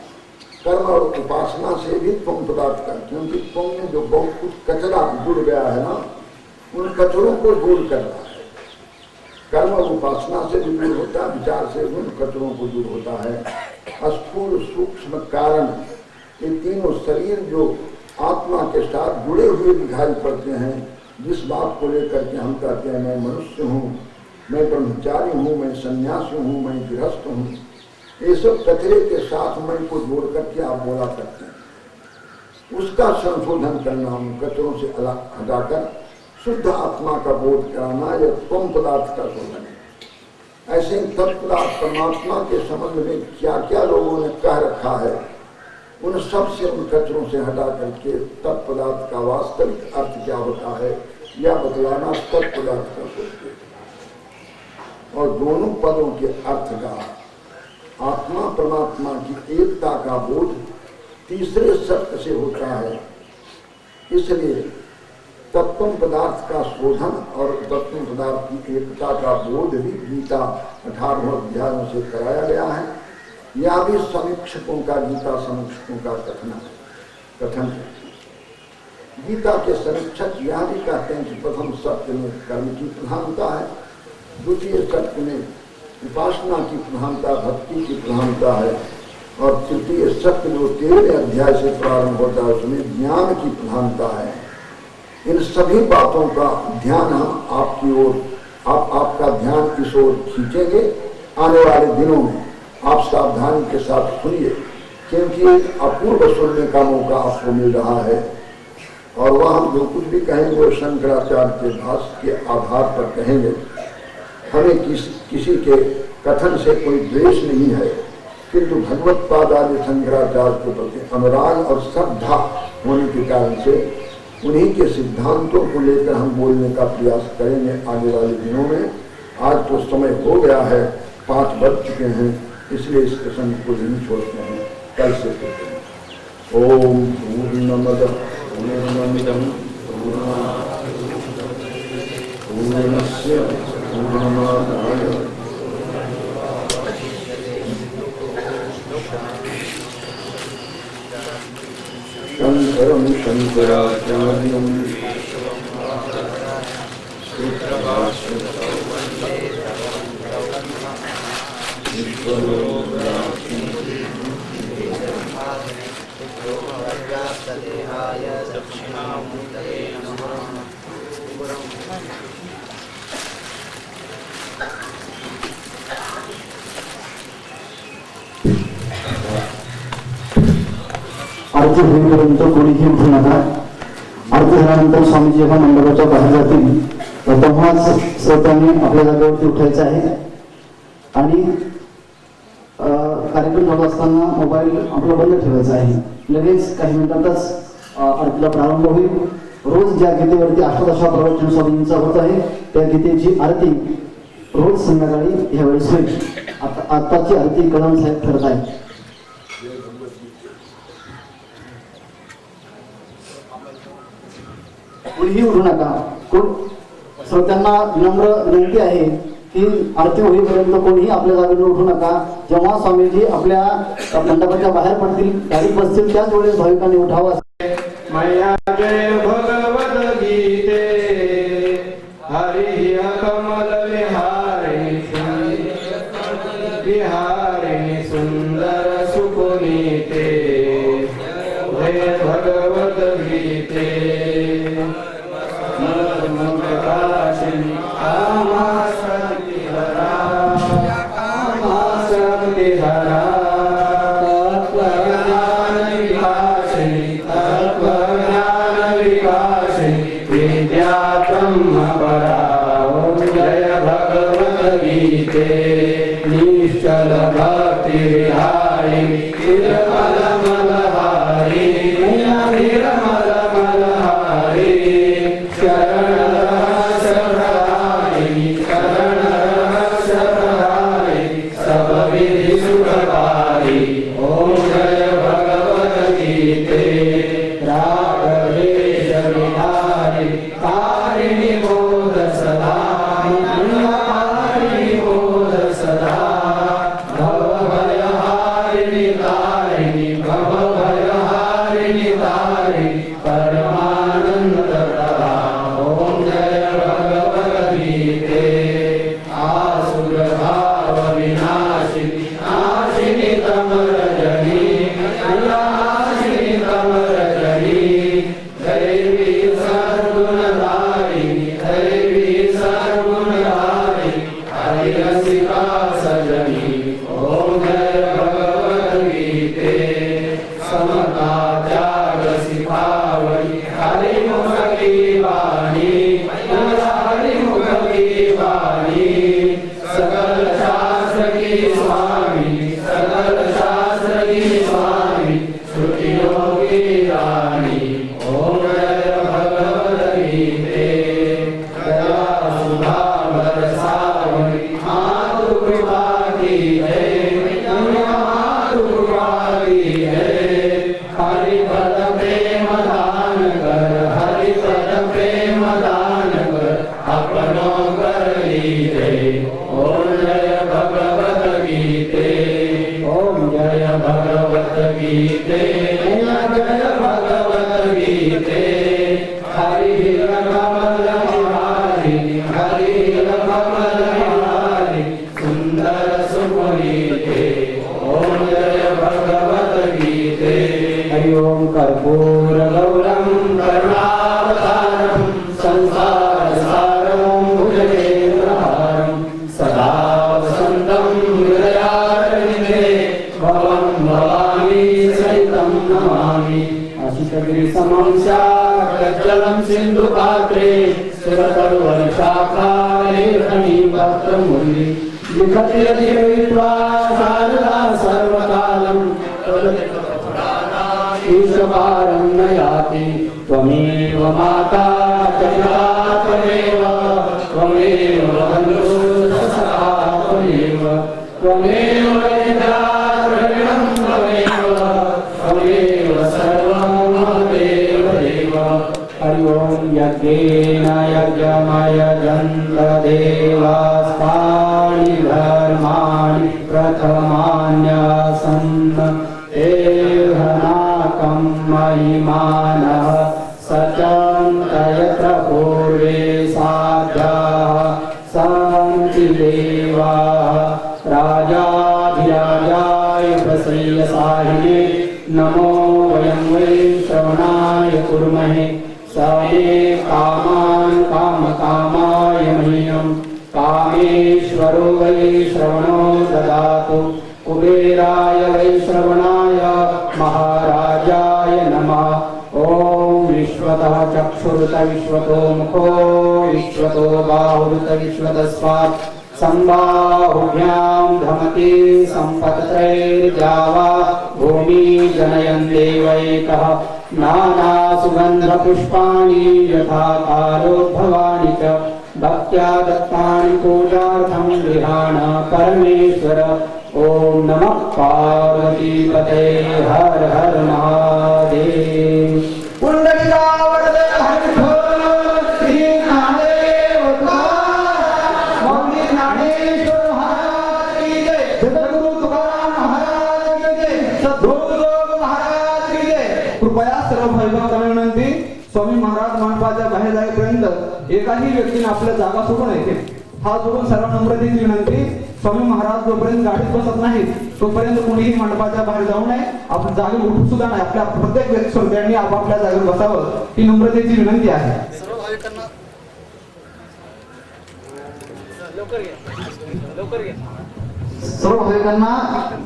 कर्म और उपासना से भी त्वम पदार्थ का, क्योंकि त्वम में जो बहुत कुछ कचरा जुड़ गया है ना, उन कचरों को दूर करना है। कर्म और उपासना से भी दूर होता है, विचार से भी उन कचरों को दूर होता है। स्थूल सूक्ष्म कारण, ये तीनों शरीर जो आत्मा के साथ जुड़े हुए दिखाई पड़ते हैं, जिस बात को लेकर के हम कहते हैं मैं मनुष्य हूँ, मैं ब्रह्मचारी हूँ, मैं सन्यासी हूँ, मैं गृहस्थ हूँ, ये सब कचरे के साथ मैं को जोड़ करके आप बोला करते हैं। उसका संशोधन करना, उन कचरों से अलग हटाकर शुद्ध आत्मा का बोध कराना, यह त्वम पदार्थ का शोधन है। ऐसे तत्पदार्थ परमात्मा के संबंध में क्या क्या लोगों ने कह रखा है, उन सब से, उन कचरों से हटा करके तत्पदार्थ का वास्तविक अर्थ क्या होता है यह बतलाना तत्पदार्थ का शोधन। और दोनों पदों के अर्थ का, आत्मा परमात्मा की एकता का बोध तीसरे सत्य से होता है। इसलिए तत्व तत्व पदार्थ का शोधन और तत्व पदार्थ की एकता का बोध भी गीता 18 अध्यायों से कराया गया है। यह भी समीक्षकों का, गीता समीक्षकों का कथन है। गीता के समीक्षक यह भी कहते हैं कि प्रथम सत्य में कर्म की प्रधानता है, द्वितीय सत्य में उपासना की प्रधानता, भक्ति की प्रधानता है, और तृतीय सत्य जो 13वें अध्याय से प्रारंभ होता है उसमें ज्ञान की प्रधानता है। इन सभी बातों का ध्यान हम आपकी ओर, आपका ध्यान इस ओर खींचेंगे। आने वाले दिनों में आप सावधानी के साथ सुनिए, क्योंकि अपूर्व सुनने का मौका आपको मिल रहा है। और वह हम जो कुछ भी कहेंगे वो शंकराचार्य के भाष्य के आधार पर कहेंगे। हमें किसी के कथन से कोई द्वेष नहीं है, किंतु भगवत पाद आदि शंकराचार्य के प्रति अनुराग और श्रद्धा होने के कारण से उन्हीं के सिद्धांतों को लेकर हम बोलने का प्रयास करेंगे आगे वाले दिनों में। आज तो समय हो गया है, 5 बज चुके हैं, इसलिए इस प्रसंग को नहीं छोड़ते हैं, कल से करते हैं। ओम पूर्णमद पूर्णमिदं पूर्णस्य पूर्णमादाय शंकरं शंकराचार्यं आरती होईपर्यंत कोणीही उठू नका। आरती झाल्यानंतर स्वामीजी जेव्हा मंडपाच्या बाहेर जातील तेव्हाच श्रोत्यांनी आपल्या जागेवरती उठायचं आहे आणि कार्यक्रम चालू असताना मोबाईल आपला बंद ठेवायचा आहे। लगेच काही मिनिटातच आरतीला प्रारंभ होईल। रोज ज्या गीतेवरती अष्टदशा प्रवचन स्वामींचा होत आहे त्या गीतेची आरती रोज संध्याकाळी ह्यावेळेस होईल। आताची आरती कदम साहेब ठरत आहे। कोणीही उठू नका। श्रोत्यांना विनम्र विनंती आहे की आरती होईपर्यंत कोणीही आपल्या जागेवर उठू नका। जेव्हा स्वामीजी आपल्या मंडपाच्या बाहेर पडतील, गाडीत बसतील, त्याच वेळेस भाविकांनी उठावं। मया जय भगवद गीते हरि कमल विहारिणी सुंदर सुपुनीते जय भगवद गीते प्रकाशिनी कामा शक्ति हरा तत्वज्ञान विकासिनी विद्या ब्रह्म परा। ओम जय भगवद गीते निश्चल भक्ति विहारिणी निर्मल मलहारी निर्मल मलहारी शरण शरणाई सब विधि सुखकारी। ओम जय भगवद गीते रागद्वेष विहारी तारिणी बोध सदा तारिणी बोध सदा भव भयहारिणी तारिणी भव भयहारिणी तारिणी परमानंद प्रभा। ओम जय भगवद गीते आसुर भाव विनाशिनी नाशिनी तमरजनी नाशिनी तमरजनी दैवी सर्वगुणधारिणी दैवी सर्वगुणधारिणी हरिरसिका सजनी। ओम जय भगवद गीते समता त्याग सिखावणी हरिमुख की वाणी हरिमुख की वाणी सकल शास्त्र की स्वामी सकल शास्त्र की स्वामी श्रुतियों की रानी। ओम जय भगवद गीते दया सुधा बरसावनी मातु कृपा की है मातु कृपा की है। हरि पद प्रेम दान कर हरि पद प्रेम ओम जय भगवत गीते ओम जय भगवत गीते जय भगवत गीते हरि कमल निहारी हरि कमल निहारी सुंदर सुगीते ओम जय भगवत गीते हरि ओम कर्पूर गौरम करुणावतारम संसार सारम भुजगेन्द्रहारम सदा वसंतम हृदयारविंदे भवं भवानी सहितं नमामि अशितगिरिसमं शाकजलं सिन्धुपात्रे सुरतरुवरशाखाले फणिभक्तमुरली लिखति यदित्वा शारदा सर्वकालं ईशकारं न याति त्वमेव माता च पिता त्वमेव बन्धुः सखा त्वमेव वेदा द्रविणं त्वमेव सर्वं महदेव देव हरि ओम यज्ञेन यज्ञमयजन्त देवास्तानि धर्माणि प्रथमान्यासन् एहनाकं महिमानः सचन्तयत्र पूर्वे साध्याः सन्ति देवाः राजाधिराजाय प्रसय्यसाहिने नमो वयं वै श्रवणाय कुर्महे समे कामान् कामकामाय मह्यं कामेश्वरो वै श्रवणो ददातु कुबेराय वै श्रवणाय महाराजाय नमः ओम विश्वतः चक्षुरुत विश्वतो मुखो विश्वतो बाहुरुत विश्वतस्वात् संबाहुभ्यां धमति सम्पत्त्रैर्जावा भूमि जनयन् देवैकः नाना सुगन्धपुष्पाणि यथा कालोद्भवानि च भक्त्या दत्तानि पूजार्थं गृहाण परमेश्वर ओम नमः पार्वतीपते हर हर महादेव पुंडलिकावरदे हरिभो श्री ज्ञानदेव मौनी ज्ञानेश्वर महाराज की जय सद्गुरु तुकाराम महाराज की जय सद्गुरु महाराज की जय कृपया सर्व भक्तांना विनंती स्वामी महाराज मंडपाच्या बाहेर जाईपर्यंत एकाही व्यक्तीने आपल्या जागा सोडू नये हात जोडून सर्व नम्रतेची विनंती स्वामी महाराज जोपर्यंत गाडीत बसत नाहीत तोपर्यंत कोणीही मंडपाच्या बाहेर जाऊ नये आपण जागेवर उठू सुद्धा नाही आपल्या प्रत्येक व्यक्ती आपापल्या जागेवर बसावं ही नम्रतेची विनंती आहे सर्व भाविकांना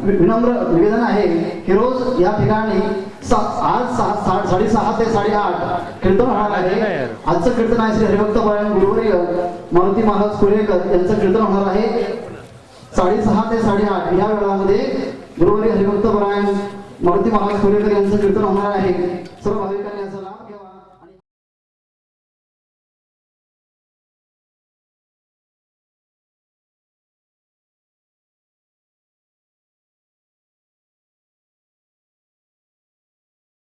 विनम्र निवेदन आहे की रोज या ठिकाणी आज 6:30 ते 8:30 कीर्तन होणार आहे आजचं कीर्तन आहे श्री हरिभक्त परायण गुरुवर्य मारुती महाराज कुरेकर यांचं कीर्तन होणार आहे 6:30 ते 8:30 या वेळामध्ये गुरुवर्य हरिभक्त परायण मारुती महाराज कुरेकर यांचं कीर्तन होणार आहे सर्व भाविकांनी